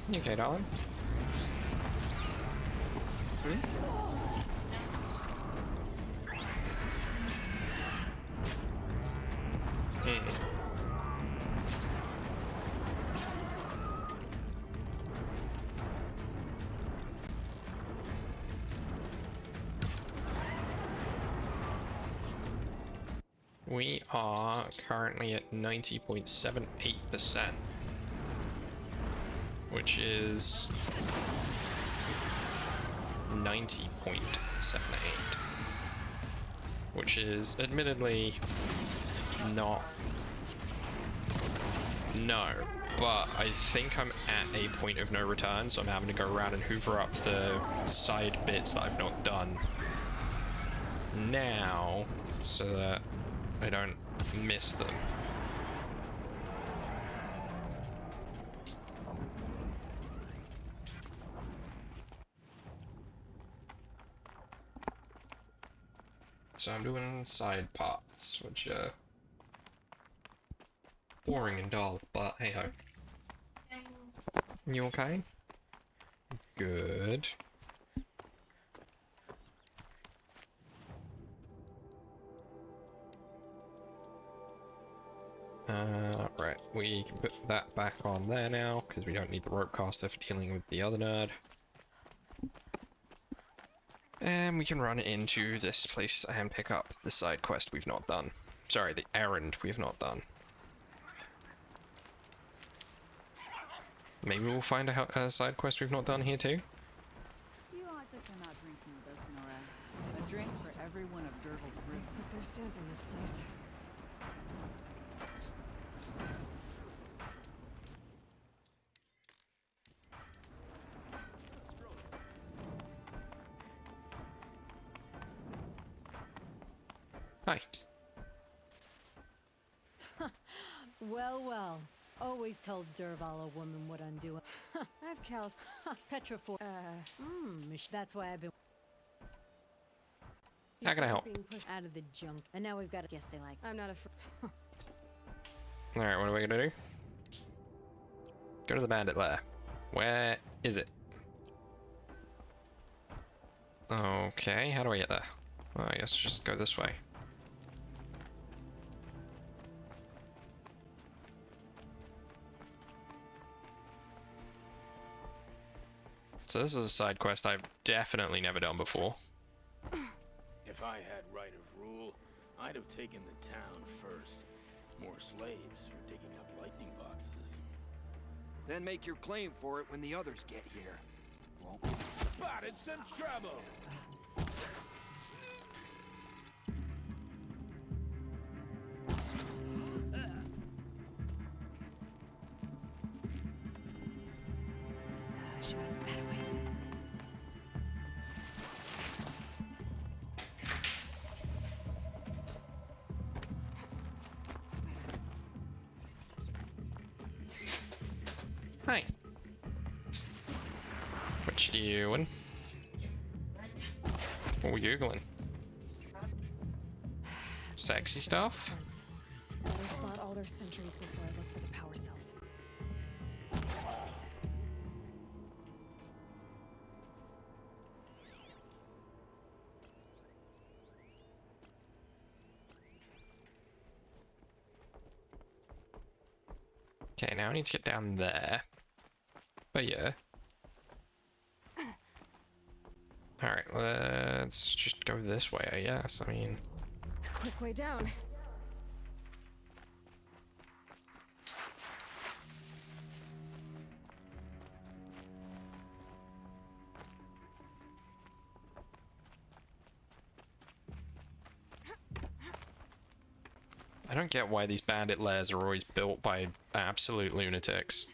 You okay, darling? We are currently at 90.78%, which is 90.78, which is admittedly not no, but I think I'm at a point of no return, so I'm having to go around and hoover up the side bits that I've not done now, so that I don't miss them. So I'm doing side parts, which are boring and dull, but hey ho. You okay? Good. Right, we can put that back on there now, because we don't need the rope caster for dealing with the other nerd. And we can run into this place and pick up the side quest we've not done. Sorry, the errand we've not done. Maybe we'll find a side quest we've not done here too? You ought to come out drinking with us, Nora. A drink for every one of Dervil's roots. Put their stamp on this place. Hi. Well, well. Always told Derval a woman what undo. I've cows. Petra for. That's why I've been. How can I help? Being pushed out of the junk, and now we've got to guess they like. I'm not afraid. Alright, what are we gonna do? Go to the bandit lair. Where is it? Okay, how do I get there? Well, I guess just go this way. So this is a side quest I've definitely never done before. If I had right of rule, I'd have taken the town first. More slaves for digging up lightning boxes. Then make your claim for it when the others get here. Spotted some trouble! Hi. What you doing? What we googling? Sexy stuff? Better spot all their sentries before I look for the power cells. Okay, now I need to get down there. But yeah. Alright, let's just go this way, I guess. I mean... Quick way down. I don't get why these bandit lairs are always built by absolute lunatics.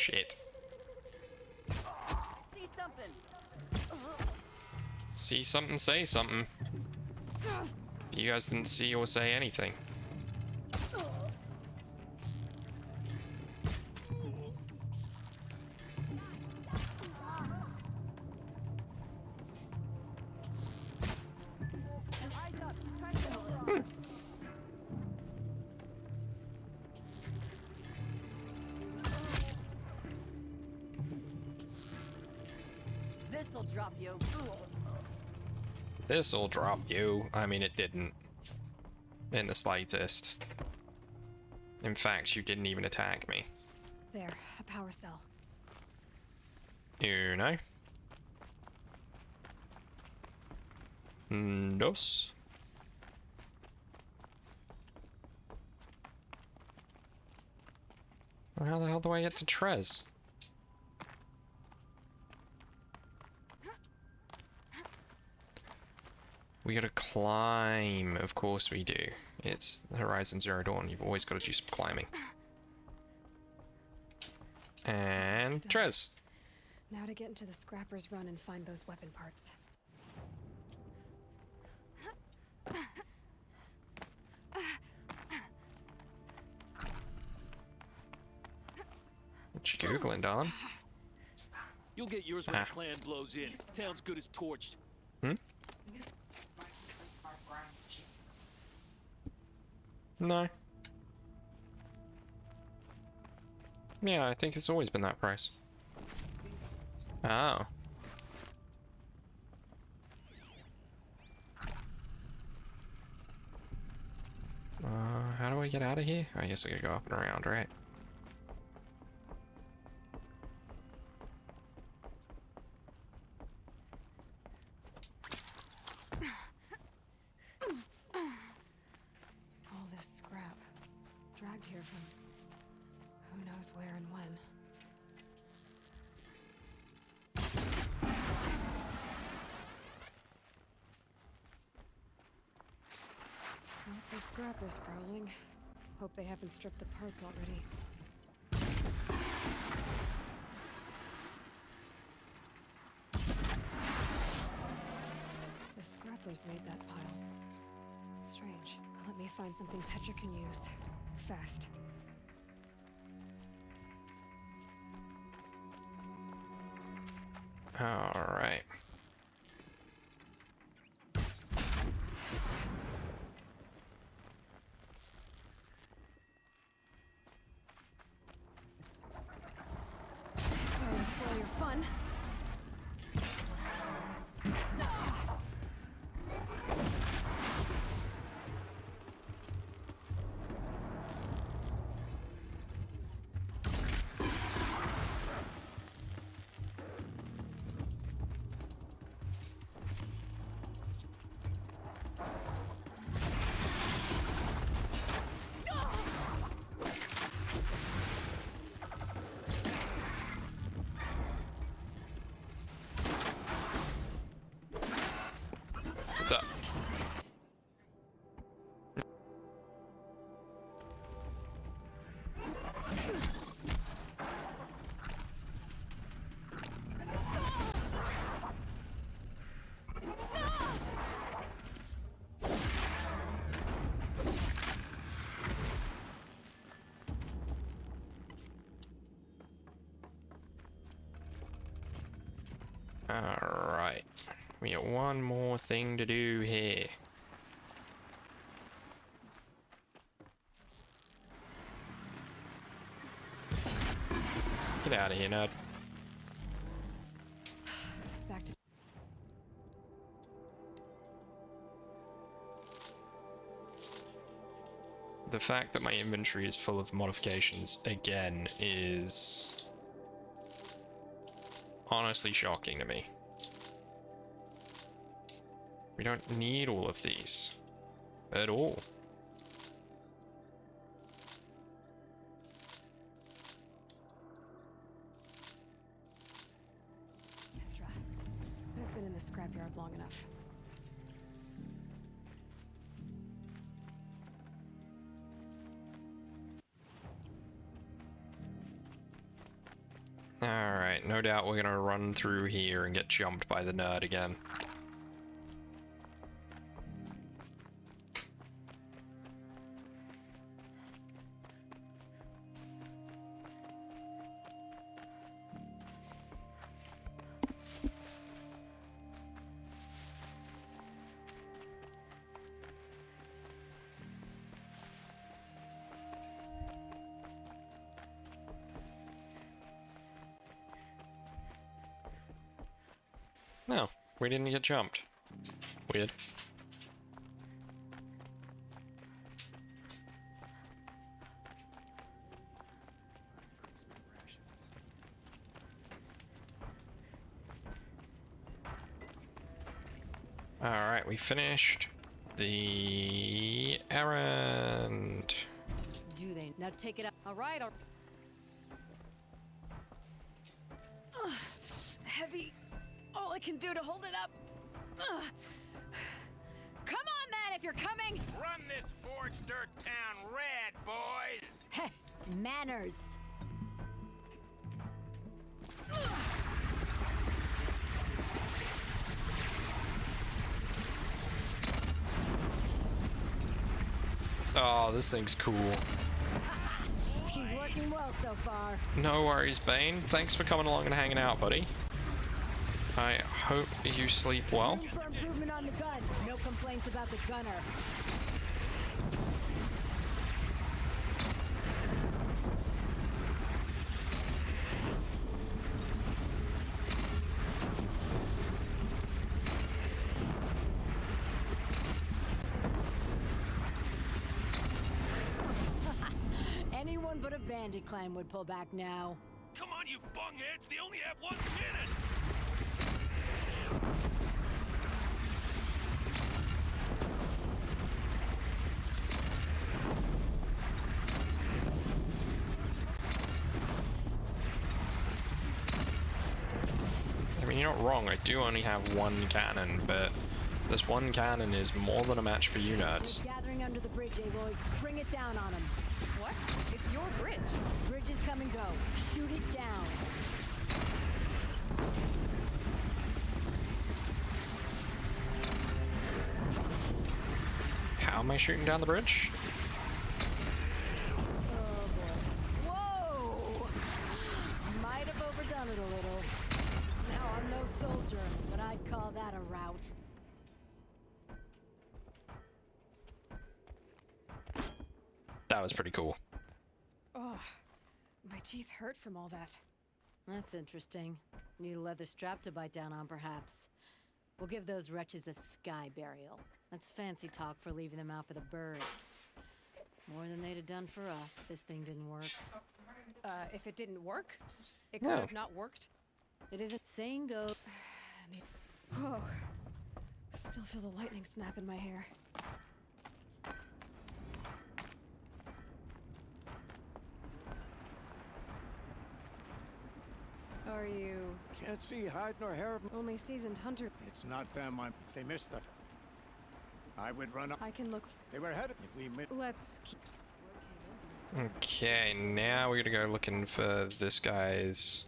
Shit. See something. See something, say something. You guys didn't see or say anything. This'll drop you. This'll drop you. I mean, it didn't. In the slightest. In fact, you didn't even attack me. There, a power cell. Uno. Dos. Well, how the hell do I get to Trez? We gotta climb, of course we do. It's Horizon Zero Dawn, you've always got to do some climbing. And Trez. Now to get into the Scrapper's Run and find those weapon parts. What you googling, darling? You'll get yours when the clan blows in. Town's good as torched. Hmm? No. Yeah, I think it's always been that price. Oh. How do I get out of here? I guess I gotta go up and around, right? All this scrap. Dragged here from who knows where and when. Lots of scrappers prowling. Hope they haven't stripped the parts already. The scrappers made that pile. Strange. Let me find something Petra can use. Fast. Alright. Sorry to spoil your fun. What's up? Alright. We got one more thing to do here. Get out of here, nerd. Back to The fact that my inventory is full of modifications again is honestly shocking to me. We don't need all of these at all. Petra. I've been in the scrapyard long enough. Alright, no doubt we're gonna run through here and get jumped by the nerd again. No, we didn't get jumped. Weird. Alright, we finished the errand. Do they? Now take it out. All right. Heavy. All I can do to hold it up. Ugh. Come on, then, if you're coming. Run this forged dirt town red, boys! Heh, manners. Oh, this thing's cool. She's working well so far. No worries, Bane. Thanks for coming along and hanging out, buddy. I hope you sleep well. Room for improvement on the gun. No complaints about the gunner. Anyone but a bandit clan would pull back now. Come on, you bungheads! They only have 1 minute! I mean, you're not wrong, I do only have 1 cannon, but this 1 cannon is more than a match for you nerds. We're gathering under the bridge, Aloy. Bring it down on him. What? It's your bridge. Bridges come and go. Shoot it down. How am I shooting down the bridge? Oh boy. Whoa! Might have overdone it a little. Now I'm no soldier, but I'd call that a rout. That was pretty cool. Oh, my teeth hurt from all that. That's interesting. Need a leather strap to bite down on, perhaps. We'll give those wretches a sky burial. That's fancy talk for leaving them out for the birds. More than they'd have done for us if this thing didn't work. If it didn't work, it could No. have not worked. It isn't saying go. Whoa. Still feel the lightning snap in my hair. Are you Can't see hide nor hair of only seasoned hunter? It's not them. They missed that. I would run up. I can look. They were ahead of if we missed. Let's keep. Okay, now we're gonna go looking for this guy's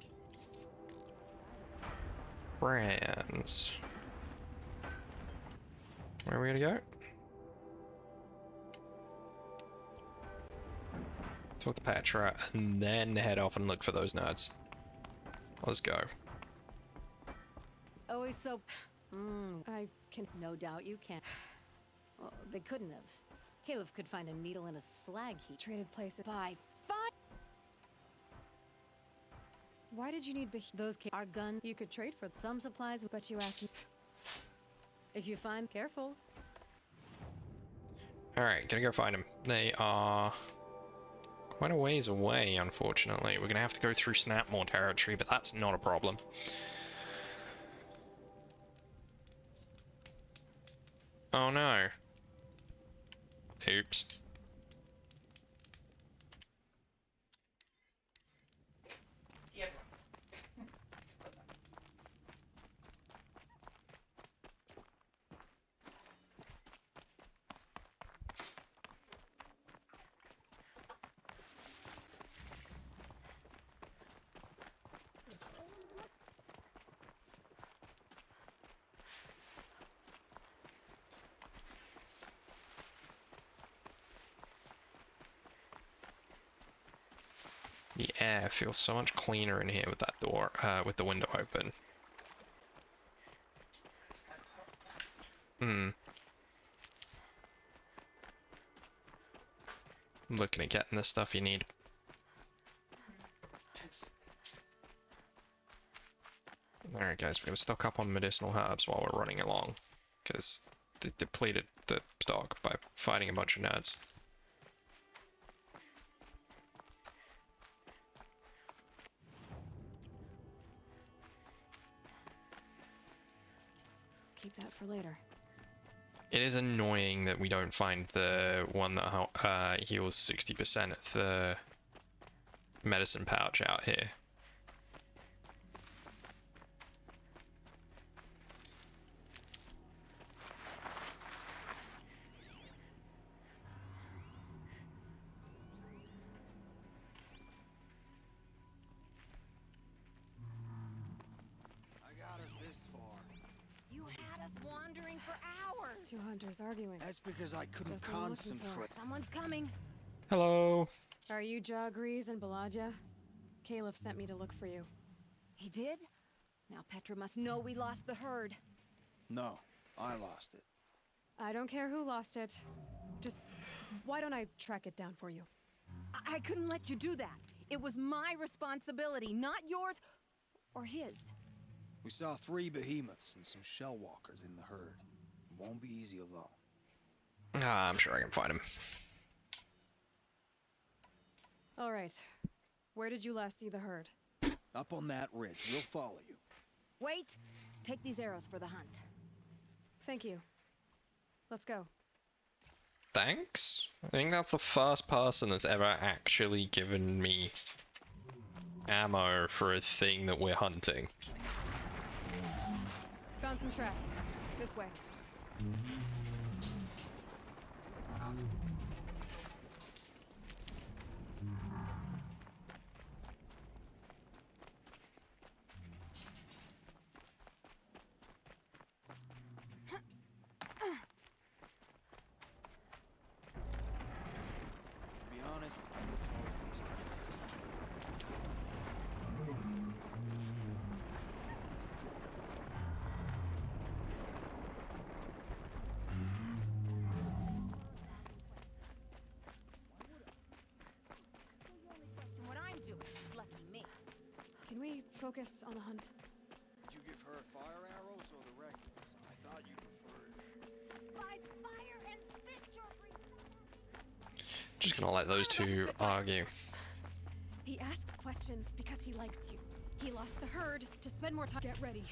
brands. Where are we gonna go? Talk to Petra and then head off and look for those nerds. Let's go. Always so. I can. No doubt you can. Well, they couldn't have. Caleb could find a needle in a slag heap. Traded places. By 5. Why did you need Those our guns. You could trade for Some supplies, but you asked me. if you find careful. Alright, gonna go find them. They are quite a ways away, unfortunately. We're gonna have to go through Snapmore territory, but that's not a problem. Oh no. Oops. Yep. The air feels so much cleaner in here with that door, with the window open. I'm looking at getting the stuff you need. Alright guys, we're gonna stock up on medicinal herbs while we're running along, because they depleted the stock by fighting a bunch of nerds. Keep that for later. It is annoying that we don't find the one that heals 60% of the medicine pouch out here. Two hunters arguing. That's because I couldn't Just what I'm looking for. concentrate. Someone's coming. Hello. Are you Jagrees and Balaja? Caliph sent me to look for you. He did? Now Petra must know we lost the herd. No, I lost it. I don't care who lost it. Just, why don't I track it down for you? I couldn't let you do that. It was my responsibility, not yours or his. We saw 3 behemoths and some shell walkers in the herd. Won't be easy alone. I'm sure I can find him. All right. Where did you last see the herd? Up on that ridge. We'll follow you. Wait! Take these arrows for the hunt. Thank you. Let's go. Thanks? I think that's the first person that's ever actually given me ammo for a thing that we're hunting. Found some tracks. This way. To be honest, I would follow these What I'm doing, lucky me. Can we focus on the hunt? Did you give her fire arrows or the regulars? I thought you preferred. By fire and spit your Just gonna let those two argue. He asks questions because he likes you. He lost the herd to spend more time. Get ready.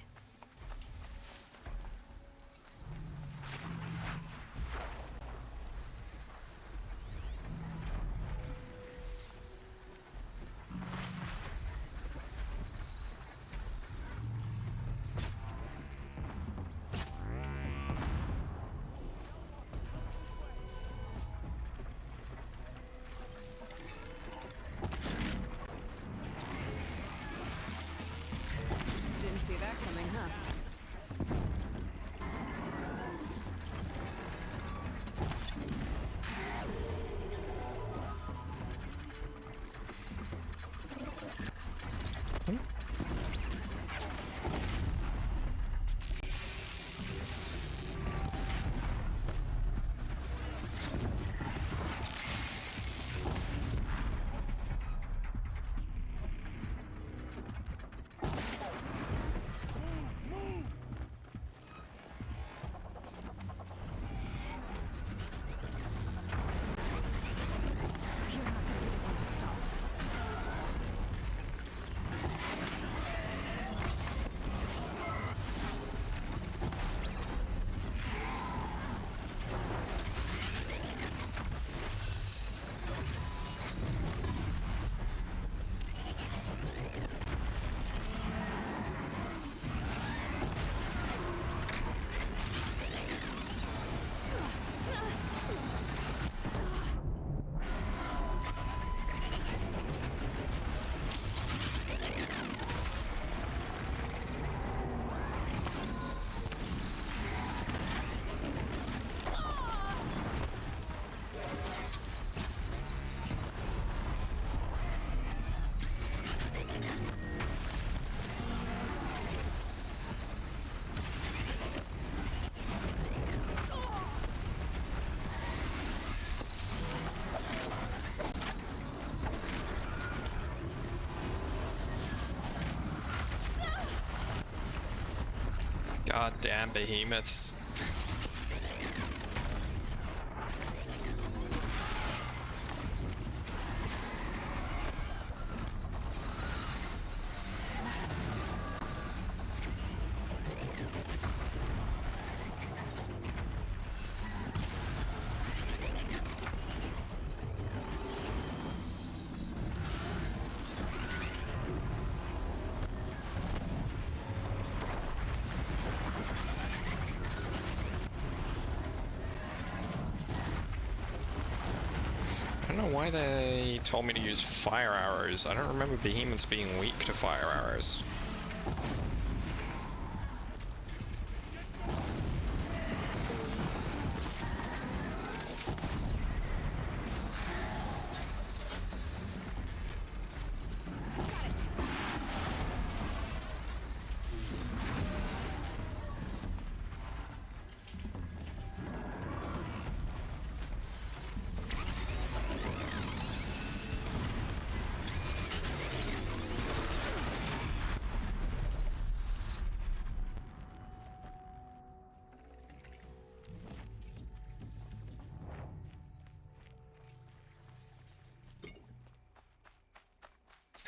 Didn't see that coming, huh? Goddamn behemoths. I don't know why they told me to use fire arrows. I don't remember behemoths being weak to fire arrows.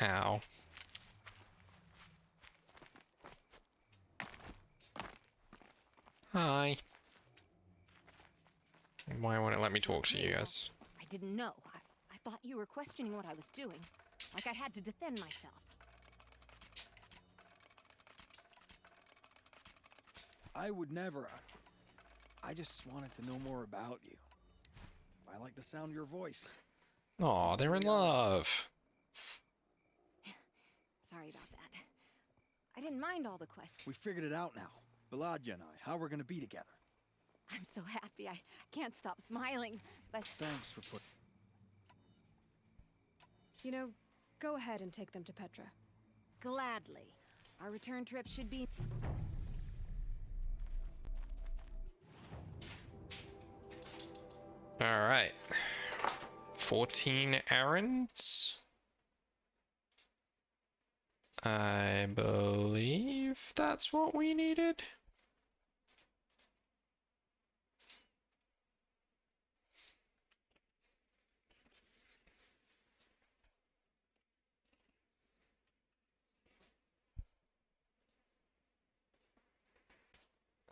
Ow. Hi. Why won't it let me talk to you guys? I didn't know. I thought you were questioning what I was doing. Like I had to defend myself. I would never. I just wanted to know more about you. I like the sound of your voice. Aw, they're in love. Sorry about that. I didn't mind all the questions. We figured it out now. Beladja and I, how we're gonna be together. I'm so happy. I can't stop smiling, but... Thanks for putting... You know, go ahead and take them to Petra. Gladly. Our return trip should be... Alright. 14 errands. I believe that's what we needed.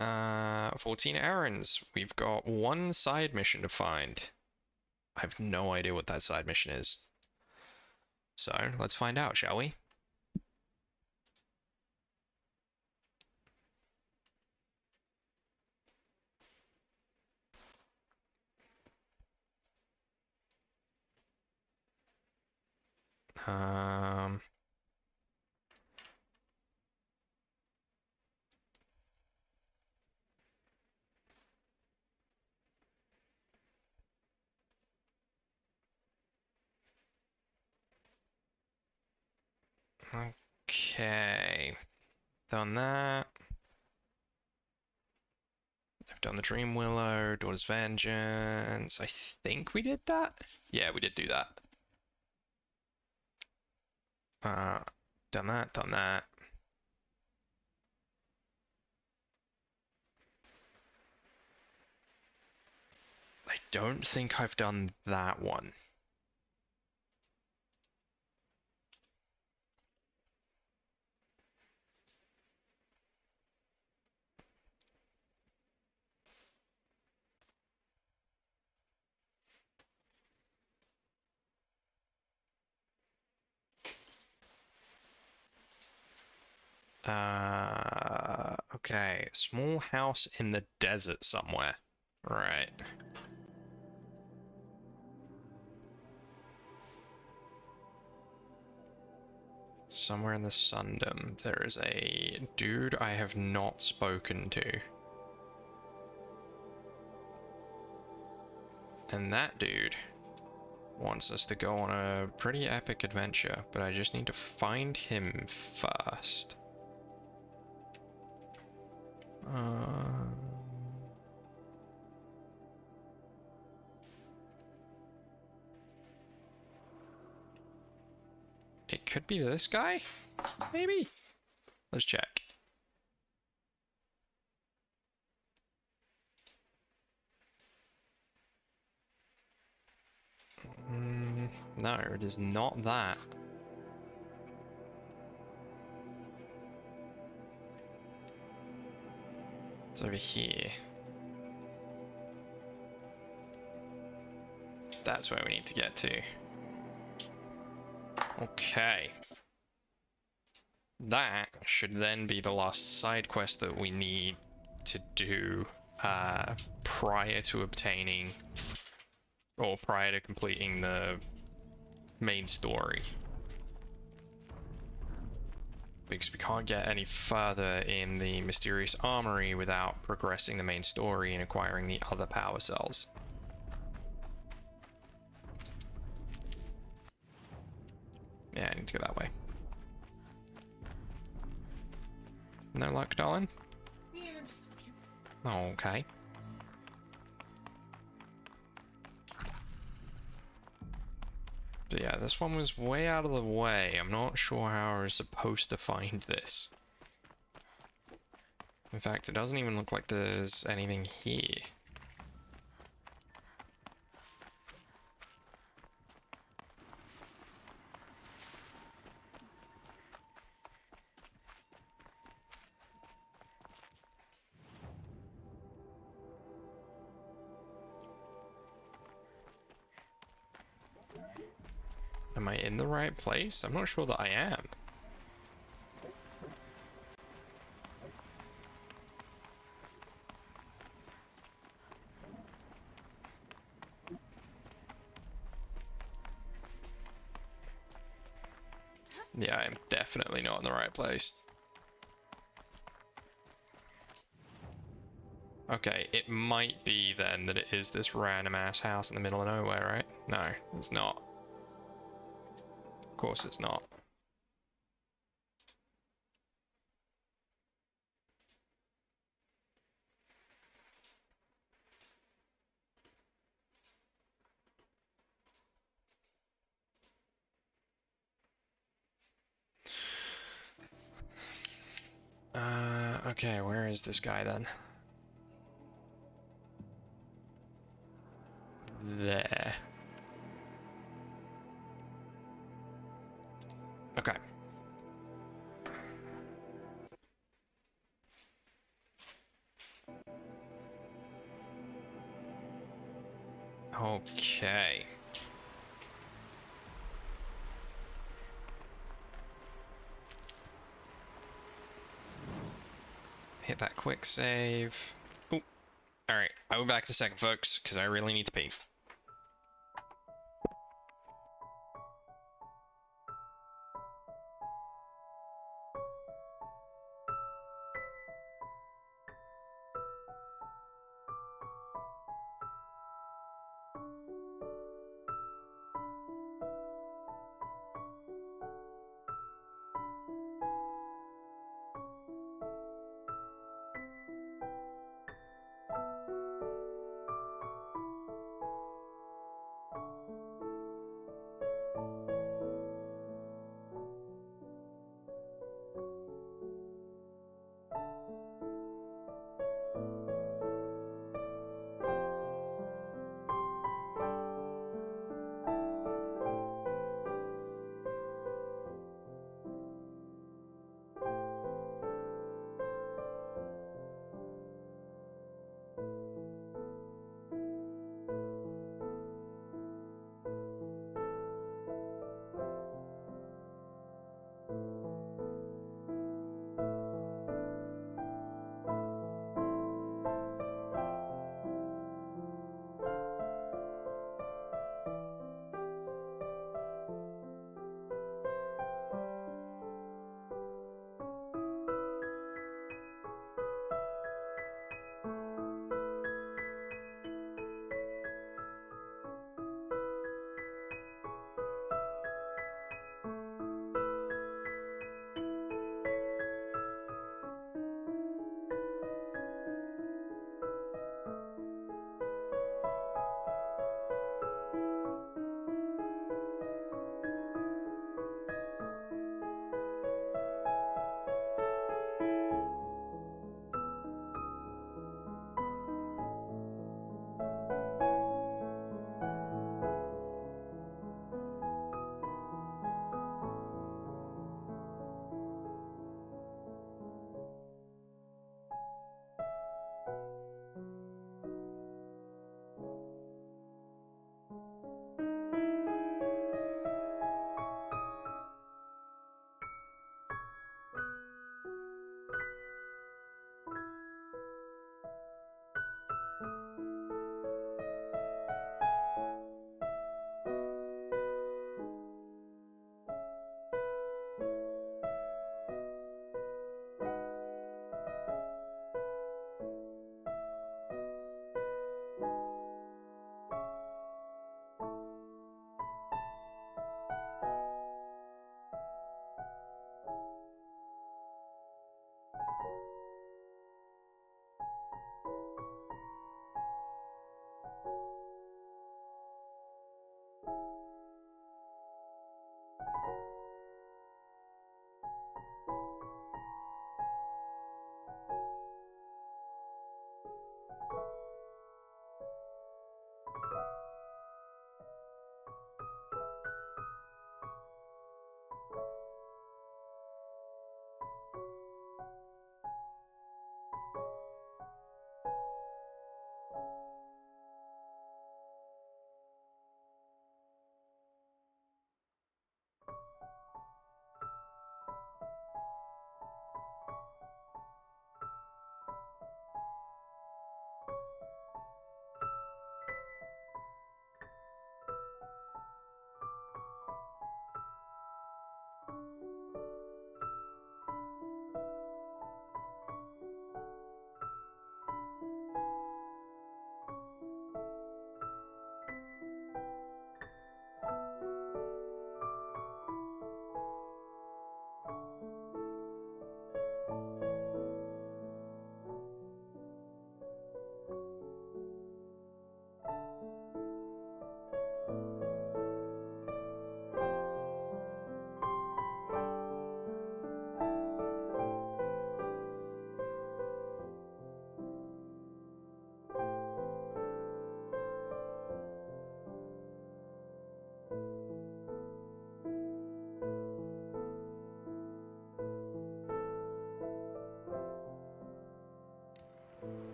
Uh, 14 errands. We've got one side mission to find. I have no idea what that side mission is. So, let's find out, shall we? Um... Okay. Done that. I've done the Dream Willow, Daughter's Vengeance. I think we did that? Yeah, we did do that. Done that, done that. I don't think I've done that one. Okay. Small house in the desert somewhere. Right. Somewhere in the Sundom, there is a dude I have not spoken to. And that dude wants us to go on a pretty epic adventure, but I just need to find him first. It could be this guy? Maybe? Let's check. No, it is not that. It's over here. That's where we need to get to. Okay. That should then be the last side quest that we need to do prior to obtaining, or prior to completing the main story. Because we can't get any further in the mysterious armory without progressing the main story and acquiring the other power cells. Yeah, I need to go that way. No luck, darling? Okay. But yeah, this one was way out of the way. I'm not sure how I was supposed to find this. In fact, it doesn't even look like there's anything here. Am I in the right place? I'm not sure that I am. Yeah, I'm definitely not in the right place. Okay, it might be then that it is this random ass house in the middle of nowhere, right? No, it's not. Of course it's not. Okay, where is this guy then? There. Okay. Okay. Hit that quick save. Ooh. Alright, I'll be back in a second, folks, because I really need to pee.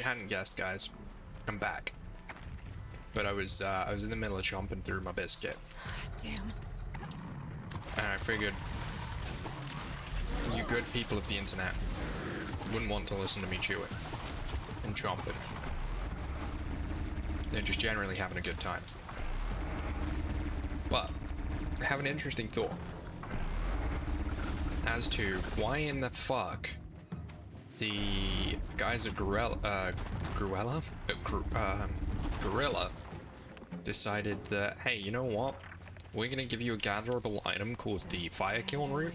you hadn't guessed, guys, I'm back. But I was in the middle of chomping through my biscuit. Damn. And I figured you good people of the internet wouldn't want to listen to me chew it and chomp it. They're just generally having a good time. But I have an interesting thought as to why in the fuck the guys at Gorilla decided that, hey, you know what? We're gonna give you a gatherable item called the Fire Kiln Root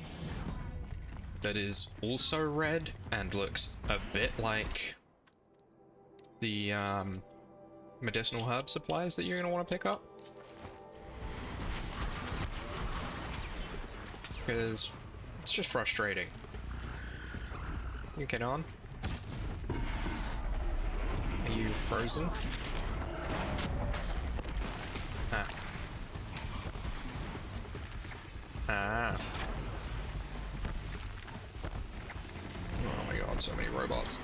that is also red and looks a bit like the medicinal herb supplies that you're gonna want to pick up. Because it's just frustrating. You get on? Are you frozen? Ah. Ah. Oh my god, so many robots.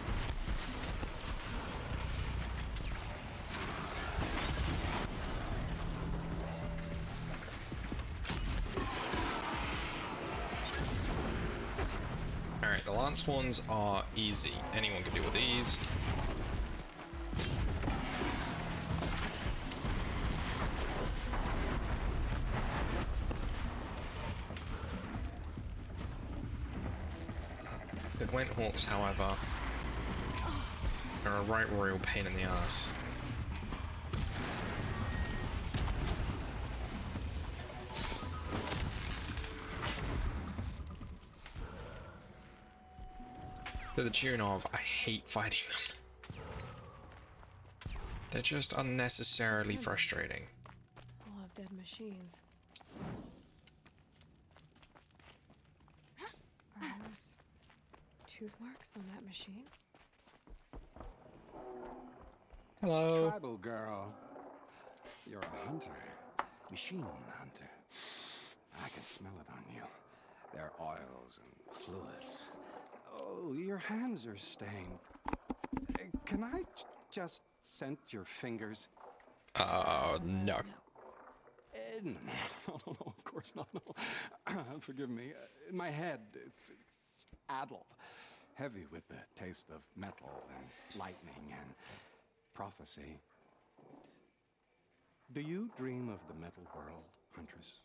Alright, the lance ones are easy. Anyone can deal with these. The Gwent Hawks, however, are a right royal pain in the ass. To the tune of, I hate fighting them. They're just unnecessarily frustrating. A lot of dead machines. Are those tooth marks on that machine? Hello. Tribal girl. You're a hunter. Machine hunter. I can smell it on you. Their oils and fluids. Oh, your hands are stained. Can I just scent your fingers? No. No, of course not. No. Forgive me. In my head, it's addled. Heavy with the taste of metal and lightning and prophecy. Do you dream of the metal world, Huntress?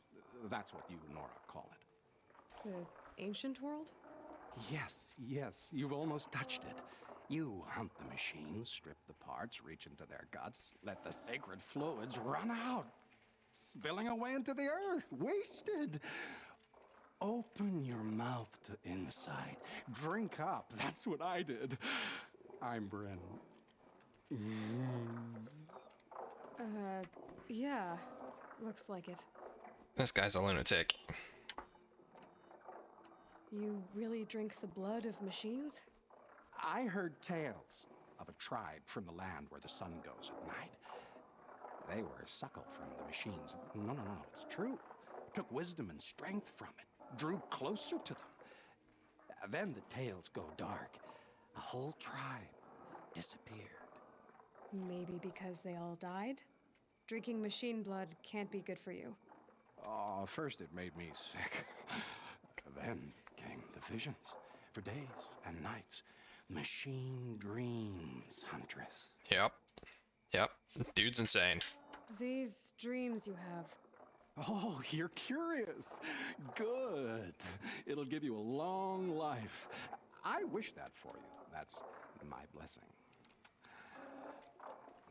That's what you, Nora, call it. The ancient world? Yes, you've almost touched it. You hunt the machines, strip the parts, reach into their guts, let the sacred fluids run out, spilling away into the earth, wasted. Open your mouth to insight. Drink up. That's what I did. I'm Bren. Yeah. Looks like it. This guy's a lunatic. You really drink the blood of machines? I heard tales of a tribe from the land where the sun goes at night. They were suckled from the machines. No, it's true. Took wisdom and strength from it. Drew closer to them. Then the tales go dark. A whole tribe disappeared. Maybe because they all died? Drinking machine blood can't be good for you. Oh, first it made me sick. Then came the visions. For days and nights. Machine dreams, Huntress. Yep. Dude's insane. These dreams you have. Oh, you're curious. Good. It'll give you a long life. I wish that for you. That's my blessing.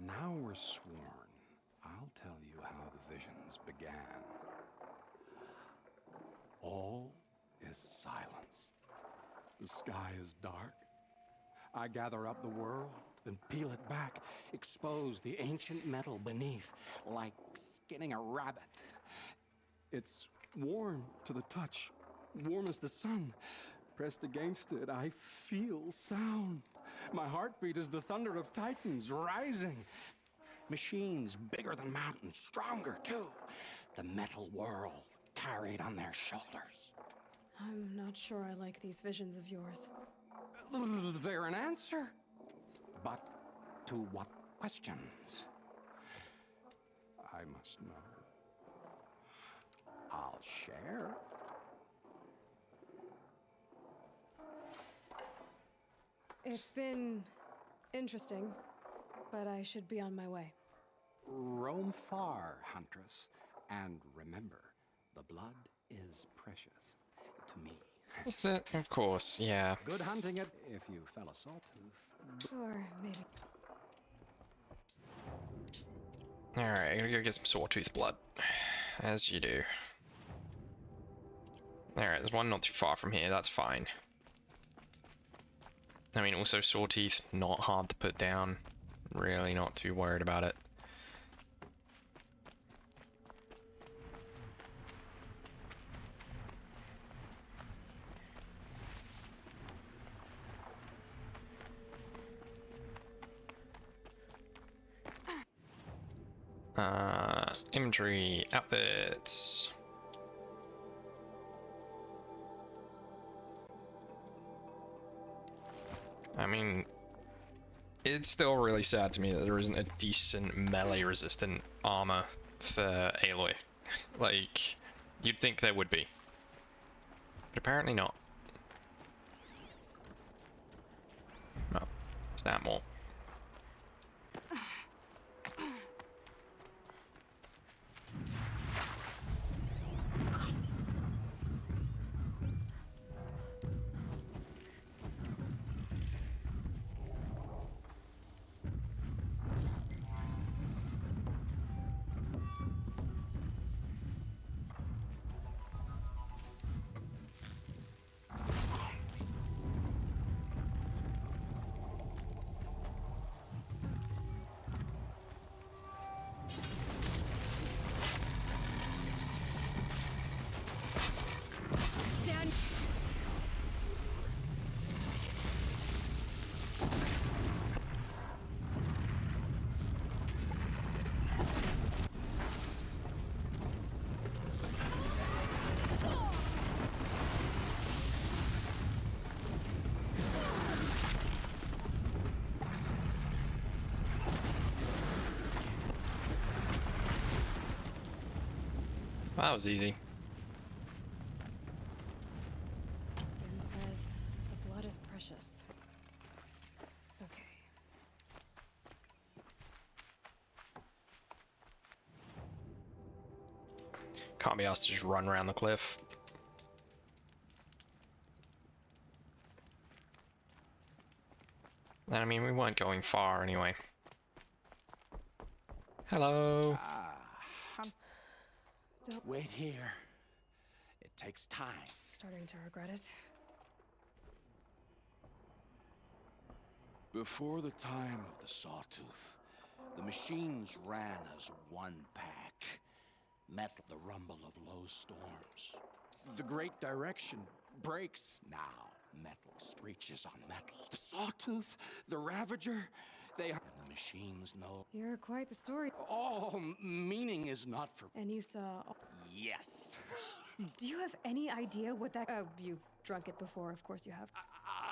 Now we're sworn. I'll tell you how the visions began. All is silence. The sky is dark. I gather up the world and peel it back, expose the ancient metal beneath, like skinning a rabbit. It's warm to the touch, warm as the sun. Pressed against it, I feel sound. My heartbeat is the thunder of titans rising. Machines bigger than mountains, stronger too. The metal world carried on their shoulders. I'm not sure I like these visions of yours. They're an answer. But to what questions? I must know. I'll share. It's been interesting, but I should be on my way. Roam far, Huntress, and remember, the blood is precious to me. Is it? Of course, yeah. Good hunting it if you fell a sawtooth. Or maybe. Alright, I'm gonna go get some sawtooth blood. As you do. Alright, there's one not too far from here, that's fine. I mean, also sawtooth, not hard to put down. Really not too worried about it. Inventory, outfits. I mean, it's still really sad to me that there isn't a decent melee resistant armor for Aloy. Like, you'd think there would be. But apparently not. No, it's not more. That was easy. Ben says the blood is precious. Okay. Can't be asked to just run around the cliff. And I mean, we weren't going far anyway. Hello. Wait here. It takes time. Starting to regret it. Before the time of the Sawtooth, the machines ran as one pack. Met the rumble of low storms. The great direction breaks now. Metal screeches on metal. The Sawtooth, the Ravager, they are... The machines know... You're quite the story. All meaning is not for... And you saw... Yes. Do you have any idea what that... Oh, you've drunk it before, of course you have.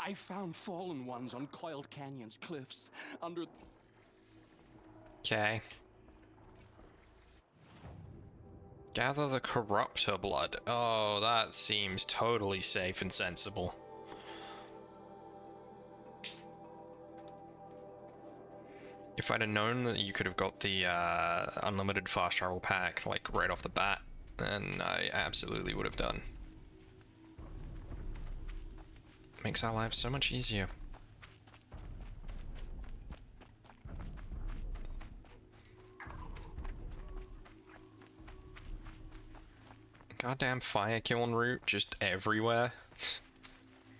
I found fallen ones on Coiled Canyon's cliffs, under... Okay. Gather the corruptor blood. Oh, that seems totally safe and sensible. If I'd have known that you could have got the unlimited fast travel pack like right off the bat, then I absolutely would have done. Makes our lives so much easier. Goddamn fire kiln route just everywhere.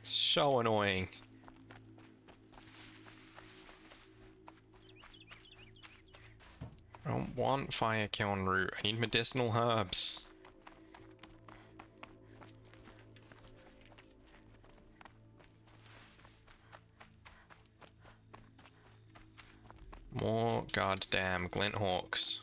So annoying. I don't want fire kiln root. I need medicinal herbs. More goddamn glint hawks.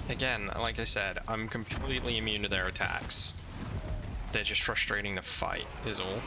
Again, like I said, I'm completely immune to their attacks. They're just frustrating to fight, is all.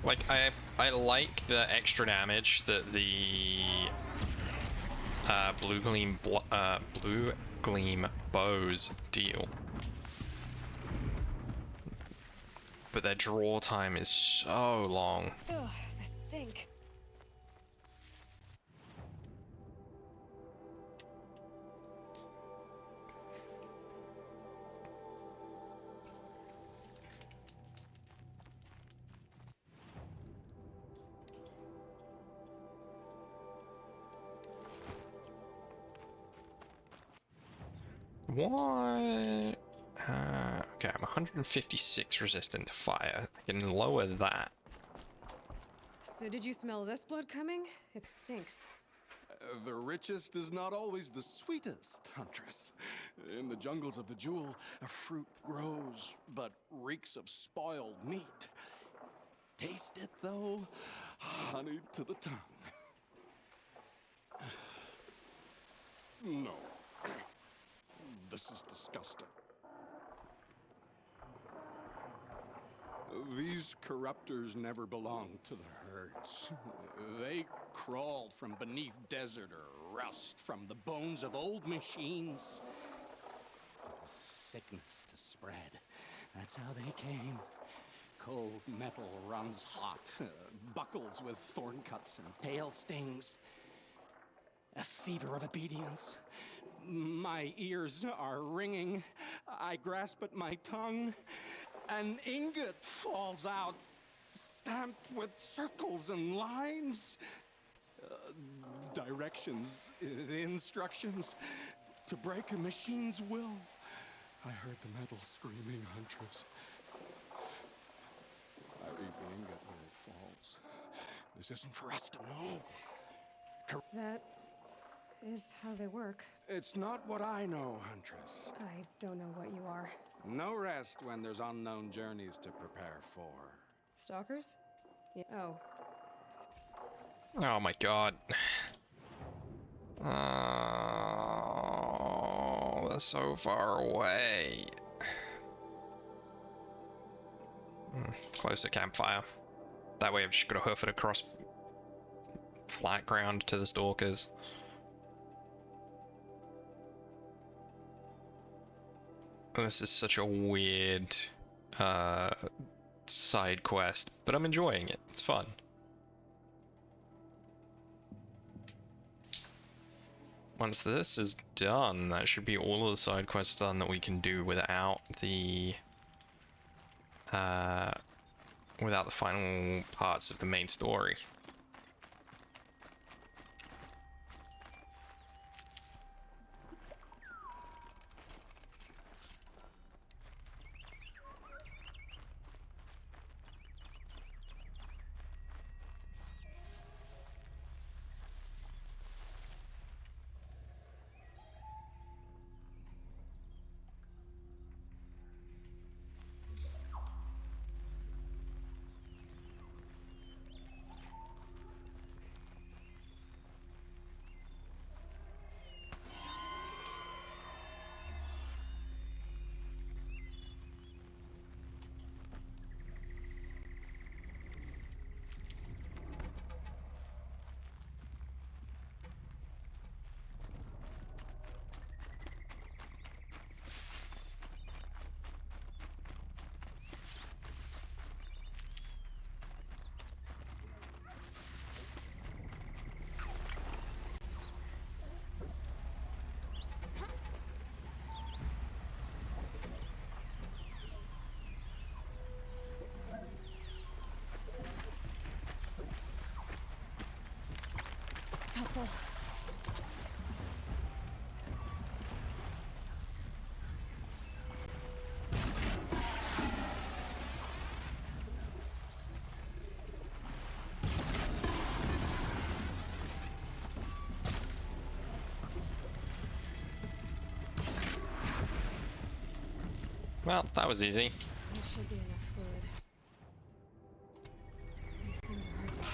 Like, I like the extra damage that the blue gleam bows deal, but their draw time is so long. Ugh, the stink. What? Okay, I'm 156 resistant to fire. I can lower that. So did you smell this blood coming? It stinks. The richest is not always the sweetest, Huntress. In the jungles of the Jewel, a fruit grows, but reeks of spoiled meat. Taste it, though, honey to the tongue. No. This is disgusting. These corruptors never belonged to the herds. They crawled from beneath desert or rust, from the bones of old machines. Sickness to spread. That's how they came. Cold metal runs hot, buckles with thorn cuts and tail stings. A fever of obedience. My ears are ringing. I grasp at my tongue. An ingot falls out, stamped with circles and lines. Directions, instructions to break a machine's will. I heard the metal screaming, Huntress. I leave the ingot where it falls. This isn't for us to know. That is how they work. It's not what I know, Huntress. I don't know what you are. No rest when there's unknown journeys to prepare for. Stalkers? Yeah. Oh. Oh my god. Oh, they're so far away. Close the campfire. That way I've just got to hoof it across flat ground to the stalkers. This is such a weird side quest, but I'm enjoying it. It's fun. Once this is done, that should be all of the side quests done that we can do without the final parts of the main story. careful. Well, that was easy. There should be enough fluid. These things are hard to catch.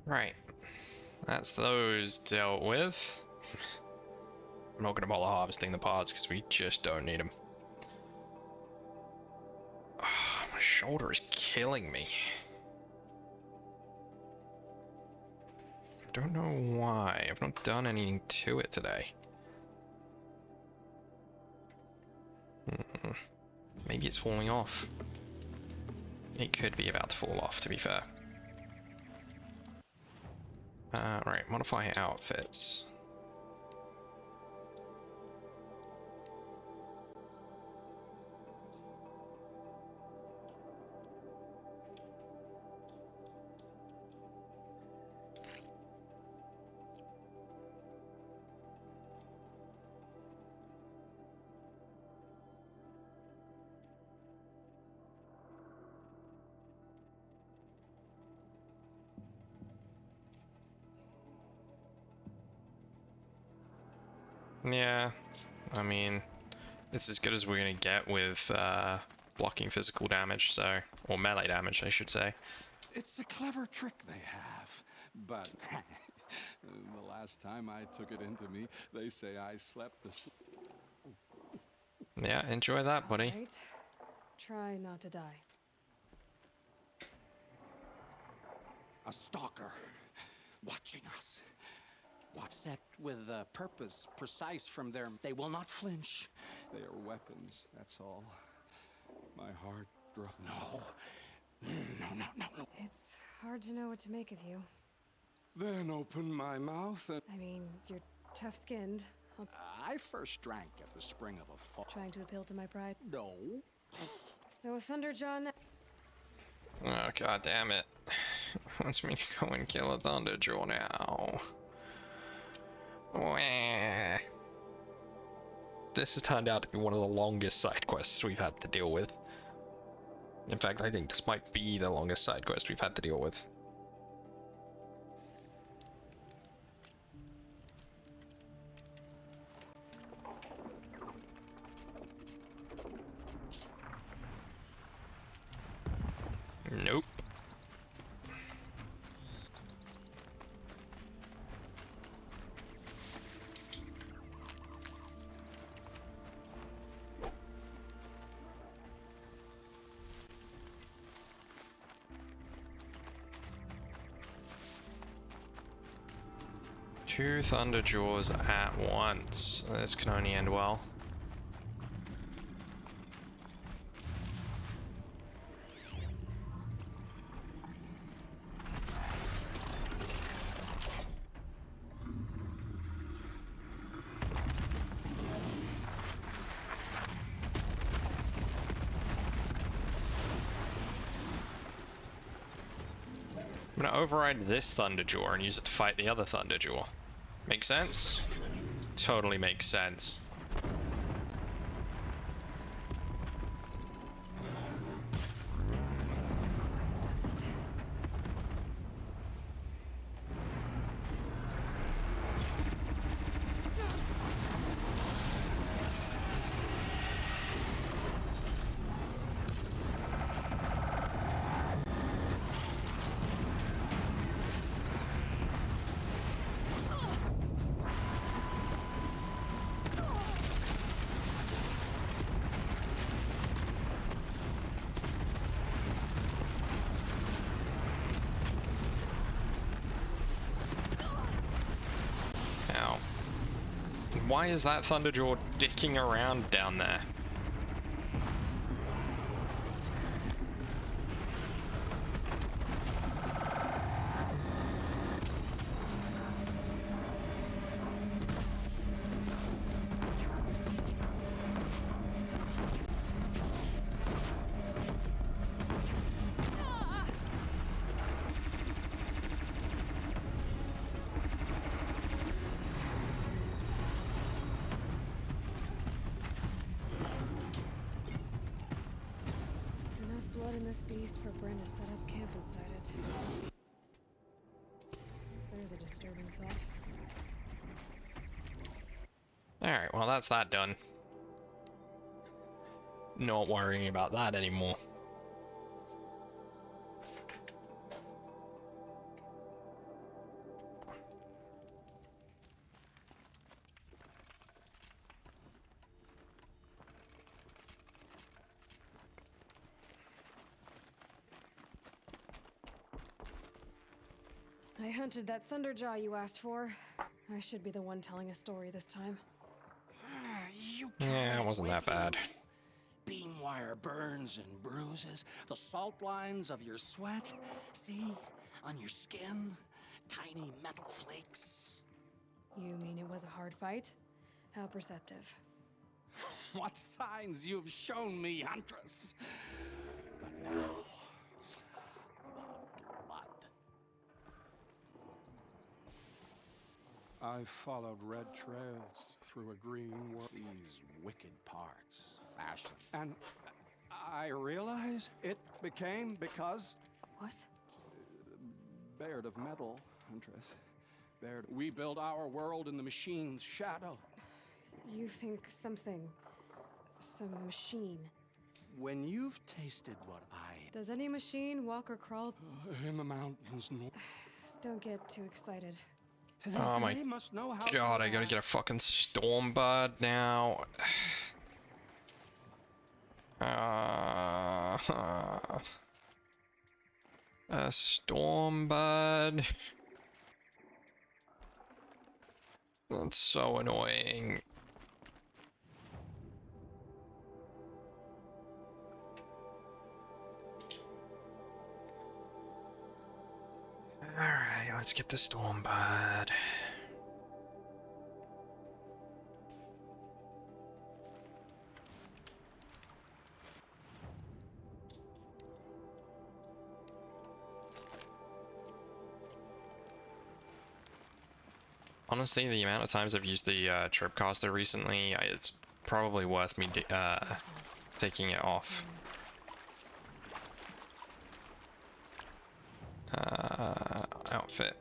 Right. That's those dealt with. I'm not going to bother harvesting the parts because we just don't need them. Oh, my shoulder is killing me. I don't know why. I've not done anything to it today. Maybe it's falling off. It could be about to fall off, to be fair. Right, modify outfits. Yeah, I mean, it's as good as we're gonna get with blocking physical damage, so, or melee damage, I should say. It's a clever trick they have, but the last time I took it into me, they say I slept the Yeah, enjoy that, buddy. Right. Try not to die. A stalker watching us. Set with a purpose precise from their... They will not flinch. They are weapons, that's all. My heart broke. No. No. It's hard to know what to make of you. Then open my mouth and... I mean, you're tough-skinned. I first drank at the spring of a fall. Trying to appeal to my pride? No. So, Thunderjaw... Oh, god damn it. Wants me to go and kill a Thunderjaw now. Wah. This has turned out to be one of the longest side quests we've had to deal with. In fact, I think this might be the longest side quest we've had to deal with. Nope. Two Thunderjaws at once. This can only end well. I'm gonna override this Thunderjaw and use it to fight the other Thunderjaw. Make sense? Totally makes sense. why is that Thunderjaw dicking around down there? This beast for Bryn to set up camp inside it. There's a disturbing thought. Alright, well that's that done. Not worrying about that anymore. I hunted that Thunderjaw you asked for. I should be the one telling a story this time. Yeah, it wasn't that bad. Beam wire burns and bruises, the salt lines of your sweat. See? On your skin, tiny metal flakes. You mean it was a hard fight? How perceptive. What signs you've shown me, Huntress. But now, I followed red trails through a green world. These wicked parts, fashion. And I realize it became because... What? Baird of metal, Huntress. Baird. We build our world in the machine's shadow. You think something... some machine... When you've tasted what I... Does any machine walk or crawl? In the mountains... Don't get too excited. Oh my god, I gotta get a fucking Stormbird now. A Stormbird. That's so annoying. Alright, let's get the Stormbird. Honestly, the amount of times I've used the Tripcaster recently, it's probably worth me taking it off. Outfit.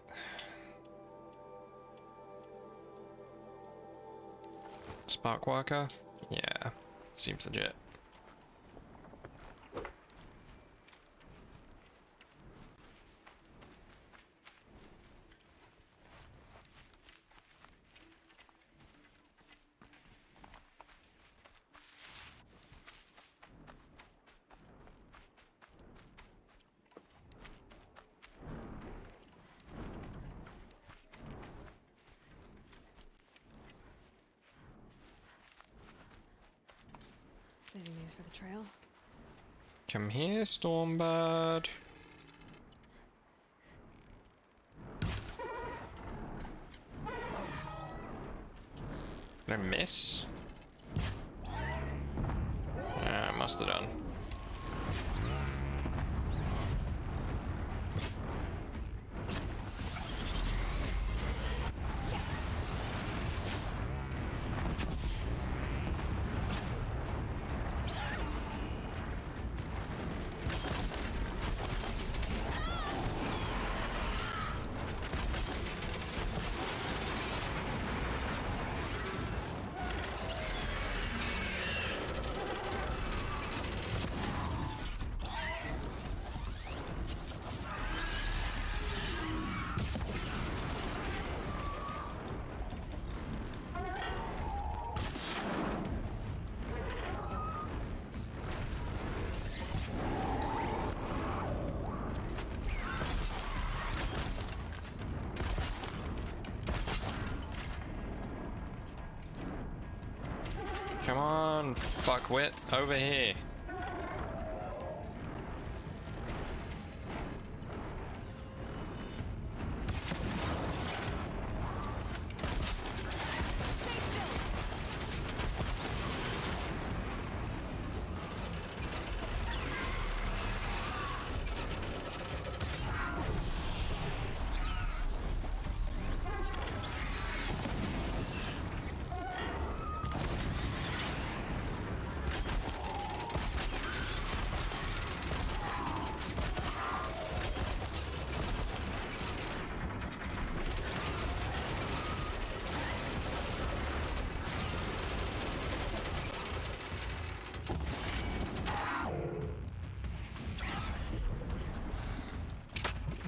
Sparkworker? Yeah, seems legit. Saving these for the trail. Come here, Stormbird. Did I miss? I must have done. Come on, fuckwit, over here.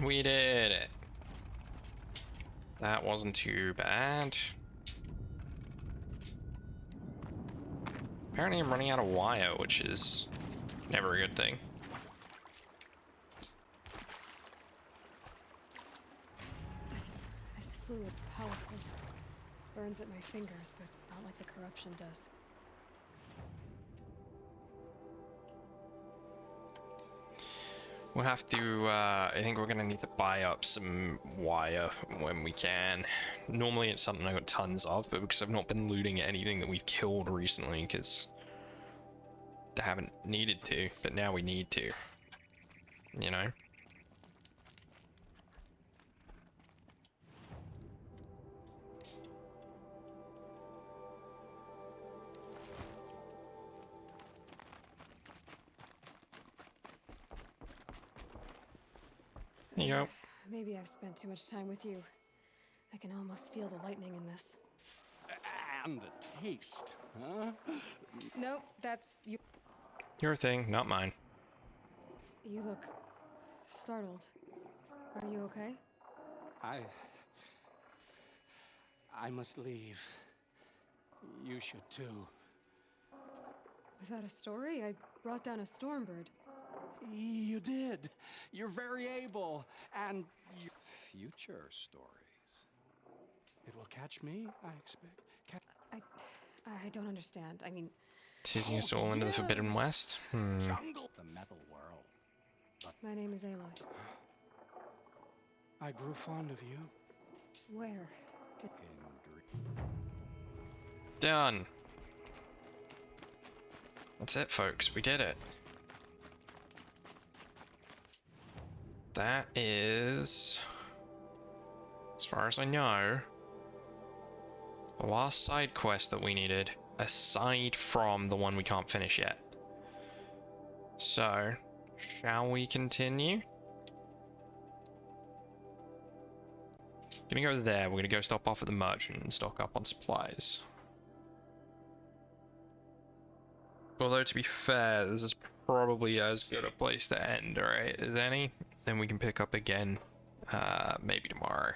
We did it. That wasn't too bad. Apparently I'm running out of wire, which is never a good thing. This fluid's powerful. Burns at my fingers, but not like the corruption does. We'll have to, I think we're gonna need to buy up some wire when we can. Normally it's something I've got tons of, but because I've not been looting anything that we've killed recently, because I haven't needed to, but now we need to. You know? There you go. Maybe I've spent too much time with you. I can almost feel the lightning in this. And the taste, huh? Nope, that's you. Your thing, not mine. You look startled. Are you okay? I must leave. You should too. Without a story, I brought down a stormbird. You did. You're very able. And your future stories. It will catch me, I expect. I don't understand. I mean... Teasing us all into the Forbidden West? Jungle. The metal world. My name is Aloy. I grew fond of you. Where? Done. That's it, folks. We did it. That is, as far as I know, the last side quest that we needed, aside from the one we can't finish yet. So, shall we continue? Gonna go there. We're gonna go stop off at the merchant and stock up on supplies. Although, to be fair, this is probably as good a place to end, right, as any. Then we can pick up again, maybe tomorrow.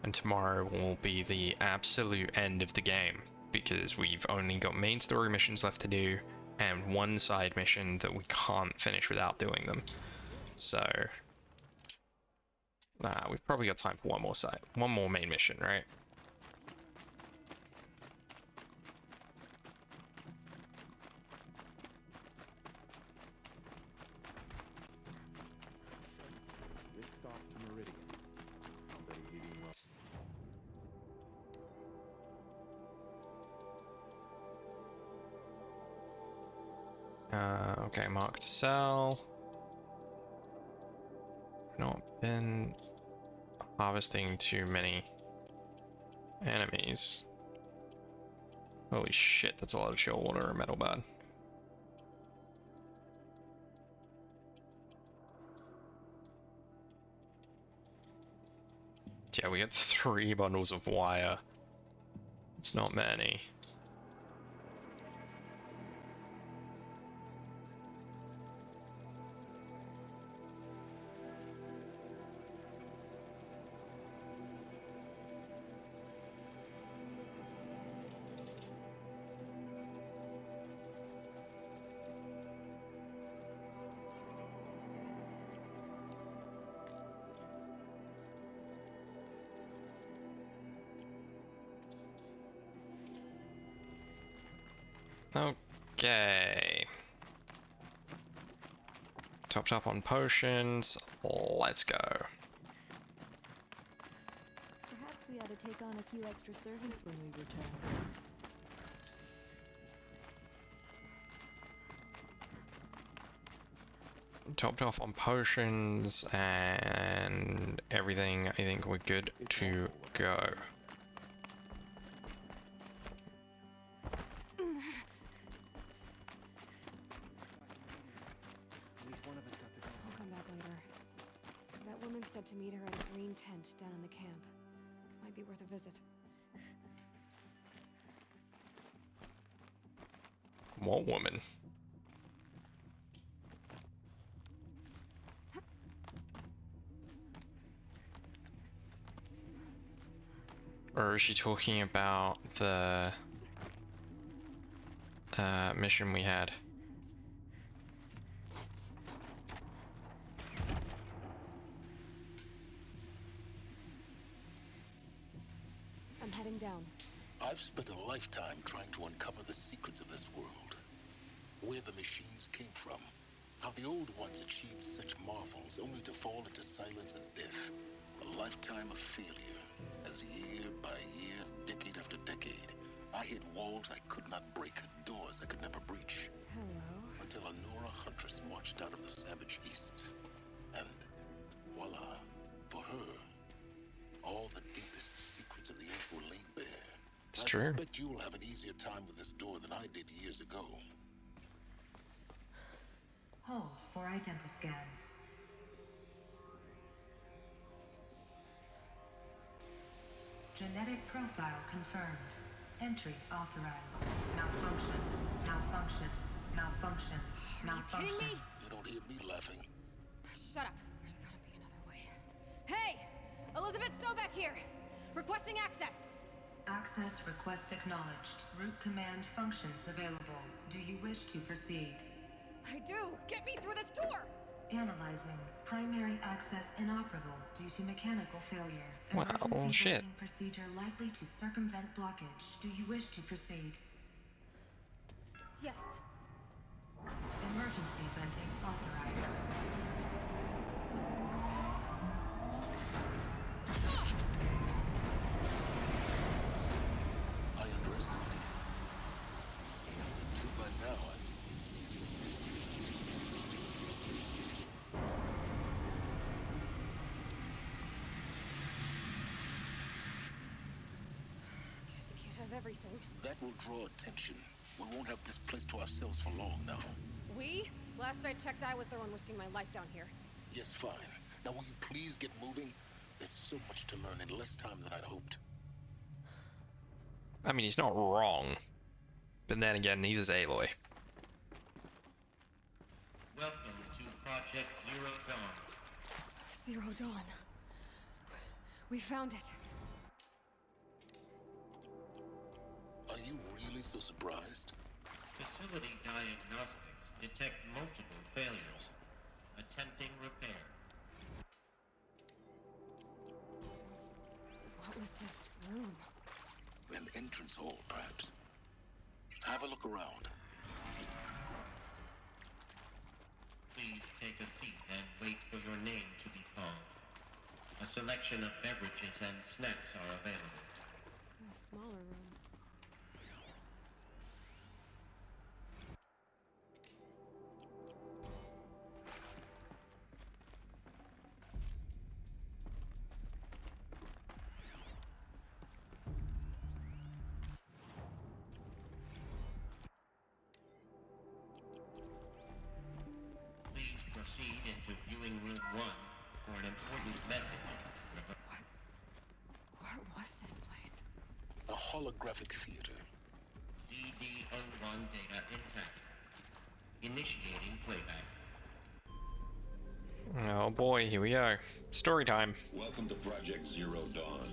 And tomorrow will be the absolute end of the game, because we've only got main story missions left to do, and one side mission that we can't finish without doing them. So, we've probably got time for one more main mission, right? Okay, mark to sell. Not been harvesting too many enemies. Holy shit, that's a lot of chill water and metal bad. Yeah, we got 3 bundles of wire. It's not many. Okay. Topped up on potions. Let's go. Perhaps we ought to take on a few extra servants when we return. Topped off on potions and everything. I think we're good to go. I'll come back later. That woman said to meet her at a green tent down in the camp. Might be worth a visit. What woman? Or is she talking about the mission we had? I'm heading down. I've spent a lifetime trying to uncover the secrets of this world. Where the machines came from. How the old ones achieved such marvels only to fall into silence and death. A lifetime of failure. As year by year, decade after decade, I hit walls I could not break, doors I could never breach. Hello. Until a Nora huntress marched out of the savage east. And voila, for her, all the deepest secrets of the earth were laid bare. It's true. I suspect you will have an easier time with this door than I did years ago. Hold for identiscan. Genetic profile confirmed. Entry authorized. Malfunction. Malfunction. Malfunction. Malfunction. Kidding me? You don't hear me laughing. Shut up. There's gotta be another way. Hey! Elizabeth Sobeck here! Requesting access! Access request acknowledged. Root command functions available. Do you wish to proceed? I do! Get me through this door! Analyzing. Primary access inoperable due to mechanical failure. Wow, Emergency shit. venting procedure likely to circumvent blockage. Do you wish to proceed? Yes. Emergency venting authorized. I underestimated you. See, by now, Guess you can't have everything. that will draw attention. We won't have this place to ourselves for long now. We? Last I checked, I was the one risking my life down here. Yes, fine. Now will you please get moving? There's so much to learn in less time than I'd hoped. I mean, he's not wrong. But then again, neither's Aloy. Welcome to Project Zero Dawn. Zero Dawn. We found it. Are you really so surprised? Facility diagnostics detect multiple failures. Attempting repair. What was this room? An entrance hall, perhaps. Have a look around. Please take a seat and wait for your name to be called. A selection of beverages and snacks are available. A smaller room. Please proceed into viewing room 1 for an important message. What was this place? A holographic theater. CD01 data intact. Initiating playback. Oh boy, here we go. Story time. Welcome to Project Zero Dawn.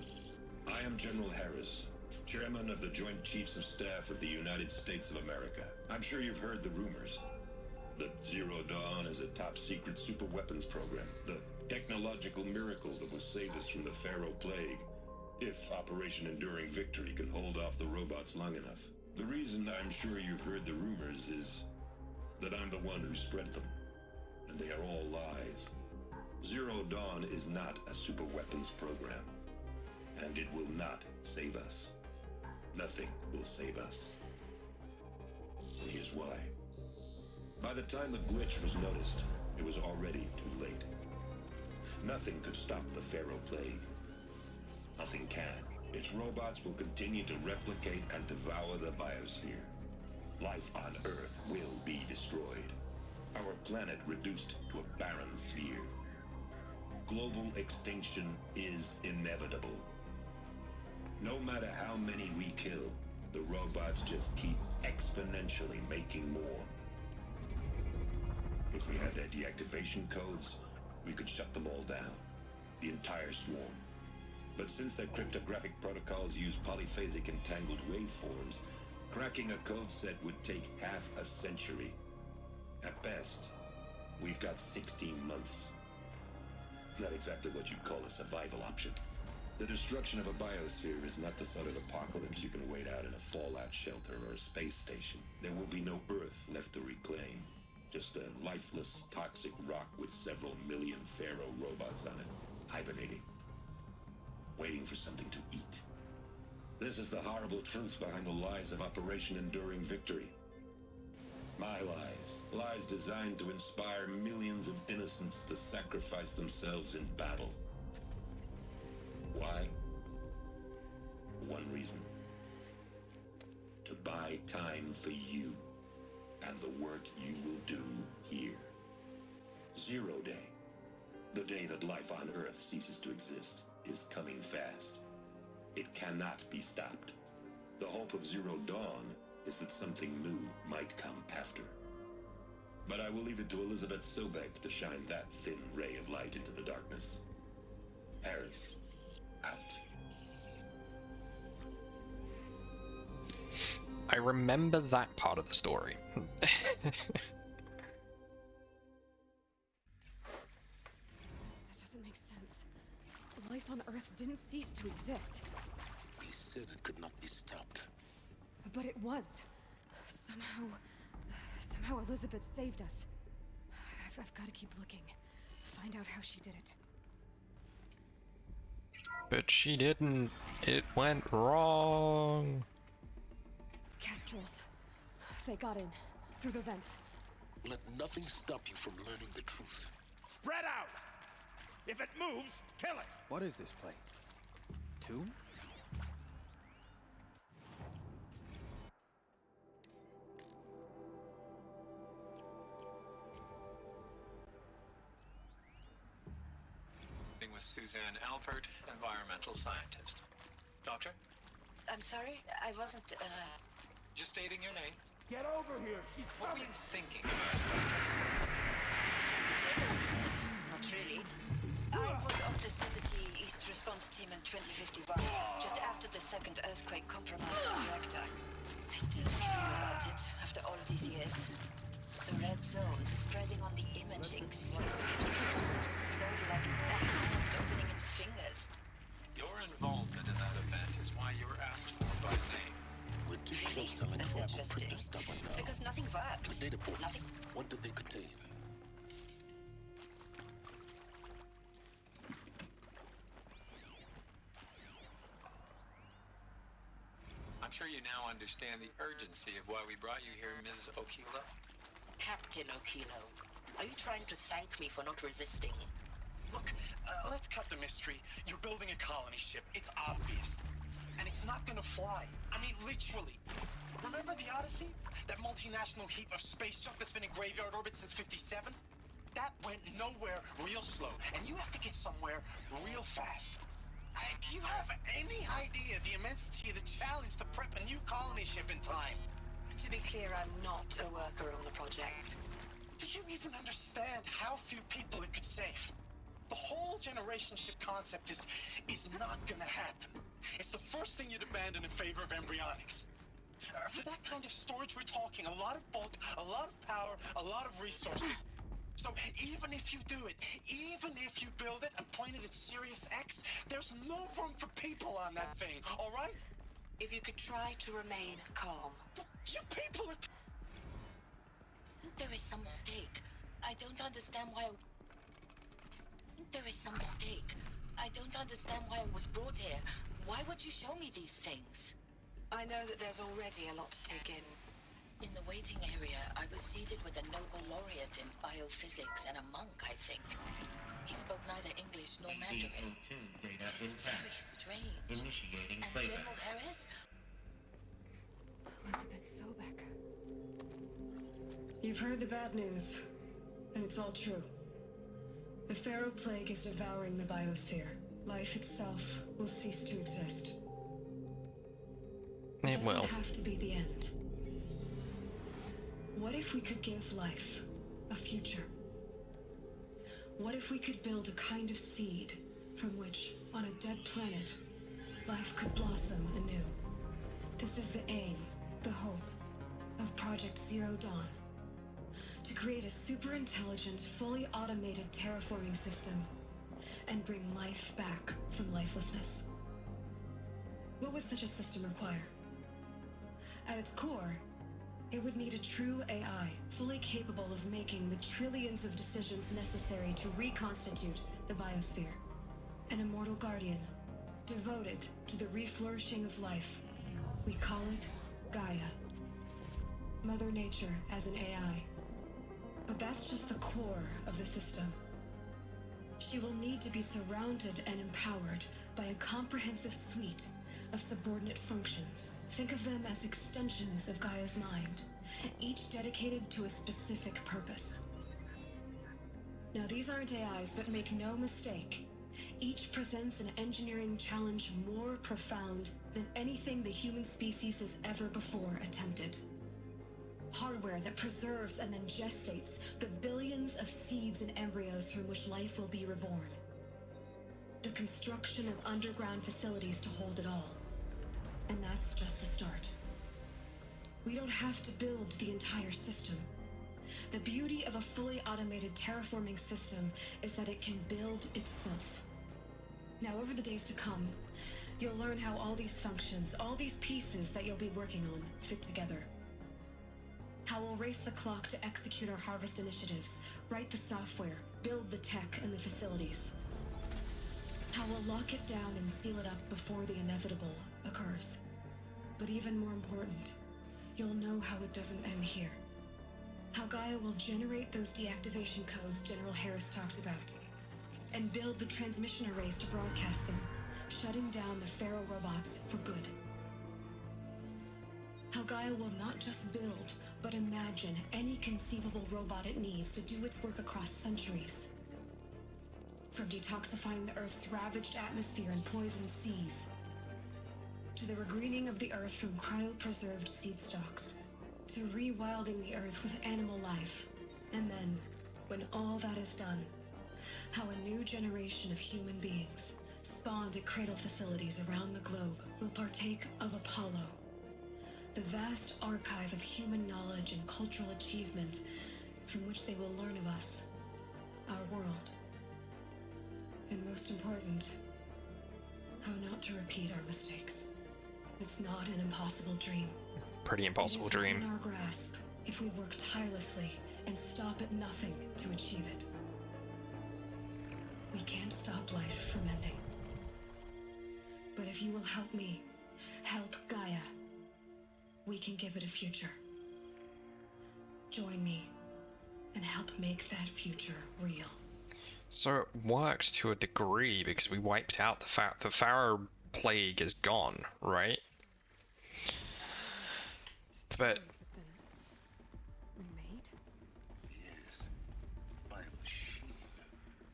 I am General Harris, Chairman of the Joint Chiefs of Staff of the United States of America. I'm sure you've heard the rumors. That Zero Dawn is a top-secret super-weapons program. The technological miracle that will save us from the Pharaoh Plague. If Operation Enduring Victory can hold off the robots long enough. The reason I'm sure you've heard the rumors is that I'm the one who spread them, and they are all lies. Zero Dawn is not a superweapons program, and it will not save us. Nothing will save us. And here's why. By the time the glitch was noticed, it was already too late. Nothing could stop the Pharaoh Plague. Nothing can. Its robots will continue to replicate and devour the biosphere. Life on Earth will be destroyed. Our planet reduced to a barren sphere. Global extinction is inevitable. No matter how many we kill, the robots just keep exponentially making more. If we had their deactivation codes, we could shut them all down. The entire swarm. But since their cryptographic protocols use polyphasic entangled waveforms, cracking a code set would take half a century. At best, we've got 16 months. Not exactly what you'd call a survival option. The destruction of a biosphere is not the sort of apocalypse you can wait out in a fallout shelter or a space station. There will be no Earth left to reclaim. Just a lifeless, toxic rock with several million Pharaoh robots on it, hibernating. Waiting for something to eat. This is the horrible truth behind the lies of Operation Enduring Victory. My lies. Lies designed to inspire millions of innocents to sacrifice themselves in battle. Why? One reason. To buy time for you and the work you will do here. Zero Day. The day that life on Earth ceases to exist is coming fast. It cannot be stopped. The hope of Zero Dawn is that something new might come after. But I will leave it to Elizabeth Sobek to shine that thin ray of light into the darkness. Harris, out. I remember that part of the story. That doesn't make sense. Life on Earth didn't cease to exist. He said it could not be stopped. But it was. Somehow Elizabeth saved us. I've got to keep looking. Find out how she did it. But she didn't. It went wrong. Kestrels. They got in. Through the vents. Let nothing stop you from learning the truth. Spread out! If it moves, kill it! What is this place? Tomb? With Suzanne Alpert, environmental scientist. Doctor? I'm sorry, I wasn't, Just stating your name. Get over here! She's What were you thinking about? not really. I was of the Syzygy East Response Team in 2051, just after the second earthquake compromised the reactor. I still dream about it after all these years. The red zone spreading on the imaging, slowly, so slowly like a black hand opening its fingers. Your involvement in that event is why you were asked for by name. We're too close to That's tribal interesting. crypto stuff now. Because nothing worked. The data ports. Nothing. What did they contain? I'm sure you now understand the urgency of why we brought you here, Ms. Okilo. Captain Okilo, are you trying to thank me for not resisting? Look, let's cut the mystery. You're building a colony ship. It's obvious. And it's not gonna fly. I mean, literally. Remember the Odyssey? That multinational heap of space junk that's been in graveyard orbit since 57? That went nowhere real slow. And you have to get somewhere real fast. Do you have any idea the immensity of the challenge to prep a new colony ship in time? To be clear, I'm not a worker on the project. Do you even understand how few people it could save? The whole generation ship concept is not gonna happen. It's the first thing you'd abandon in favor of embryonics. For that kind of storage we're talking, a lot of bulk, a lot of power, a lot of resources. So even if you do it, even if you build it and point it at Sirius X, there's no room for people on that thing, all right? If you could try to remain calm. You people are... There is some mistake. I don't understand why There is some mistake. I don't understand why I was brought here. Why would you show me these things? I know that there's already a lot to take in. In the waiting area, I was seated with a Nobel laureate in biophysics and a monk, I think. He spoke neither English nor Mandarin. CO2 data It's intact. very strange. Initiating And playback. General Harris? Elizabeth Sobek. You've heard the bad news, and it's all true. The Pharaoh Plague is devouring the biosphere. Life itself will cease to exist. It will. Doesn't have to be the end. What if we could give life a future? What if we could build a kind of seed from which, on a dead planet, life could blossom anew? This is the aim, the hope, of Project Zero Dawn. To create a super-intelligent, fully automated terraforming system and bring life back from lifelessness. What would such a system require? At its core, it would need a true AI, fully capable of making the trillions of decisions necessary to reconstitute the biosphere. An immortal guardian, devoted to the reflourishing of life. We call it Gaia. Mother Nature as an AI. But that's just the core of the system. She will need to be surrounded and empowered by a comprehensive suite of subordinate functions. Think of them as extensions of Gaia's mind, each dedicated to a specific purpose. Now, these aren't AIs, but make no mistake, each presents an engineering challenge more profound than anything the human species has ever before attempted. Hardware that preserves and then gestates the billions of seeds and embryos from which life will be reborn. The construction of underground facilities to hold it all. And that's just the start. We don't have to build the entire system. The beauty of a fully automated terraforming system is that it can build itself. Now, over the days to come, you'll learn how all these functions, all these pieces that you'll be working on, fit together. How we'll race the clock to execute our harvest initiatives, write the software, build the tech and the facilities. How we'll lock it down and seal it up before the inevitable occurs. But even more important, you'll know how it doesn't end here. How Gaia will generate those deactivation codes General Harris talked about, and build the transmission arrays to broadcast them, shutting down the Pharaoh robots for good. How Gaia will not just build, but imagine any conceivable robot it needs to do its work across centuries. From detoxifying the Earth's ravaged atmosphere and poisoned seas, to the regreening of the Earth from cryopreserved seed stalks, to rewilding the Earth with animal life. And then, when all that is done, how a new generation of human beings, spawned at cradle facilities around the globe, will partake of Apollo, the vast archive of human knowledge and cultural achievement from which they will learn of us, our world. And most important, how not to repeat our mistakes. It's not an impossible dream. Pretty impossible It is dream. within our grasp if we work tirelessly and stop at nothing to achieve it. We can't stop life from ending. But if you will help me, help Gaia, we can give it a future. Join me and help make that future real. So it works to a degree because we wiped out the Pharaoh Plague is gone, right? But Yes, by a machine.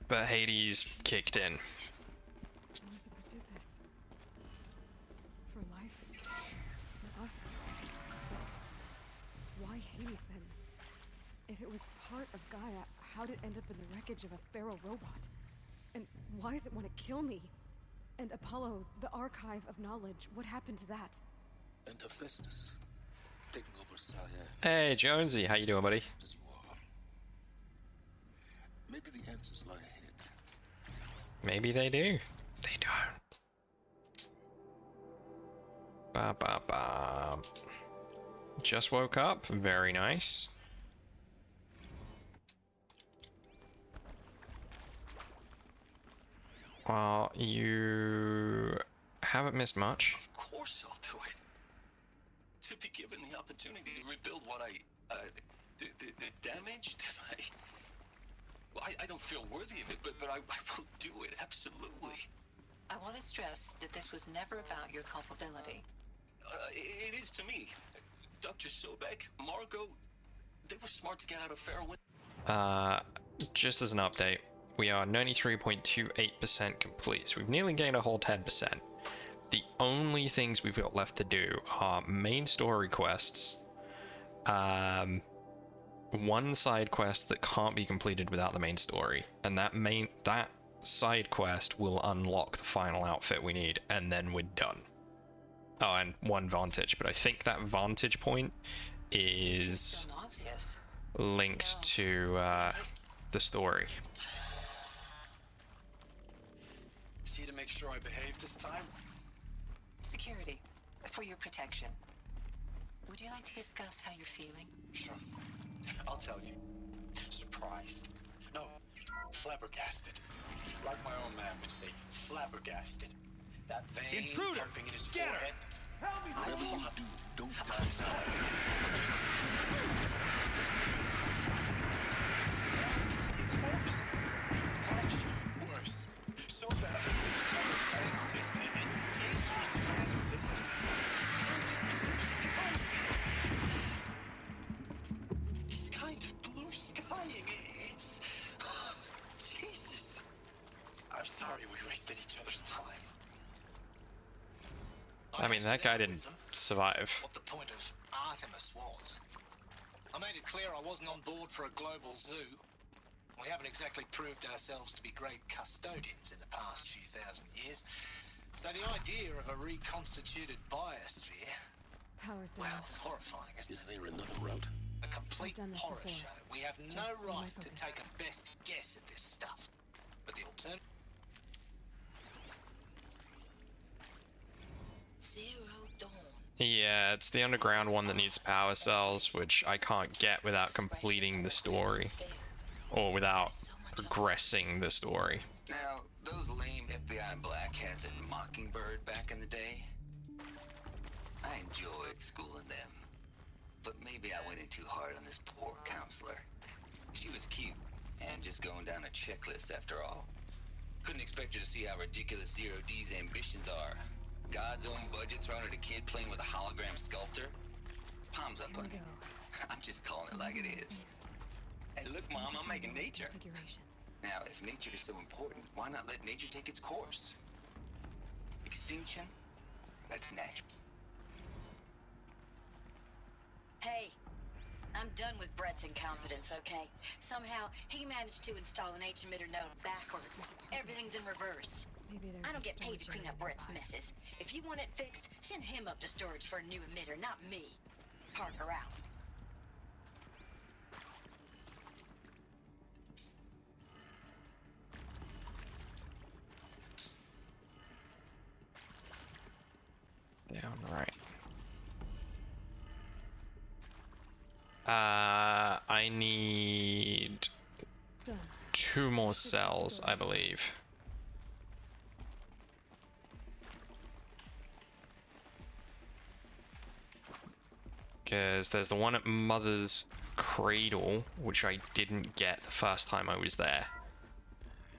but Hades kicked in. Elizabeth did this. For life? For us? Why Hades then? If it was part of Gaia, how'd it end up in the wreckage of a Pharaoh robot? And why does it want to kill me? And Apollo, the archive of knowledge, what happened to that? And Hephaestus, taking over Cyan. Hey Jonesy, how you doing, buddy? As you are. Maybe the answers lie ahead. Maybe they do. They don't. Ba ba ba. Just woke up. Very nice. Well, you haven't missed much. Of course I'll do it. To be given the opportunity to rebuild what I, the damage that well, I don't feel worthy of it, but I will do it, absolutely. I want to stress that this was never about your culpability. It is to me. Dr. Sobek, Margot, they were smart to get out of fair wind. Just as an update, we are 93.28% complete, so we've nearly gained a whole 10%. The only things we've got left to do are main story quests, one side quest that can't be completed without the main story, and that side quest will unlock the final outfit we need, and then we're done. Oh, and one vantage, but I think that vantage point is linked to the story. See to make sure I behave this time? Security, for your protection. Would you like to discuss how you're feeling? Sure. I'll tell you. Surprised. No, flabbergasted. Like my own man would say, flabbergasted. That vein Intruder! pumping in his Get her! forehead. Help me, I please! thought, don't die now. It's worse. Much worse. So bad that he's become a fantasist, a dangerous fantasist. It's kind of blue skying. It's... Jesus. I'm sorry we wasted each other's time. I mean, that guy didn't survive. What the point of Artemis was. I made it clear I wasn't on board for a global zoo. We haven't exactly proved ourselves to be great custodians in the past few thousand years. So the idea of a reconstituted biosphere... Power's down. Well, it's horrifying, isn't it? Is there another route? A complete I've done this horror before. show. We have no Just on my right to focus. take a best guess at this stuff. But the alternative... Zero Dawn. Yeah, it's the underground one that needs power cells, which I can't get without completing the story. Or without progressing the story. Now, those lame FBI blackheads at Mockingbird back in the day, I enjoyed schooling them. But maybe I went in too hard on this poor counselor. She was cute, and just going down a checklist after all. Couldn't expect her to see how ridiculous Zero D's ambitions are. God's own budget thrown at a kid playing with a hologram sculptor? Palms up on you. I'm just calling it like it is. Hey, look, Mom, I'm making nature. Now, if nature is so important, why not let nature take its course? Extinction? That's natural. Hey, I'm done with Brett's incompetence, okay? Somehow, he managed to install an H-emitter node backwards. Everything's in reverse. Maybe there's I don't a get paid to storage clean up area Brett's nearby. messes. If you want it fixed, send him up to storage for a new emitter, not me. Parker out. Down right. I need Done. 2 more cells, I believe. Because there's the one at Mother's Cradle, which I didn't get the first time I was there.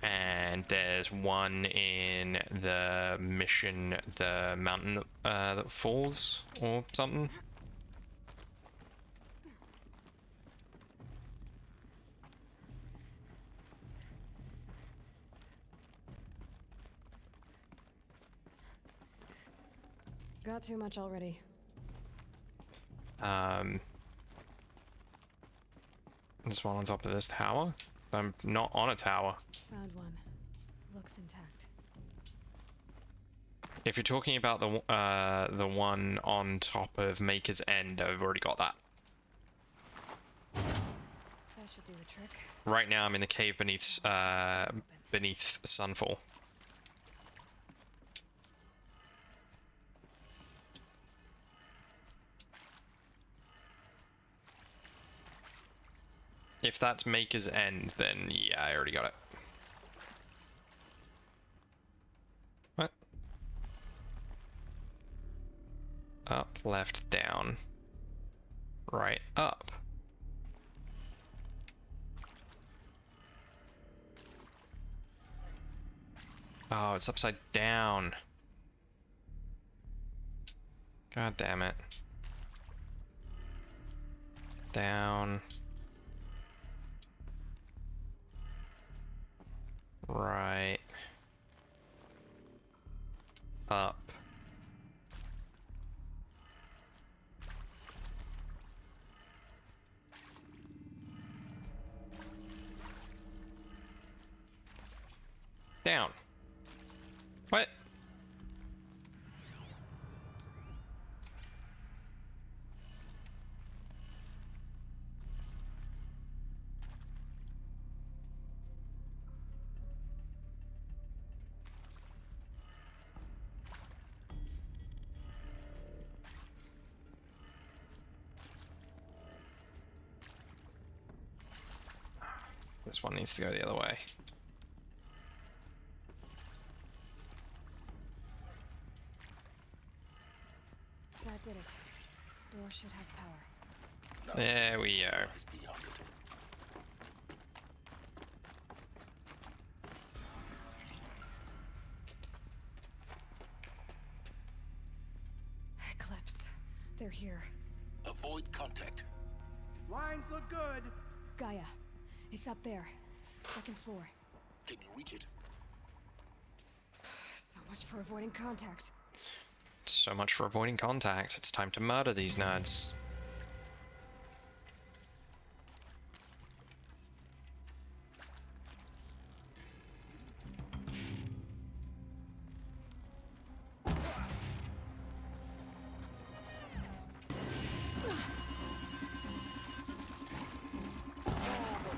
And there's one in the mission, the mountain that falls, or something. Got too much already. There's one on top of this tower. I'm not on a tower. Found one. Looks intact. If you're talking about the one on top of Maker's End, I've already got that. That should do the trick. Right now I'm in the cave beneath beneath Sunfall. If that's Maker's End, then yeah, I already got it. What? Up, left, down. Right, up. Oh, it's upside down. God damn it. Down. Right. Up. Down. What? This one needs to go the other way. That did it. Door should have power. There we go. Eclipse. They're here. Avoid contact. Lines look good. Gaia. It's up there. Second floor. Can you reach it? So much for avoiding contact. So much for avoiding contact. It's time to murder these nerds.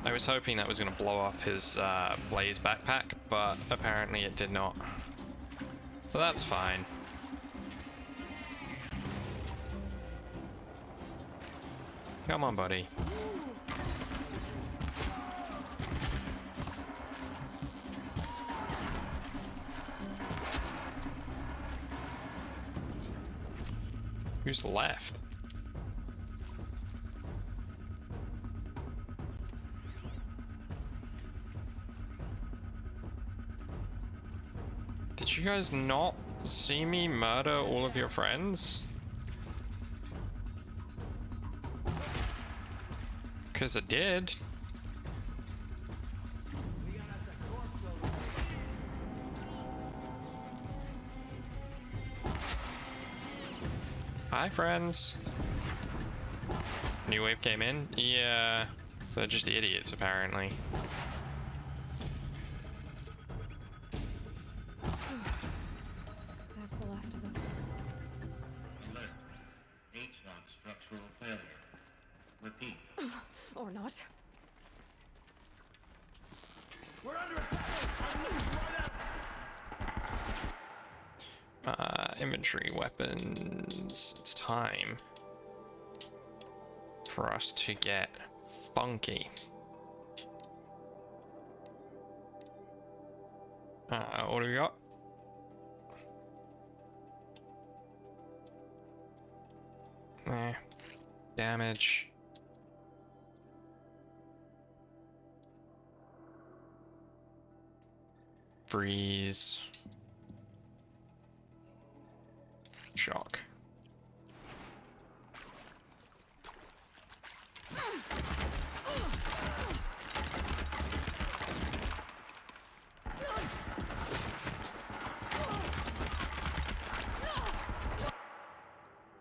I was hoping that was going to blow up his Blaze backpack, but apparently it did not. So that's fine. Come on, buddy. Who's left? Did you guys not see me murder all of your friends? Because I did. Hi, friends. New wave came in? Yeah, they're just idiots, apparently. That's the last of them. Alert. HVAC structural failure. Repeat. Or not. We're under attack. Inventory weapons. It's time for us to get funky. What do we got? Damage. Freeze. Shock.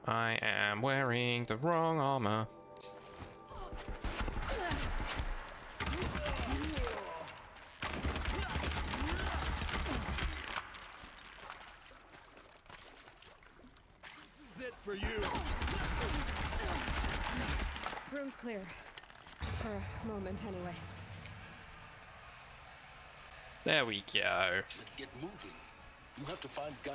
I am wearing the wrong armor. For you. Room's clear. For a moment, anyway. There we go. Then get moving. You have to find Gaia.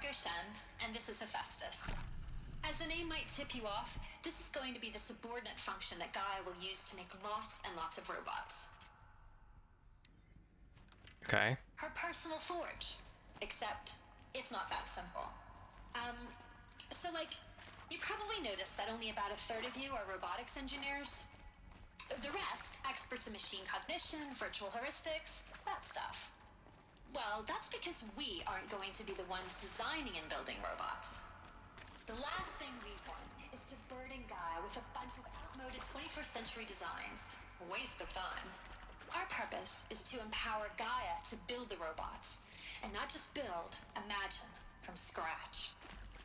Margot Shen, and this is Hephaestus. As the name might tip you off, this is going to be the subordinate function that Gaia will use to make lots and lots of robots. Okay. Her personal forge. Except, it's not that simple. So like, you probably noticed that only about a third of you are robotics engineers. The rest, experts in machine cognition, virtual heuristics, that stuff. Well, that's because we aren't going to be the ones designing and building robots. The last thing we want is to burden Gaia with a bunch of outmoded 21st century designs. A waste of time. Our purpose is to empower Gaia to build the robots. And not just build, imagine, from scratch.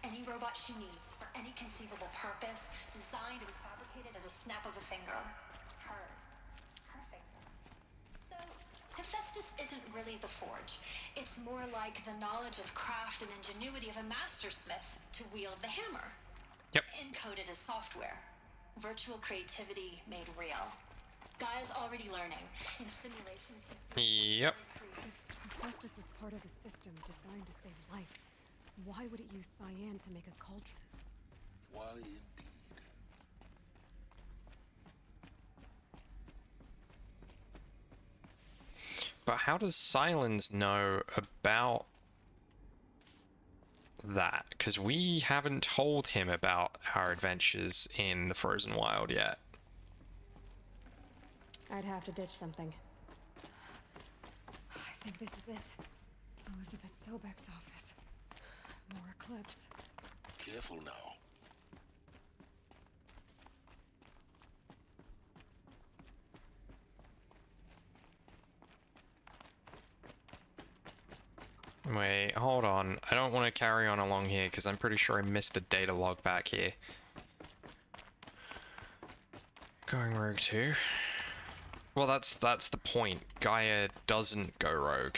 Any robot she needs for any conceivable purpose, designed and fabricated at a snap of a finger. Hers. Her finger. So, Hephaestus isn't really the forge. It's more like the knowledge of craft and ingenuity of a mastersmith to wield the hammer. Yep. Encoded as software. Virtual creativity made real. Gaia's already learning. In simulations, Yep. If Hephaestus was part of a system designed to save life, why would it use cyan to make a cauldron? Why indeed? But how does Silence know about that? Because we haven't told him about our adventures in the Frozen Wild yet. I'd have to ditch something. I think this is it. Elizabeth Sobek's office. More Eclipse. Careful now. Wait, hold on. I don't want to carry on along here because I'm pretty sure I missed the data log back here. Going rogue too. Well, that's the point. Gaia doesn't go rogue.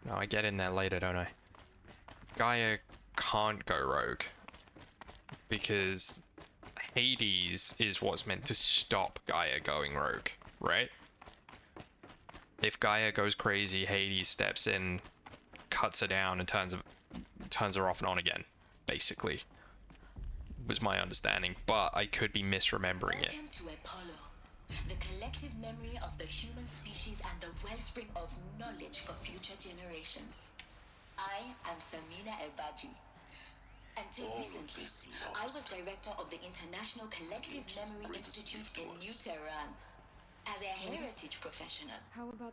No, I get in there later, don't I? Gaia can't go rogue because Hades is what's meant to stop Gaia going rogue, right? If Gaia goes crazy, Hades steps in, cuts her down, and turns her off and on again, basically. Was my understanding, but I could be misremembering it. Welcome to Apollo, the collective memory of the human species and the wellspring of knowledge for future generations. I am Samina Ebaji. Until recently, I was director of the International Collective Memory Institute in New Tehran. As a heritage professional,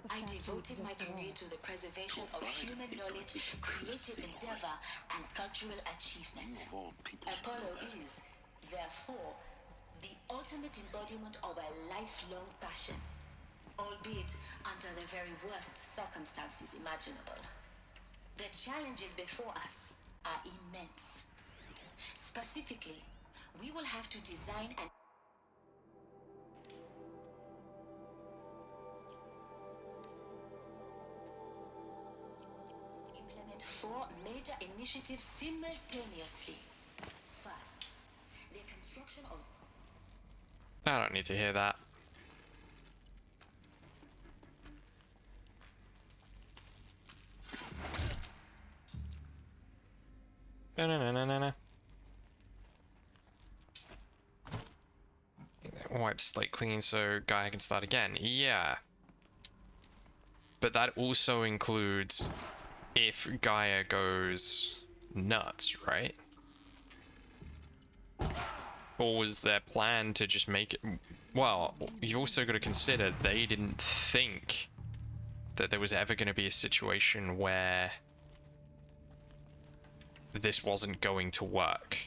I devoted my career to the preservation of human knowledge, creative endeavor, and cultural achievement. Apollo is, therefore, the ultimate embodiment of a lifelong passion, albeit under the very worst circumstances imaginable. The challenges before us are immense. Specifically, we will have to design and implement 4 major initiatives simultaneously. First, the construction of... I don't need to hear that. No. Wipe slate clean so Gaia can start again. Yeah. But that also includes if Gaia goes nuts, right? Or was their plan to just make it... Well, you've also got to consider they didn't think that there was ever going to be a situation where this wasn't going to work.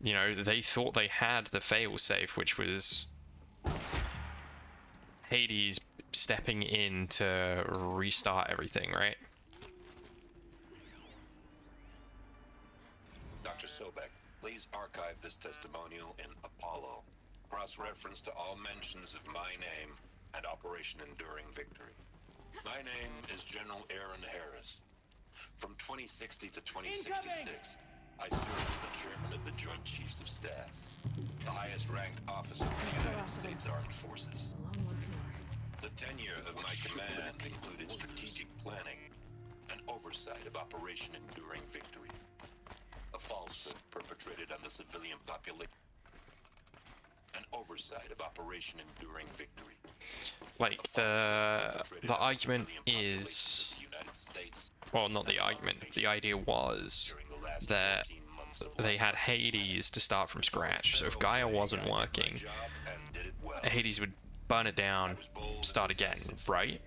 You know, they thought they had the failsafe, which was Hades stepping in to restart everything, right? Dr. Sobek, please archive this testimonial in Apollo. Cross-reference to all mentions of my name and Operation Enduring Victory. My name is General Aaron Harris. From 2060 to 2066, I served as the chairman of the Joint Chiefs of Staff, the highest ranked officer in the United States Armed Forces. The tenure of my command included strategic planning, an oversight of Operation Enduring Victory. A falsehood perpetrated on the civilian population. An oversight of Operation Enduring Victory. Like, the argument is... Well, not the argument. The idea was that they had Hades to start from scratch. So if Gaia wasn't working, Hades would burn it down, start again, right?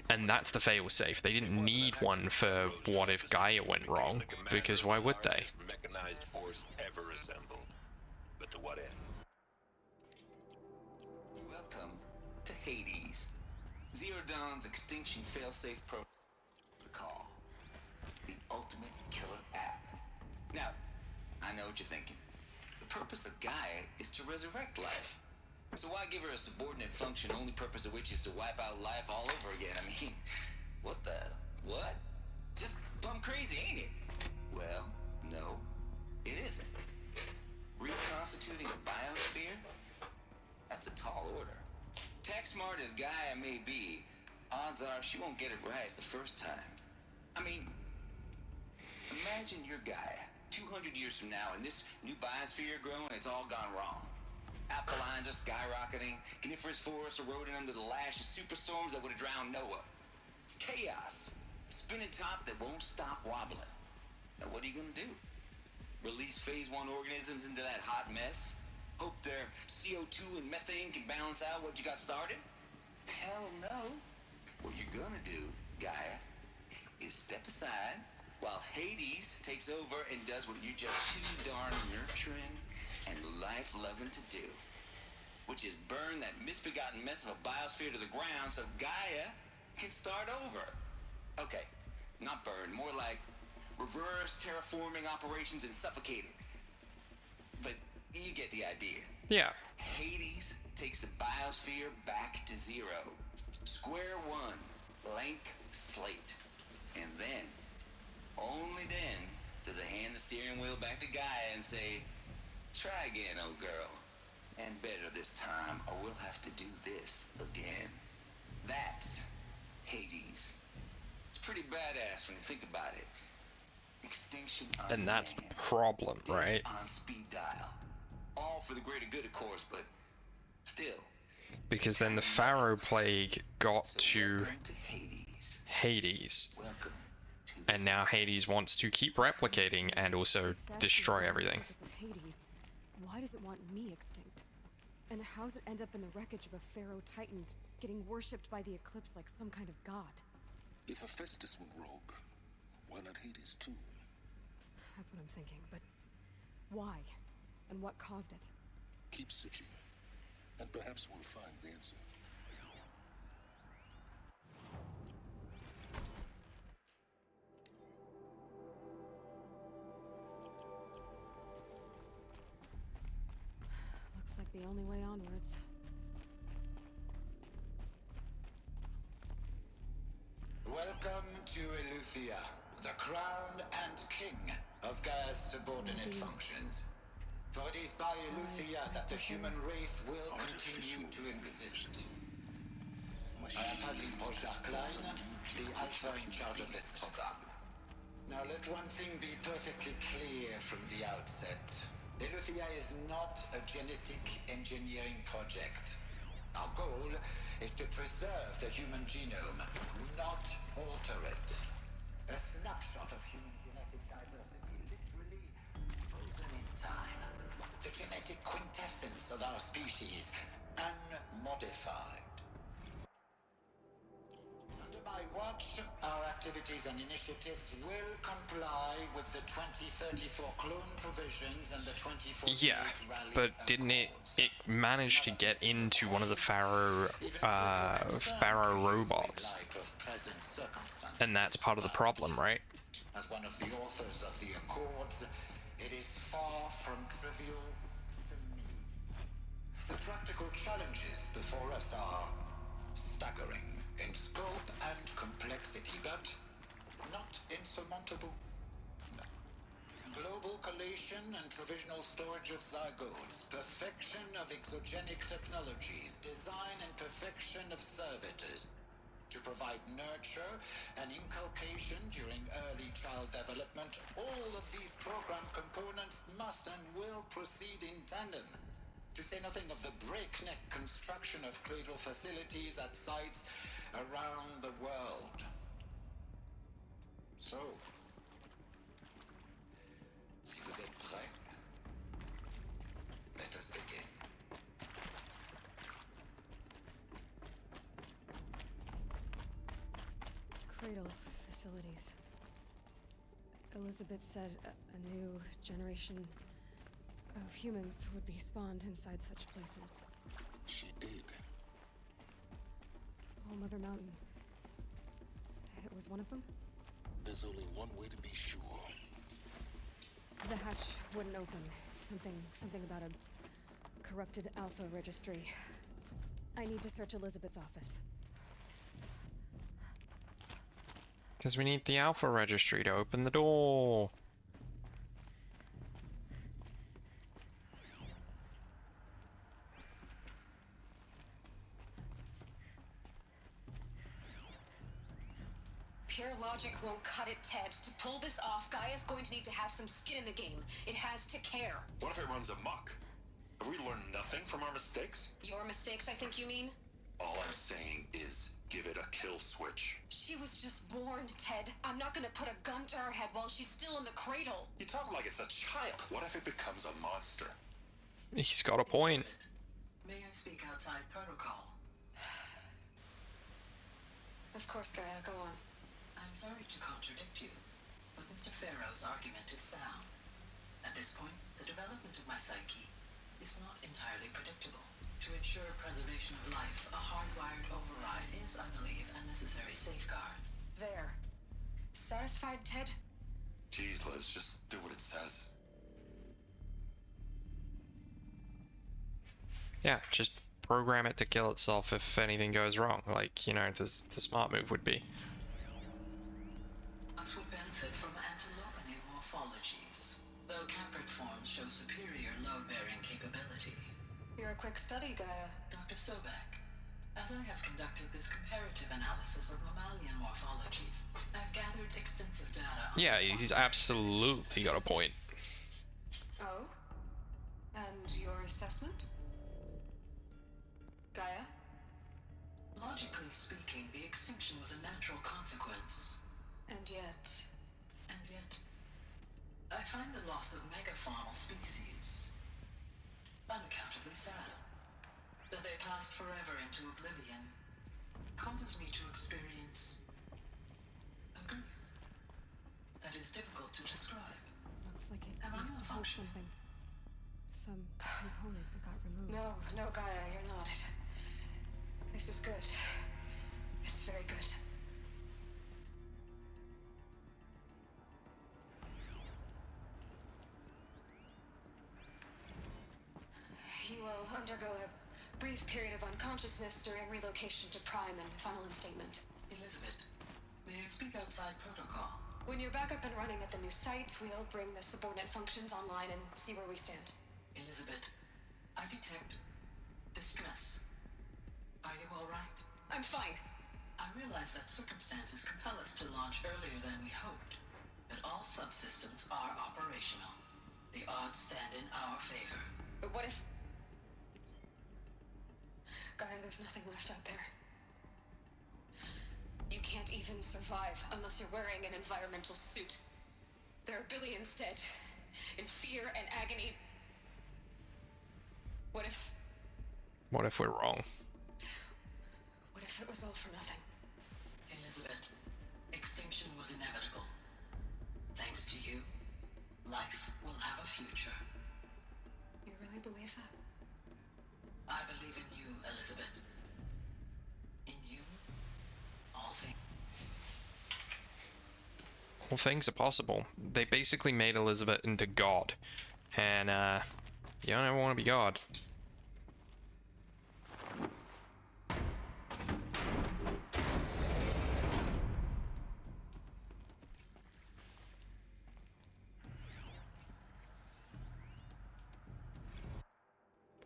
And that's the failsafe. They didn't need one for what if Gaia went wrong, because why would they? Mechanized force ever assembled. But to what end? Welcome to Hades, Zero Dawn's extinction failsafe protocol, the ultimate killer app. Now, I know what you're thinking. The purpose of Gaia is to resurrect life. So why give her a subordinate function, only purpose of which is to wipe out life all over again? I mean, what? Just plumb crazy, ain't it? Well, no, it isn't. Reconstituting a biosphere? That's a tall order. Tech smart as Gaia may be, odds are she won't get it right the first time. I mean, imagine you're Gaia, 200 years from now, and this new biosphere growing, it's all gone wrong. Alkalines are skyrocketing, coniferous forests eroding under the lash of superstorms that would have drowned Noah. It's chaos. Spinning top that won't stop wobbling. Now what are you gonna do? Release phase 1 organisms into that hot mess? Hope their CO2 and methane can balance out what you got started? Hell no. What you're gonna do, Gaia, is step aside while Hades takes over and does what you're just too darn nurturing and life-loving to do, which is burn that misbegotten mess of a biosphere to the ground so Gaia can start over. Okay, not burn, more like reverse terraforming operations and suffocate it. But you get the idea. Yeah. Hades takes the biosphere back to zero. Square one, blank slate. And then, only then, does it hand the steering wheel back to Gaia and say, try again, old girl. And better this time, or we'll have to do this again. That's Hades. It's pretty badass when you think about it. Extinction on And that's the demand. problem, right? Death on speed dial. All for the greater good, of course, but still. Because then the Pharaoh Plague got to Hades. And now Hades wants to keep replicating and also destroy everything. The purpose of Hades. Why does it want me extinct? And how's it end up in the wreckage of a Pharaoh Titan getting worshipped by the Eclipse like some kind of god? If Hephaestus went rogue, why not Hades too? That's what I'm thinking, but why? And what caused it? Keep searching, and perhaps we'll find the answer. Looks like the only way onwards. Welcome to Eleuthia, the crown and king of Gaia's subordinate functions. For it is by Eleuthia that the human race will continue to exist. I am Patrick Brochard-Klein, the Alpha in charge of this program. Now let one thing be perfectly clear from the outset. Eleuthia is not a genetic engineering project. Our goal is to preserve the human genome, not alter it. A snapshot of human genetic diversity, literally frozen in time. The genetic quintessence of our species, unmodified. Under my watch, our activities and initiatives will comply with the 2034 clone provisions and the 2048 Yeah, but didn't it manage to get into one of the Pharaoh robots? And that's part of the problem, right? As one of the authors of the Accords, it is far from trivial to me. The practical challenges before us are staggering in scope and complexity, but not insurmountable. No. Global collation and provisional storage of zygotes, perfection of exogenic technologies, design and perfection of servitors. to provide nurture and inculcation during early child development, all of these program components must and will proceed in tandem. To say nothing of the breakneck construction of cradle facilities at sites around the world. So, si vous êtes prêts, let us begin. Cradle facilities. Elizabeth said a new generation of humans would be spawned inside such places. She did. All Mother Mountain. It was one of them? There's only one way to be sure. The hatch wouldn't open. Something about a corrupted Alpha registry. I need to search Elizabeth's office. Because we need the Alpha registry to open the door. Pure logic won't cut it, Ted. To pull this off, Gaia's going to need to have some skin in the game. It has to care. What if it runs amok? Have we learned nothing from our mistakes? Your mistakes, I think you mean? All I'm saying is give it a kill switch. She was just born, Ted. I'm not gonna put a gun to her head while she's still in the cradle. You talk like it's a child. What if it becomes a monster? He's got a point. May I speak outside protocol? Of course, Gaia, go on. I'm sorry to contradict you, but Mr. Farrow's argument is sound. At this point, the development of my psyche is not entirely predictable. To ensure preservation of life, a hardwired override is, I believe, a necessary safeguard. There. Satisfied, Ted? Jeez, Liz, just do what it says. Yeah, just program it to kill itself if anything goes wrong. Like, you know, the smart move would be. Us would benefit from antilopany morphologies, though caprid forms show superior load-bearing capability. You're a quick study, Gaia. Dr. Sobek, as I have conducted this comparative analysis of mammalian morphologies, I've gathered extensive data on... Yeah, he's absolutely got a point. Oh? And your assessment? Gaia? Logically speaking, the extinction was a natural consequence. And yet... I find the loss of megafaunal species unaccountably sad. That they passed forever into oblivion causes me to experience a grief that is difficult to describe. Looks like it Am I used to hold malfunctioning? something. Some component that got removed. No, Gaia, you're not. This is good. It's very good. You will undergo a brief period of unconsciousness during relocation to Prime and final instatement. Elizabeth, may I speak outside protocol? When you're back up and running at the new site, we'll bring the subordinate functions online and see where we stand. Elizabeth, I detect distress. Are you all right? I'm fine. I realize that circumstances compel us to launch earlier than we hoped, but all subsystems are operational. The odds stand in our favor. But what if... Gaia, there's nothing left out there. You can't even survive unless you're wearing an environmental suit. There are billions dead, in fear and agony. What if... What if we're wrong? What if it was all for nothing? Elizabeth, extinction was inevitable. Thanks to you, life will have a future. You really believe that? I believe in you, Elizabeth. In you, all things. All things are possible. They basically made Elizabeth into God. And, you don't ever want to be God.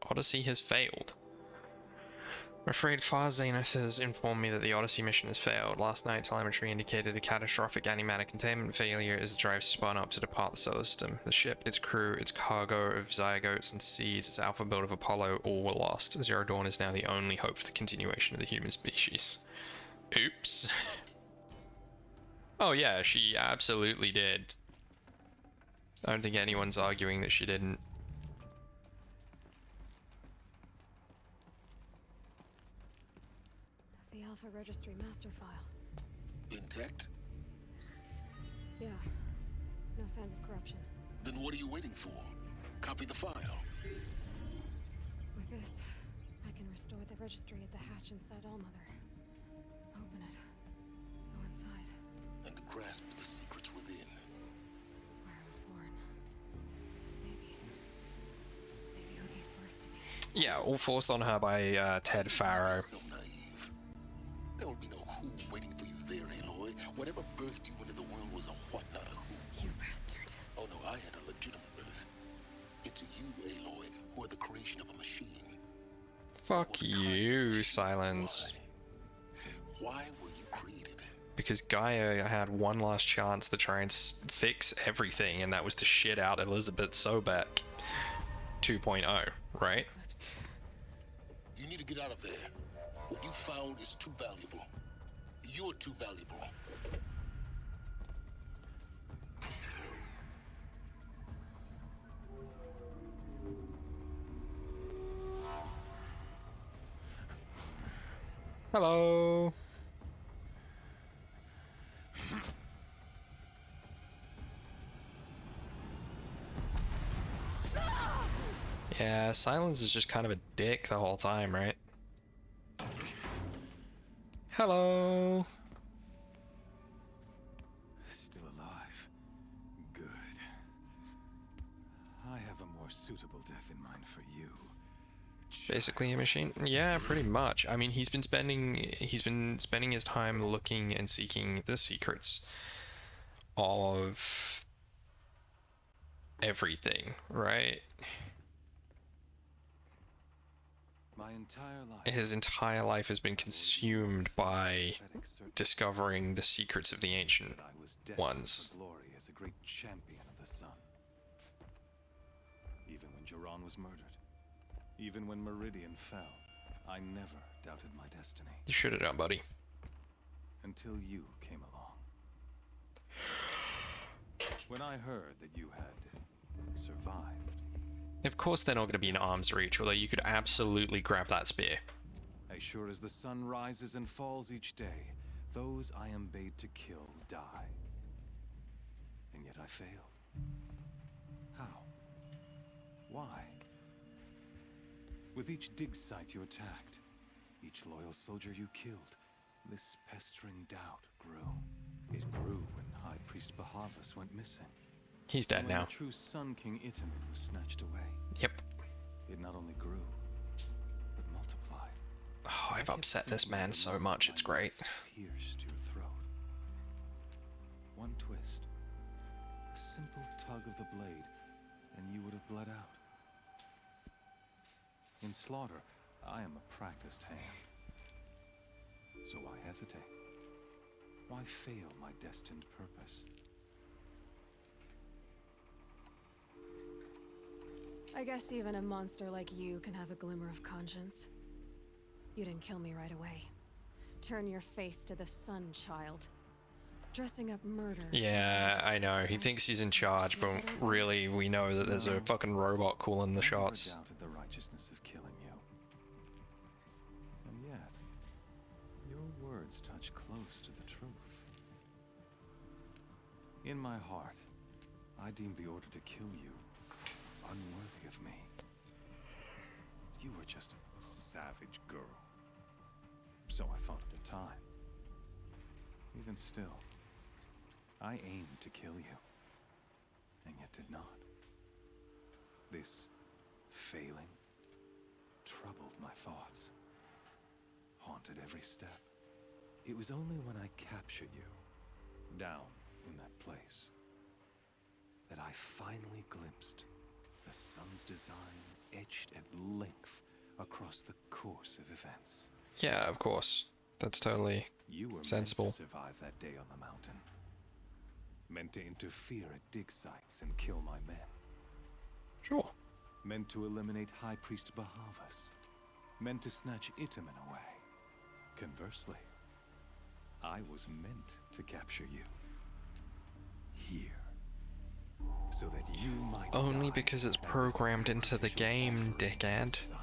Odyssey has failed. I'm afraid Far Zenith has informed me that the Odyssey mission has failed. Last night, telemetry indicated a catastrophic antimatter containment failure as the drive spun up to depart the solar system. The ship, its crew, its cargo of zygotes and seeds, its alpha build of Apollo, all were lost. Zero Dawn is now the only hope for the continuation of the human species. Oops. Oh yeah, she absolutely did. I don't think anyone's arguing that she didn't. The Alpha Registry master file. Intact? Yeah. No signs of corruption. Then what are you waiting for? Copy the file. With this, I can restore the registry at the hatch inside Allmother. Open it. Go inside. And grasp the secrets within. Where I was born. Maybe who gave birth to me. Yeah, all forced on her by Ted Farrow. So naive. There will be no who waiting for you there, Aloy. Whatever birthed you into the world was a what, not a who. You bastard. Oh no, I had a legitimate birth. It's you, Aloy, who are the creation of a machine. Fuck you, Silence. Why were you created? Because Gaia had one last chance to try and fix everything, and that was to shit out Elizabeth Sobek 2.0, right? You need to get out of there. What you found is too valuable. You're too valuable. Hello. Yeah, Silence is just kind of a dick the whole time, right? Hello. Still alive. Good. I have a more suitable death in mind for you. Basically a machine. Yeah, pretty much. I mean, he's been spending his time looking and seeking the secrets of everything, right? My entire life. His entire life has been consumed by discovering the secrets of the ancient ones. Glory as a great champion of the sun. Even when Jiran was murdered, even when Meridian fell, I never doubted my destiny. You should have done, buddy. Until you came along. When I heard that you had survived. Of course they're not going to be in arm's reach, although you could absolutely grab that spear. As sure as the sun rises and falls each day, those I am bade to kill die. And yet I failed. How? Why? With each dig site you attacked, each loyal soldier you killed, this pestering doubt grew. It grew when High Priest Bahavas went missing. He's dead now. The true Sun King Itamen was snatched away. Yep. It not only grew, but multiplied. Oh, I've upset this man so much, it's great. Pierced your throat. One twist, a simple tug of the blade, and you would have bled out. In slaughter, I am a practiced hand. So why hesitate? Why fail my destined purpose? I guess even a monster like you can have a glimmer of conscience. You didn't kill me right away. Turn your face to the sun, child. Dressing up murder. Yeah, I know. He thinks he's in charge, but really, we know that there's a fucking robot calling the shots. I never doubted the righteousness of killing you. And yet, your words touch close to the truth. In my heart, I deemed the order to kill you unworthy of me. You were just a savage girl. So I thought at the time. Even still, I aimed to kill you, and yet did not. This failing troubled my thoughts, haunted every step. It was only when I captured you, down in that place, that I finally glimpsed the sun's design etched at length across the course of events. Yeah, of course. That's totally You were sensible. meant to survive that day on the mountain. Meant to interfere at dig sites and kill my men. Sure. Meant to eliminate High Priest Bahavas. Meant to snatch Itamen away. Conversely, I was meant to capture you. Here. So that you might Only die because it's as a programmed into the sacrificial game, offering to the dickhead. sun.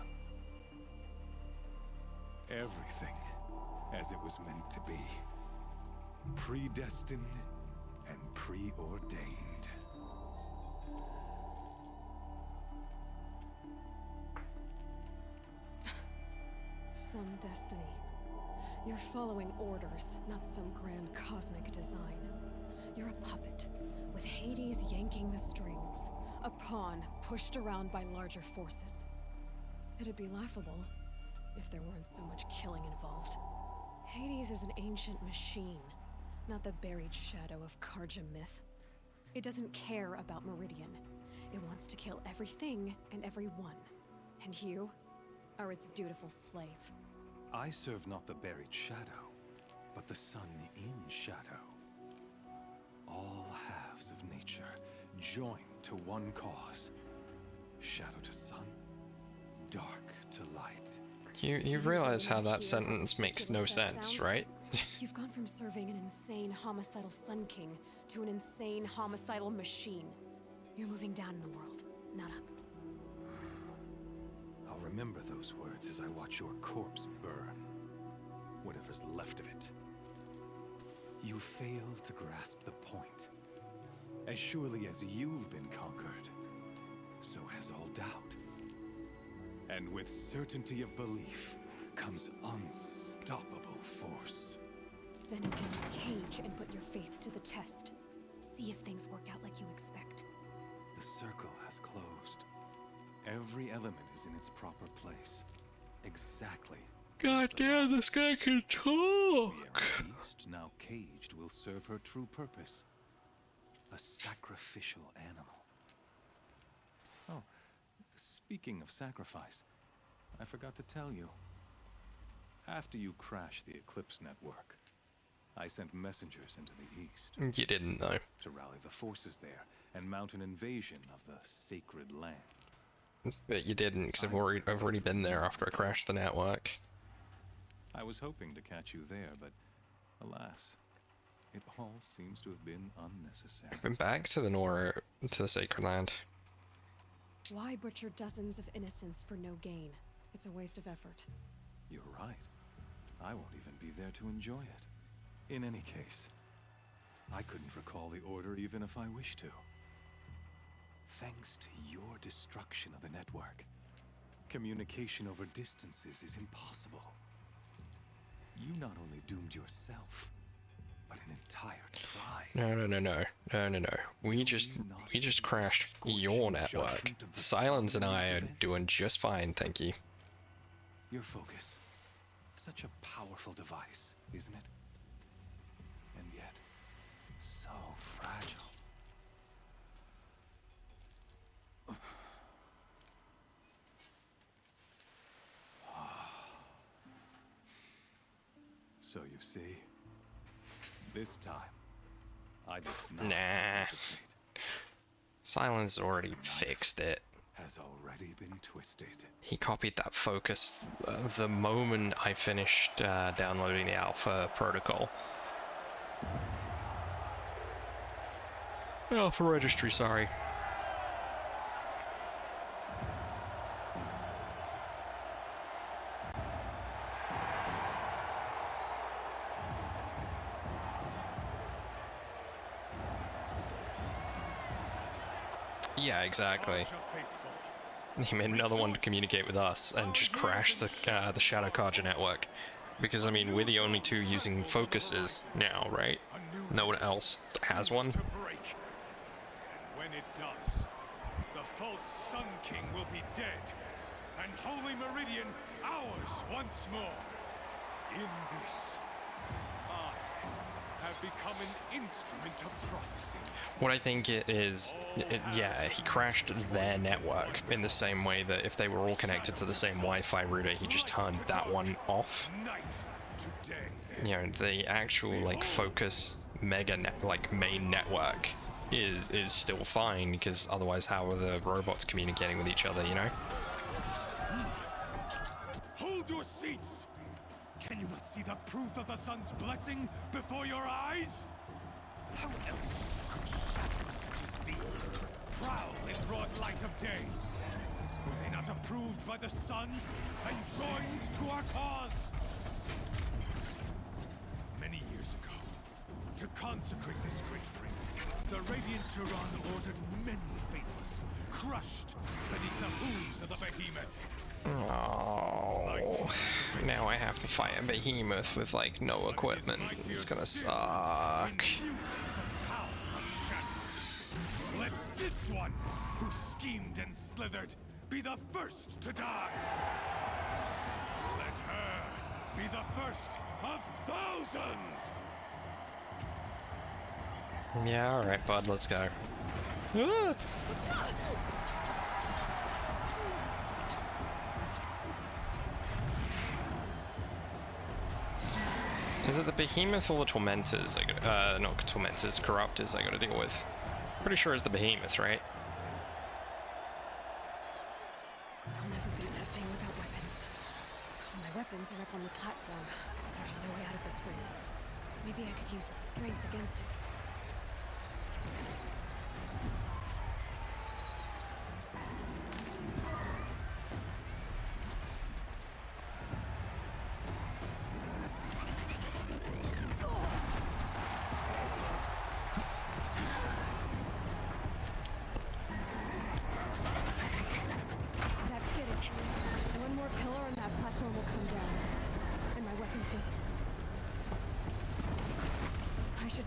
Everything as it was meant to be. Predestined and preordained. Some destiny. You're following orders, not some grand cosmic design. You're a puppet, with Hades yanking the strings. A pawn pushed around by larger forces. It'd be laughable if there weren't so much killing involved. Hades is an ancient machine, not the buried shadow of Karja myth. It doesn't care about Meridian. It wants to kill everything and everyone. And you are its dutiful slave. I serve not the buried shadow, but the sun in shadow. All halves of nature joined to one cause. Shadow to sun, dark to light. You realize how that sentence makes no sense, right? You've gone from serving an insane homicidal Sun King to an insane homicidal machine. You're moving down in the world, not up. I'll remember those words as I watch your corpse burn. Whatever's left of it. You fail to grasp the point. As surely as you've been conquered, so has all doubt. And with certainty of belief comes unstoppable force. Then enter this cage and put your faith to the test. See if things work out like you expect. The circle has closed. Every element is in its proper place. Exactly. God damn, this guy can talk! The beast, now caged, will serve her true purpose. A sacrificial animal. Oh, speaking of sacrifice, I forgot to tell you. After you crashed the Eclipse network, I sent messengers into the east. You didn't know. To rally the forces there and mount an invasion of the sacred land. But you didn't, because I've already been there after I crashed the network. I was hoping to catch you there, but alas, it all seems to have been unnecessary. I've been back to the Sacred Land. Why butcher dozens of innocents for no gain? It's a waste of effort. You're right. I won't even be there to enjoy it. In any case, I couldn't recall the order even if I wished to. Thanks to your destruction of the network, communication over distances is impossible. You not only doomed yourself, but an entire tribe. No. We just crashed your network. Silence and I are doing just fine, thank you. Your focus. Such a powerful device, isn't it? And yet, so fragile. So you see, this time, I did not hesitate. Silence already fixed it. Has already been twisted. He copied that focus the moment I finished downloading the alpha protocol. Alpha registry, sorry. Yeah, exactly. He made another one to communicate with us and just crashed the Shadow Karja network. Because, I mean, we're the only two using focuses now, right? No one else has one. When it does, the false Sun King will be dead, and Holy Meridian ours once more. In this, I have become an instrument of prophecy. What I think it is, yeah, he crashed their network in the same way that if they were all connected to the same Wi-Fi router, he just turned that one off. You know, the actual like focus main network is still fine, because otherwise how are the robots communicating with each other, you know? Hold your seats! Can you not see the proof of the sun's blessing before your eyes? How else could shadows such as these prowl in broad light of day? Were they not approved by the sun and joined to our cause? Many years ago, to consecrate this great ring, the Radiant Turan ordered many faithless, crushed beneath the hooves of the behemoth. Oh, now I have to fight a behemoth with like no equipment. It's gonna suck. Let this one, who schemed and slithered, be the first to die. Let her be the first of thousands. Yeah, alright, bud, let's go. Ah! Is it the behemoth or the tormentors? Not tormentors, corruptors I gotta deal with. Pretty sure it's the behemoth, right? I'll never beat that thing without weapons. My weapons are up on the platform. There's no way out of this room. Maybe I could use its strength against it.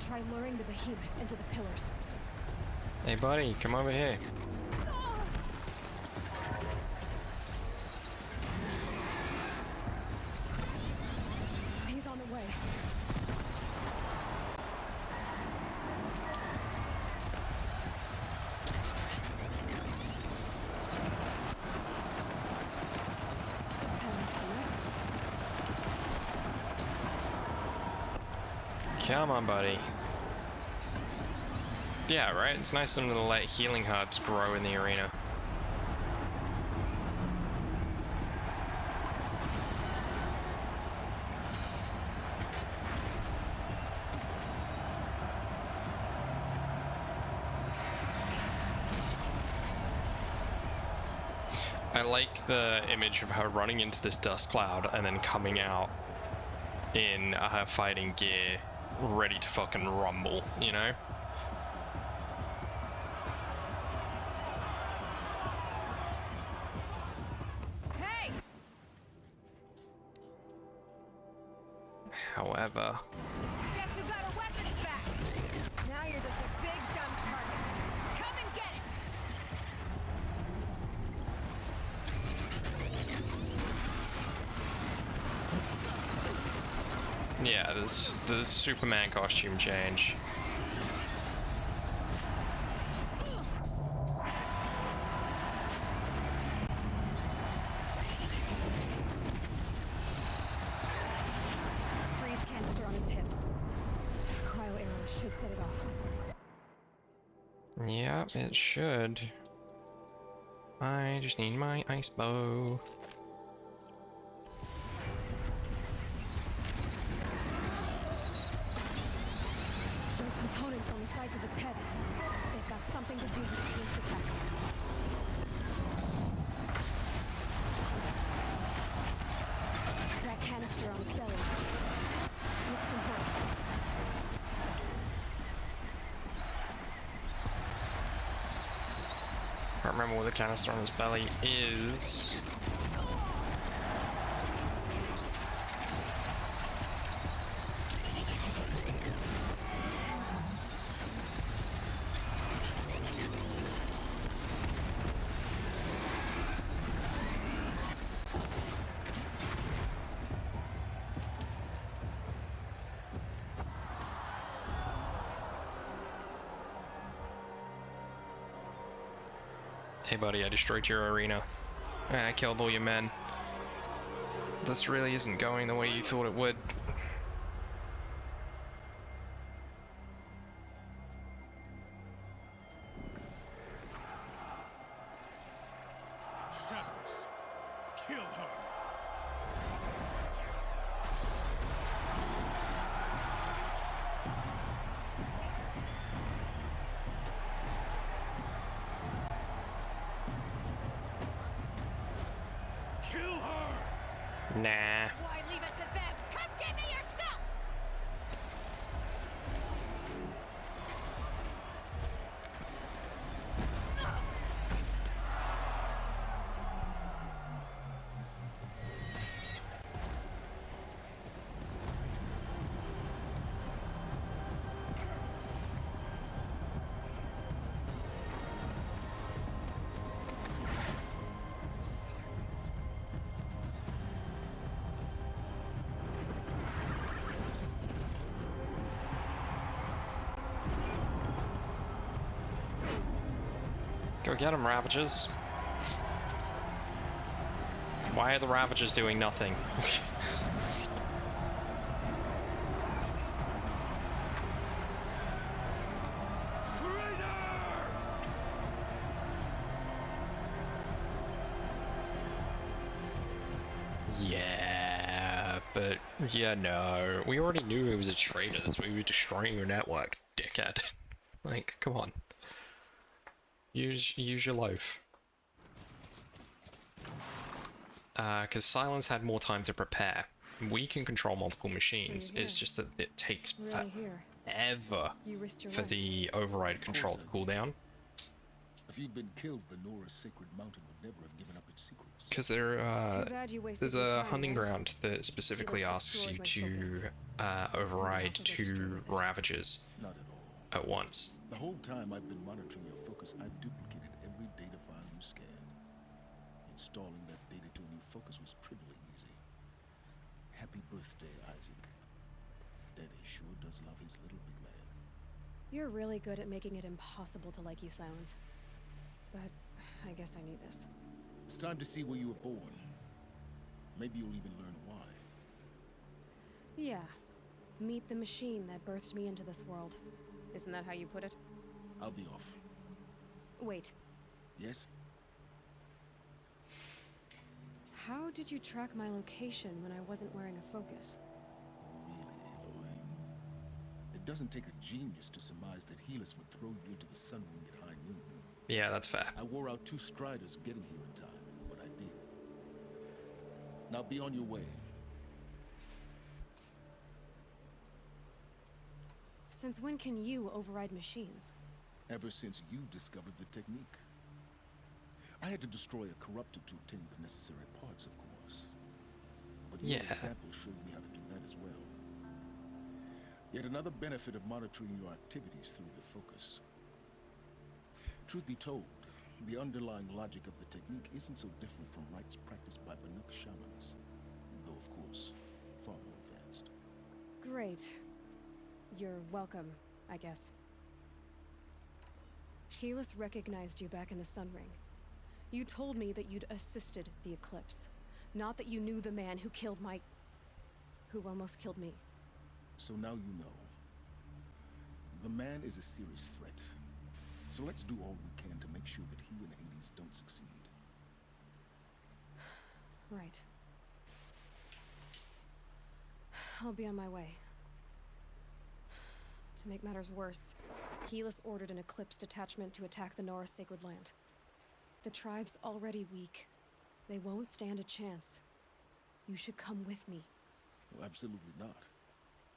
Try luring the behemoth into the pillars. Hey buddy, come over here. He's on the way. Come on, buddy. Yeah, right? It's nice of them to let healing hearts grow in the arena. I like the image of her running into this dust cloud and then coming out in her fighting gear, ready to fucking rumble, you know? Hey! However... Guess who got our weapons back? Now you're just a big dumb target. Come and get it! Yeah, the Superman costume change. Freeze canister on its hips. Cryo arrow should set it off. Yeah, it should. I just need my ice bow. Those components on the sides of its head. They've got something to do with its linked attacks. That canister on its belly. Looks important. I don't remember where the canister on his belly is. Hey buddy, I destroyed your arena. I killed all your men. This really isn't going the way you thought it would. Shadows. Kill her. Kill her. Nah. Why leave it to them? Come get me yourself! Go get them, Ravagers. Why are the Ravagers doing nothing? Yeah, but yeah, no. We already knew he was a traitor. That's why we were destroying your network, dickhead. Like, come on. Use your loaf. Because Silence had more time to prepare. We can control multiple machines. It's just that it takes Really here. forever You risked your for life. the override control to cool down. If you'd been killed, the Nora's sacred mountain would never have given up its secrets. Because Too bad you wasted there's your a time, hunting right? ground that specifically He was asks you destroyed my to focus. override Nothing to do two with it. Ravagers Not at all. at once. The whole time I've been monitoring your focus, I've duplicated every data file you scanned. Installing that data to a new focus was trivially easy. Happy birthday, Isaac. Daddy sure does love his little big man. You're really good at making it impossible to like you, Silence. But I guess I need this. It's time to see where you were born. Maybe you'll even learn why. Yeah. Meet the machine that birthed me into this world. Isn't that how you put it? I'll be off. Wait. Yes? How did you track my location when I wasn't wearing a focus? Really, Aloy? It doesn't take a genius to surmise that Helis would throw you into the sun ring at high noon. Yeah, that's fair. I wore out 2 striders getting here in time, but I did. Now be on your way. Since when can you override machines? Ever since you discovered the technique. I had to destroy a corruptor to obtain the necessary parts, of course. But your example showed me how to do that as well. Yet another benefit of monitoring your activities through your focus. Truth be told, the underlying logic of the technique isn't so different from rites practiced by Banuk shamans, though of course, far more advanced. Great. You're welcome, I guess. Helis recognized you back in the Sun Ring. You told me that you'd assisted the Eclipse, not that you knew the man who killed who almost killed me. So now you know. The man is a serious threat. So let's do all we can to make sure that he and Hades don't succeed. Right. I'll be on my way. To make matters worse, Helis ordered an Eclipse detachment to attack the Nora Sacred Land. The tribe's already weak. They won't stand a chance. You should come with me. Well, absolutely not.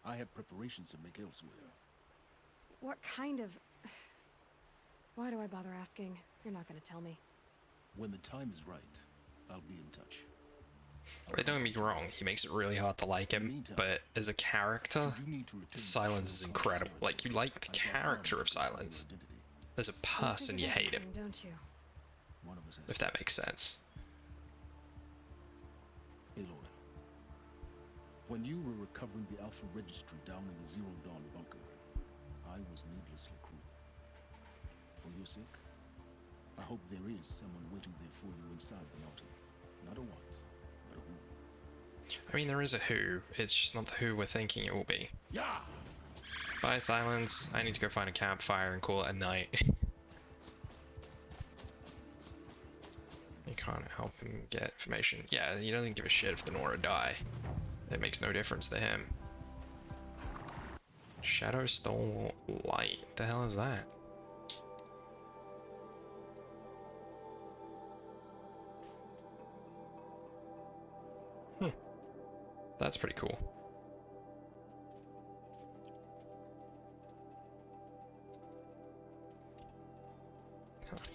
I have preparations to make elsewhere. What kind of... Why do I bother asking? You're not gonna tell me. When the time is right, I'll be in touch. Don't get me wrong, he makes it really hard to like him, but as a character, Silence is incredible. Like, you like the character of Silence. As a person, you hate him. Don't you? If that makes sense. Aloy, when you were recovering the Alpha Registry down in the Zero Dawn bunker, I was needlessly cruel. For your sake, I hope there is someone waiting there for you inside the mountain. Not a what, but a who. I mean, there is a who, it's just not the who we're thinking it will be. Yeah! Bye, Silence. I need to go find a campfire and call it a night. You can't help him get information. Yeah, he doesn't give a shit if the Nora die. It makes no difference to him. Shadow stole light. What the hell is that? That's pretty cool.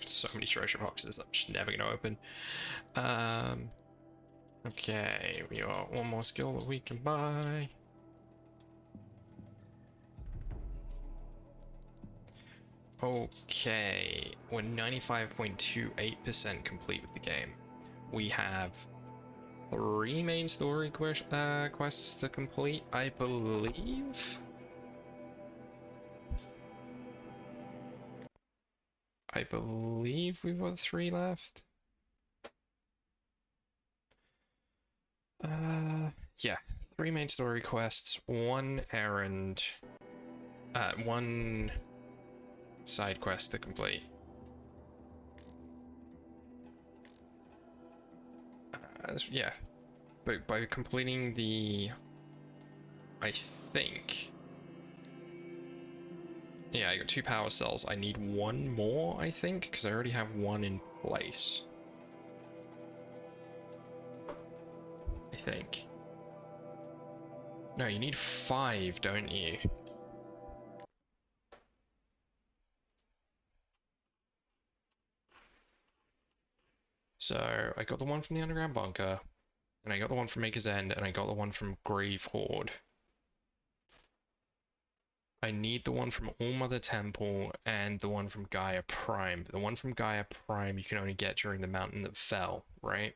So many treasure boxes I'm just never gonna open. Okay, we got one more skill that we can buy. Okay, we're 95.28% complete with the game. We have 3 main story quests to complete, I believe. I believe we've got 3 left. Yeah, 3 main story quests, 1 errand, 1 side quest to complete. Yeah, but by completing the, I think, yeah, I got 2 power cells. I need 1 more, I think, because I already have 1 in place. I think. No, you need 5, don't you? So, I got the one from the underground bunker, and I got the one from Maker's End, and I got the one from Grave Horde. I need the one from All Mother Temple and the one from Gaia Prime. The one from Gaia Prime you can only get during the Mountain That Fell, right?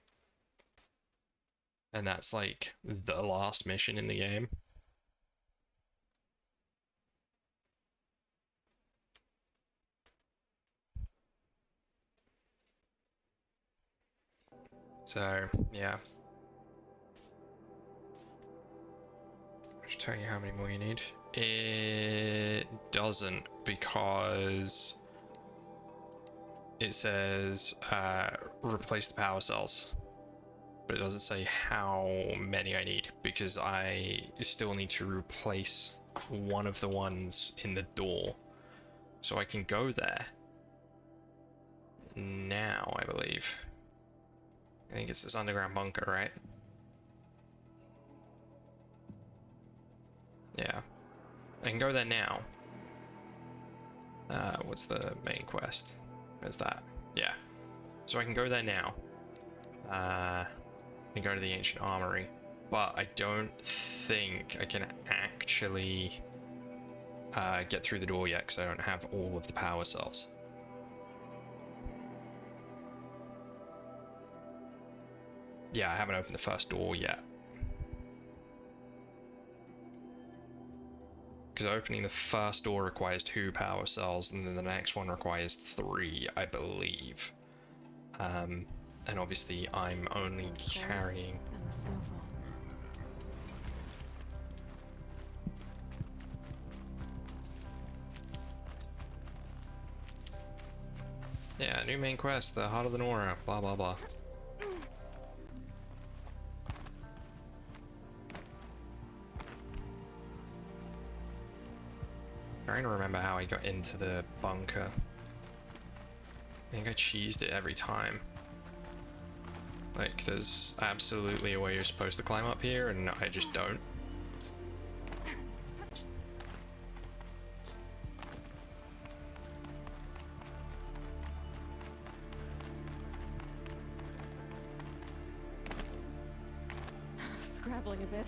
And that's like the last mission in the game. So, yeah. I'll just tell you how many more you need. It doesn't, because it says replace the power cells, but it doesn't say how many I need, because I still need to replace one of the ones in the door. So I can go there now, I believe. I think it's this underground bunker, right? Yeah. I can go there now. What's the main quest? Where's that? Yeah. So I can go there now. And go to the ancient armory. But I don't think I can actually get through the door yet, because I don't have all of the power cells. Yeah, I haven't opened the first door yet. Because opening the first door requires 2 power cells, and then the next one requires 3, I believe. And obviously I'm only carrying... And the snowfall. Yeah, new main quest, the Heart of the Nora, blah blah blah. Trying to remember how I got into the bunker. I think I cheesed it every time. Like, there's absolutely a way you're supposed to climb up here, and I just don't. Scrabbling a bit.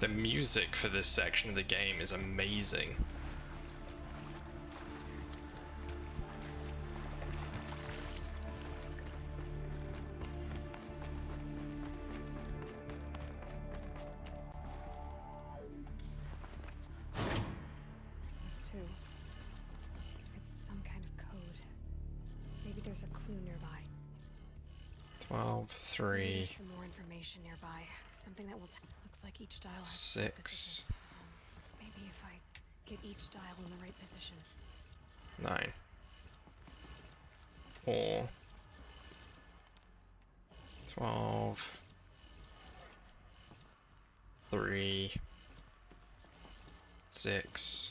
The music for this section of the game is amazing. 12, 3, There's some more information nearby. Something that will looks like each dial has 6, maybe if I get each dial in the right position. 9, 4, 12, 3, 6.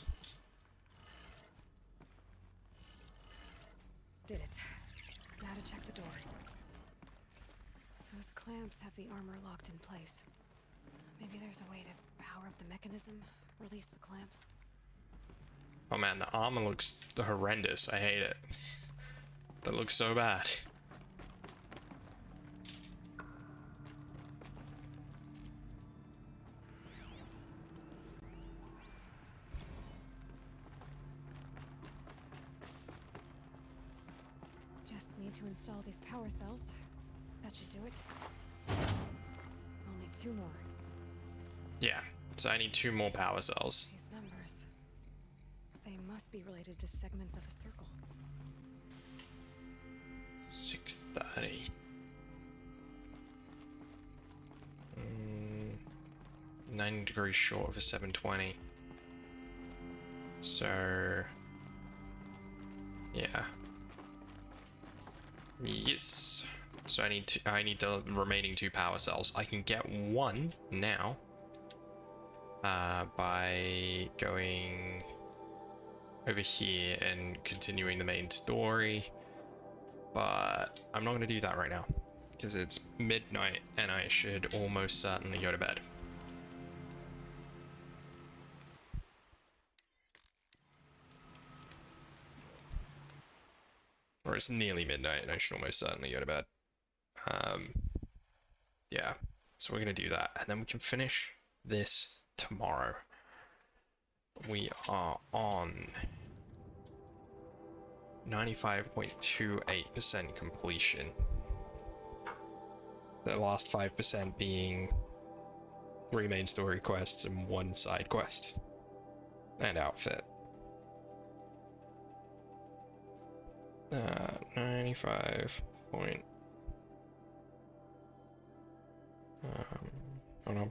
Did it. Now to check the door. Those clamps have the armor locked in place. Maybe there's a way to power up the mechanism, release the clamps. Oh man, the armor looks horrendous. I hate it. That looks so bad. Just need to install these power cells. That should do it. Only 2 more. Yeah, so I need 2 more power cells. These numbers. They must be related to segments of a circle. 630. 90 degrees short of a 720. So yeah. Yes. So I need the remaining 2 power cells. I can get 1 now by going over here and continuing the main story, but I'm not going to do that right now because it's midnight and I should almost certainly go to bed. Or it's nearly midnight and I should almost certainly go to bed. Yeah, so we're going to do that and then we can finish this tomorrow. We are on 95.28% completion. The last 5% being 3 main story quests and 1 side quest. And outfit. 95 point... hold on.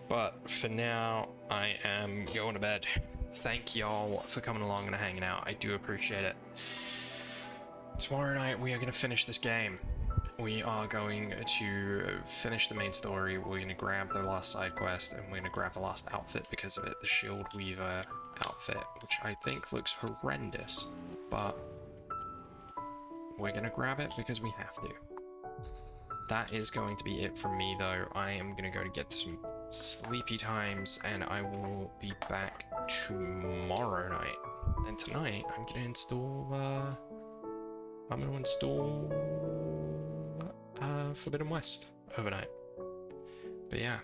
But for now, I am going to bed. Thank y'all for coming along and hanging out. I do appreciate it. Tomorrow night, we are going to finish this game. We are going to finish the main story. We're going to grab the last side quest, and we're going to grab the last outfit because of it. The Shield Weaver outfit, which I think looks horrendous. But we're going to grab it because we have to. That is going to be it from me, though. I am going to go to get some sleepy times, and I will be back tomorrow night. And tonight, I'm going to install, Forbidden West overnight. But yeah.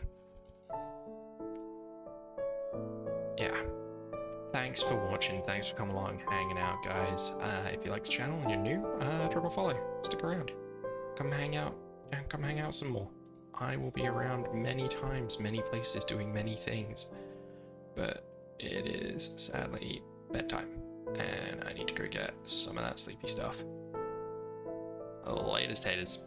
Thanks for watching. Thanks for coming along, hanging out, guys. If you like the channel and you're new, drop a follow. Stick around. Come hang out. Yeah, come hang out some more. I will be around many times, many places, doing many things. But it is sadly bedtime, and I need to go get some of that sleepy stuff. Latest haters.